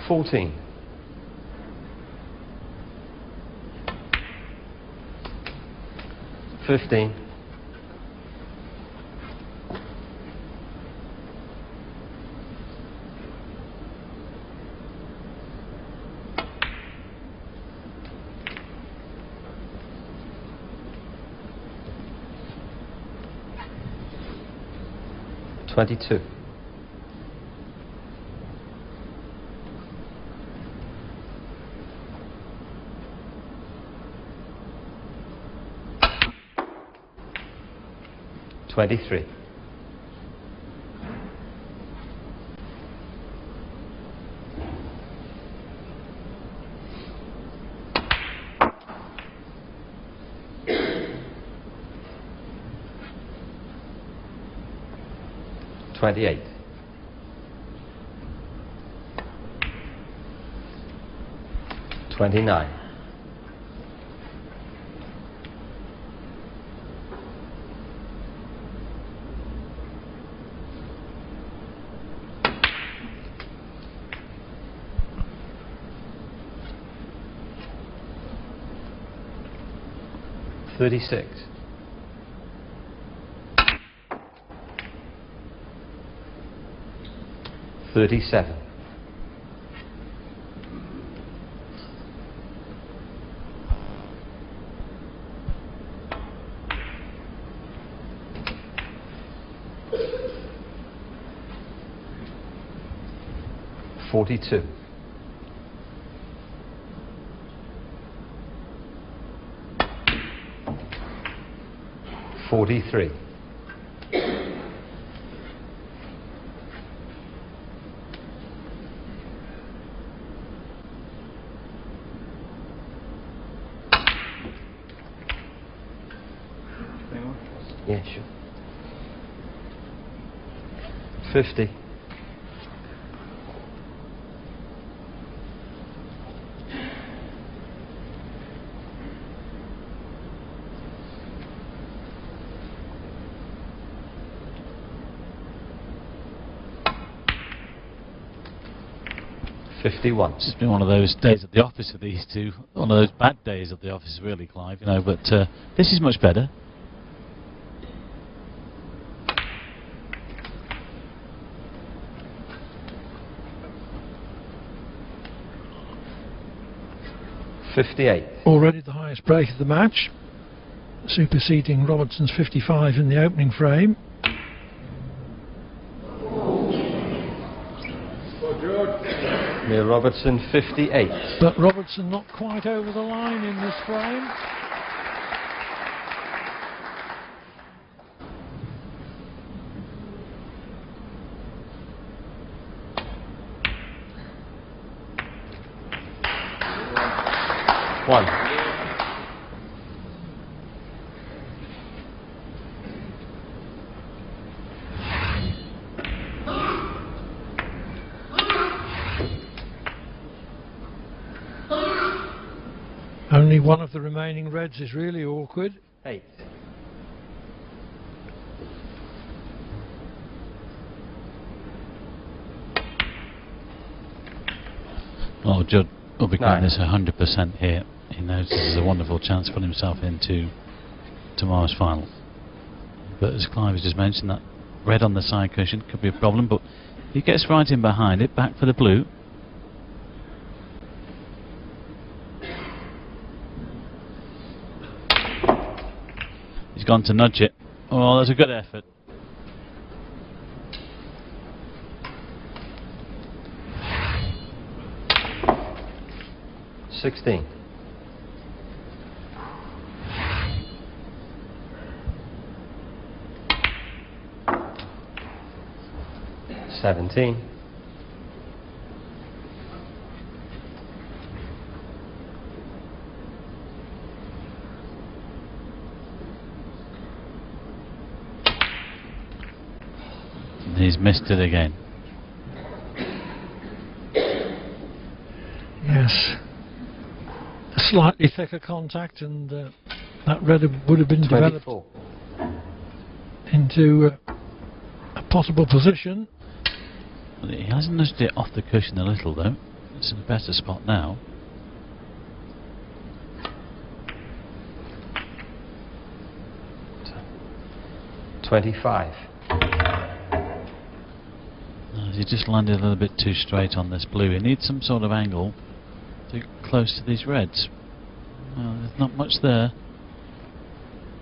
14. $15. $22. $23. $28. $29. $36. $37. $42. $43. Yeah, sure. 50. $51. It's been one of those days at the office for these two. One of those bad days at the office, really, Clive. You know, but this is much better. $58. Already the highest break of the match, superseding Robertson's 55 in the opening frame. Near Robertson, 58. But Robertson not quite over the line in this frame. One. Only one of the remaining reds is really awkward. 8. Oh, Judd will be going 9. this 100% here. He knows this is a wonderful chance to put himself into tomorrow's final. But as Clive has just mentioned, that red on the side cushion could be a problem, but he gets right in behind it, back for the blue. He's gone to nudge it. Oh, that's a good effort. $16. $17. He's missed it again. Yes. A slightly thicker contact, and that red would have been developed 24. into a possible position. He has nudged it off the cushion a little though, It's in a better spot now. $25. He just landed a little bit too straight on this blue. He needs some sort of angle to get close to these reds. Well, there's not much there.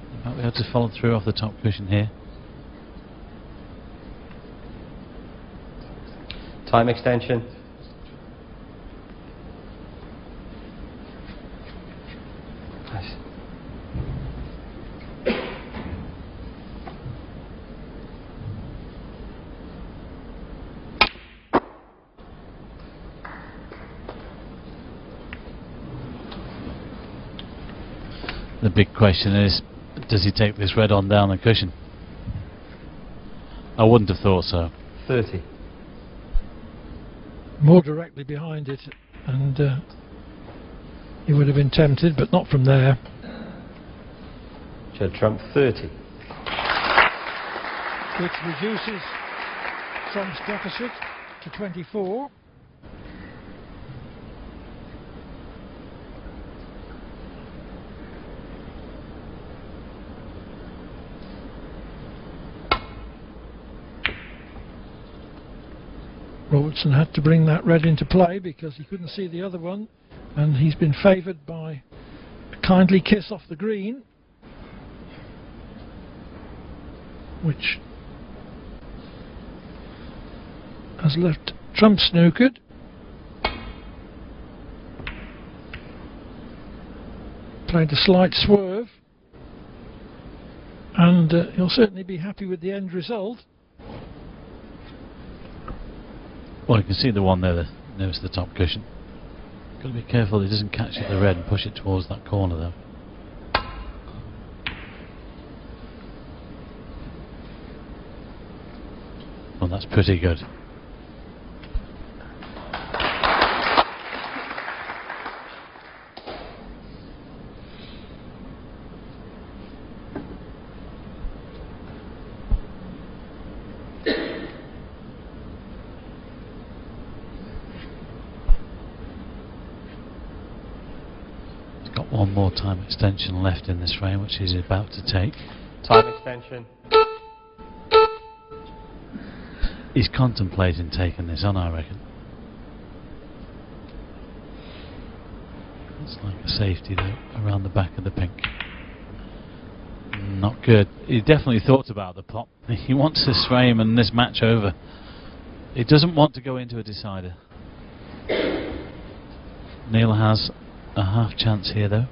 He might be able to follow through off the top cushion here. Time extension. Nice. The big question is, does he take this red on down the cushion? I wouldn't have thought so. 30. More directly behind it, and he would have been tempted, but not from there. Judd Trump 30. Which reduces Trump's deficit to 24. Robertson had to bring that red into play because he couldn't see the other one, and he's been favoured by a kindly kiss off the green, which has left Trump snookered. Played a slight swerve, and he'll certainly be happy with the end result. Well, you can see the one there nearest the top cushion. Got to be careful he doesn't catch it the red and push it towards that corner though. Well, that's pretty good. One more time extension left in this frame, which he's about to take. Time extension. He's contemplating taking this on, I reckon. It's like a safety though, around the back of the pink. Not good. He definitely thought about the pop. He wants this frame and this match over. He doesn't want to go into a decider. Neil has a half chance here though.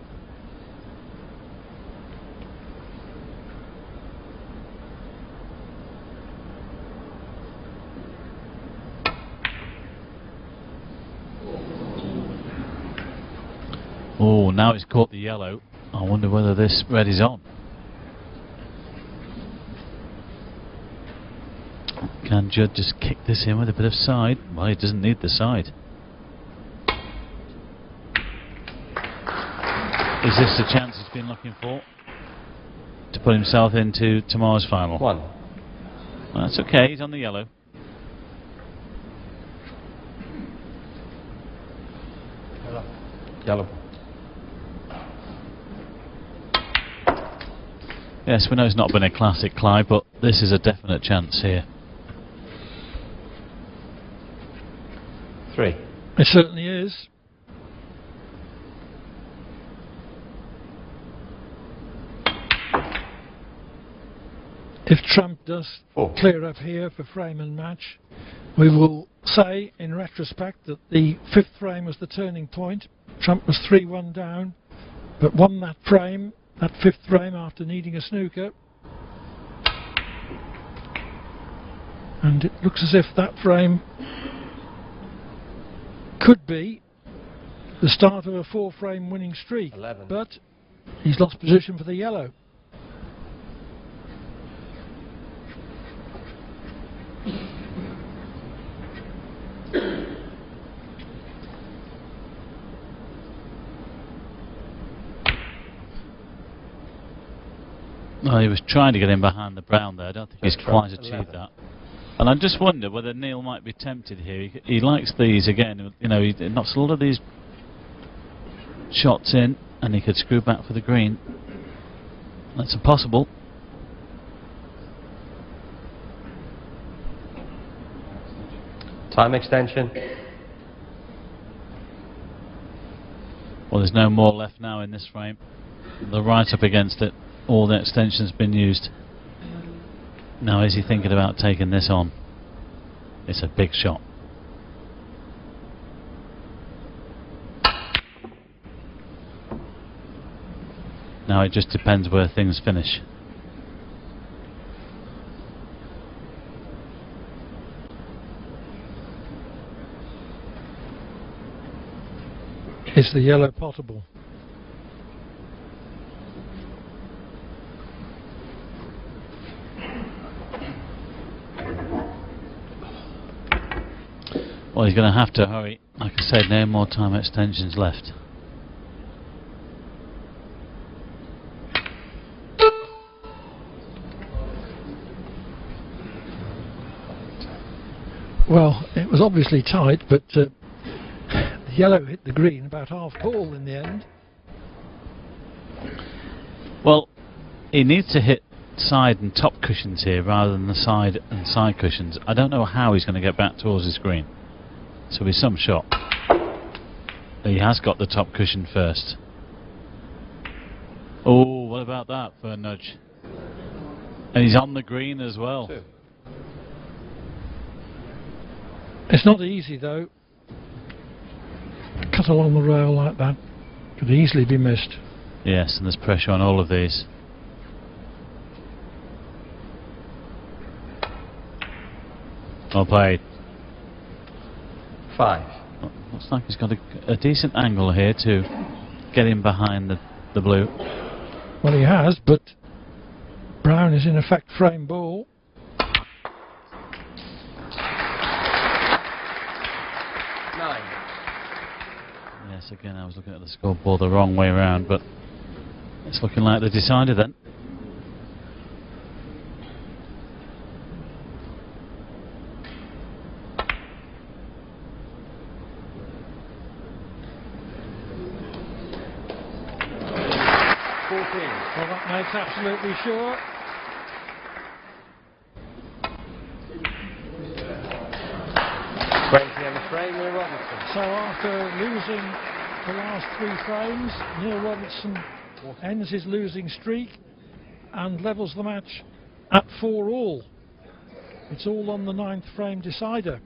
Oh, now he's caught the yellow. I wonder whether this red is on. Can Judd just kick this in with a bit of side? Well, he doesn't need the side. Is this the chance he's been looking for to put himself into tomorrow's final? 1. Well, that's okay, he's on the yellow. Yellow. Yes, we know it's not been a classic, Clive, but this is a definite chance here. 3. It certainly is. If Trump does clear up here for frame and match, we will say in retrospect that the 5th frame was the turning point. Trump was 3-1 down, but won that frame, that 5th frame, after needing a snooker. And it looks as if that frame could be the start of a 4-frame winning streak. 11. But he's lost position for the yellow. Well, he was trying to get in behind the brown there. I don't think he's quite achieved that. And I just wonder whether Neil might be tempted here. He likes these again. You know, he knocks a lot of these shots in, and he could screw back for the green. That's impossible. Time extension. Well, there's no more left now in this frame. They're right up against it. All the extension's been used. Now is he thinking about taking this on? It's a big shot. Now it just depends where things finish. Is the yellow potable? Well, he's going to have to hurry. Like I said, no more time extensions left. Well, it was obviously tight, but the yellow hit the green about half ball in the end. Well, he needs to hit side and top cushions here rather than the side and side cushions. I don't know how he's going to get back towards his green. So it'll be some shot. He has got the top cushion first. Oh, what about that for a nudge? And he's on the green as well. Two. It's not easy though. Cut along the rail like that could easily be missed. Yes, and there's pressure on all of these. Well played. 5. Well, looks like he's got a decent angle here to get him behind the blue. Well, he has, but brown is in effect frame ball. 9. Yes, again, I was looking at the scoreboard the wrong way around, but it's looking like they decided then. Well, that makes absolutely sure. On the frame, Neil Robertson. So after losing the last 3 frames, Neil Robertson ends his losing streak and levels the match at 4-all. It's all on the 9th frame decider.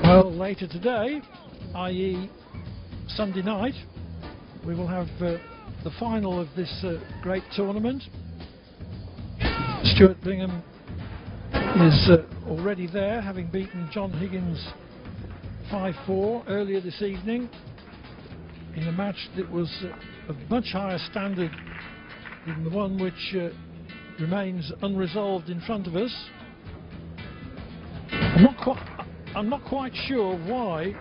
Well, later today, i.e. Sunday night, we will have the final of this great tournament. Stuart Bingham is already there, having beaten John Higgins 5-4 earlier this evening in a match that was of much higher standard than the one which remains unresolved in front of us. I'm not quite sure why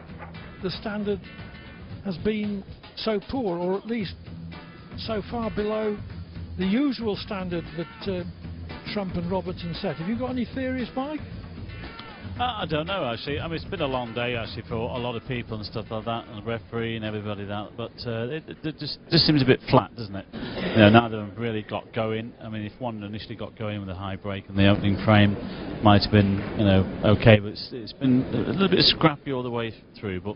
the standard has been so poor, or at least so far below the usual standard that Trump and Robertson set. Have you got any theories, Mike? I don't know, actually. I mean, it's been a long day, actually, for a lot of people and stuff like that, and the referee and everybody that, but it just seems a bit flat, doesn't it? You know, neither of them really got going. I mean, if one initially got going with a high break in the opening frame, might have been, you know, okay, but it's been a little bit scrappy all the way through, but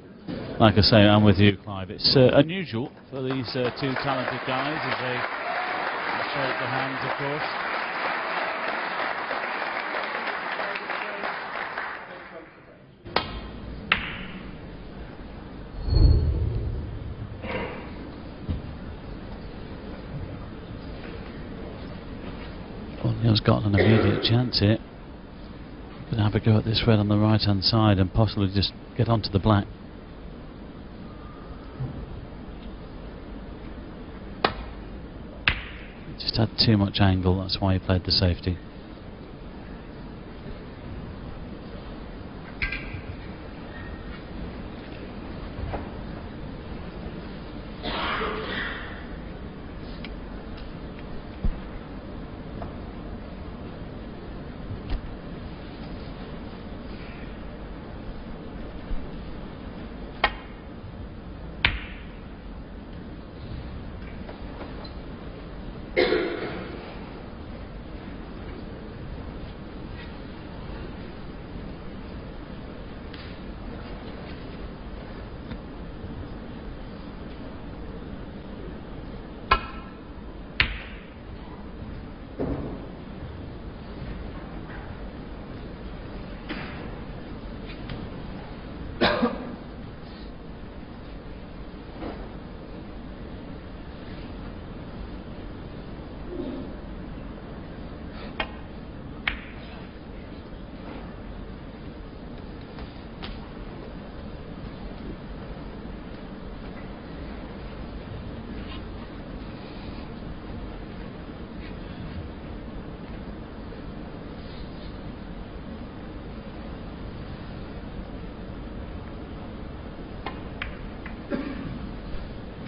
like I say, I'm with you, Clive. It's unusual for these 2 talented guys as they shake their hands, of course. Neil's got an immediate chance here. Going to have a go at this red on the right hand side and possibly just get onto the black. Just had too much angle, that's why he played the safety.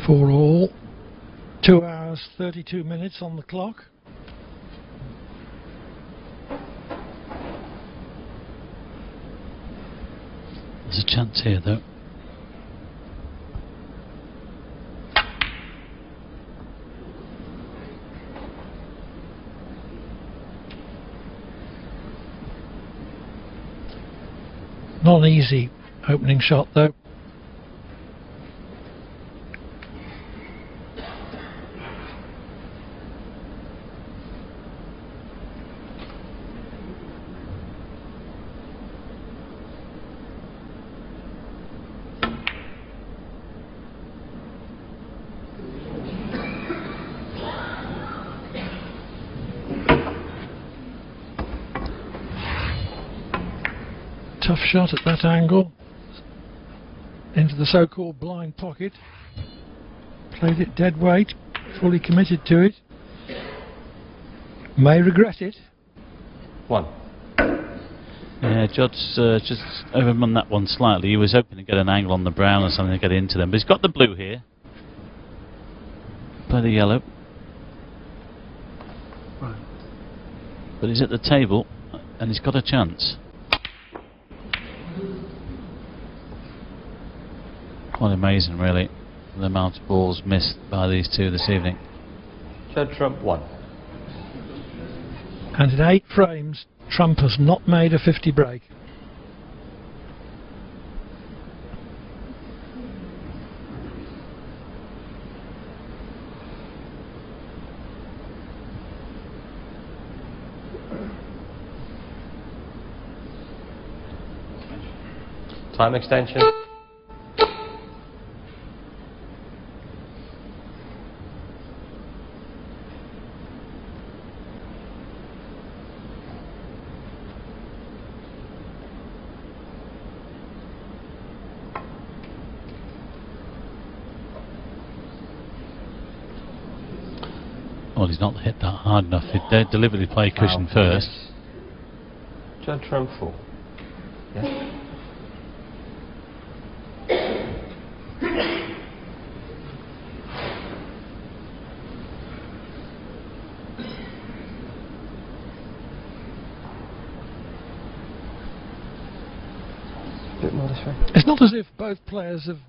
4 all. 2 hours 32 minutes on the clock. There's a chance here though. Not an easy opening shot though. Tough shot at that angle into the so-called blind pocket. Played it dead weight, fully committed to it. May regret it. 1. Yeah, Judd's just overrun that one slightly. He was hoping to get an angle on the brown or something to get into them, but he's got the blue here. Play the yellow. Right. But he's at the table and he's got a chance. Quite amazing, really, the amount of balls missed by these two this evening. Judd Trump 1. And in 8 frames, Trump has not made a 50 break. Time extension. Well, he's not hit that hard enough. He deliberately play cushion first. Judd Trump 4. Yeah. Bit more this way. It's not as if both players have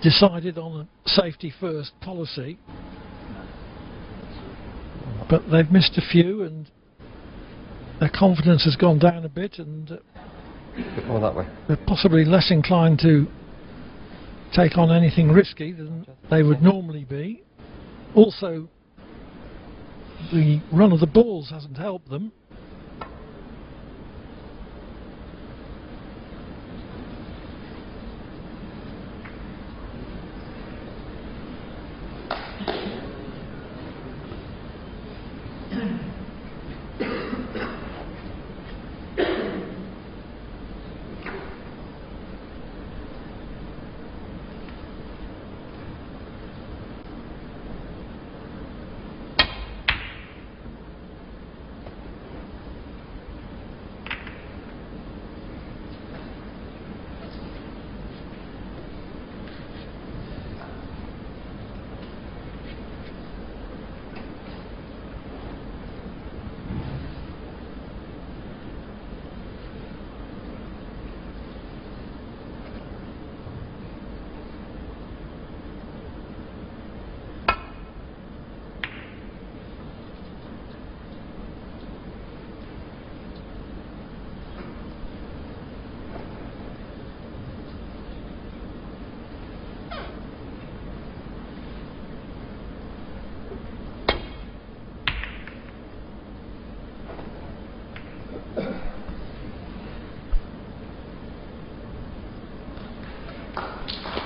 decided on a safety first policy, but they've missed a few and their confidence has gone down a bit, and Bit more that way. they're possibly less inclined to take on anything risky than they would normally be. Also, the run of the balls hasn't helped them.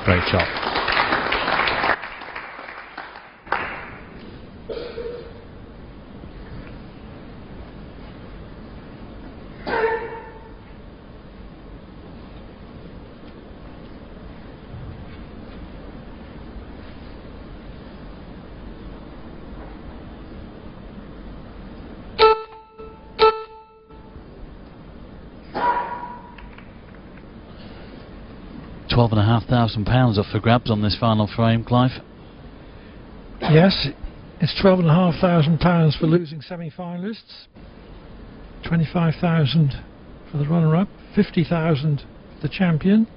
Great shot. £12,500 up for grabs on this final frame, Clive. Yes, it's £12,500 for losing semi-finalists, 25,000 for the runner-up, 50,000 for the champion.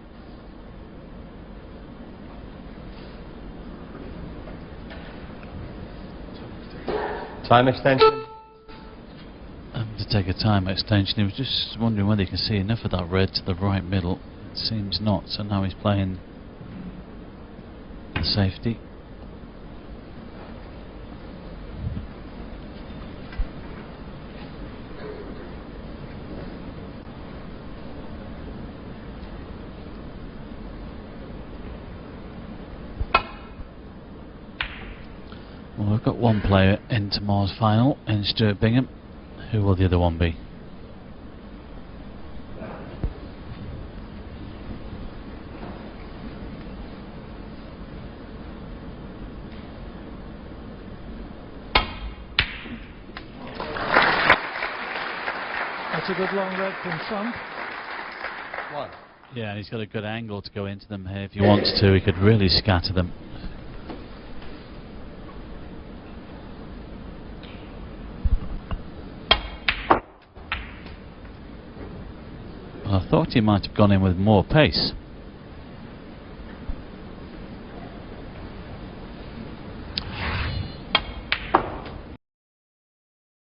Time extension. To take a time extension, he was just wondering whether he can see enough of that red to the right middle. It seems not, so now he's playing the safety. Well, we've got one player in tomorrow's final in Stuart Bingham. Who will the other one be? That's a good long red from Trump. One. Yeah, and he's got a good angle to go into them here. If he wants to, he could really scatter them. I thought he might have gone in with more pace.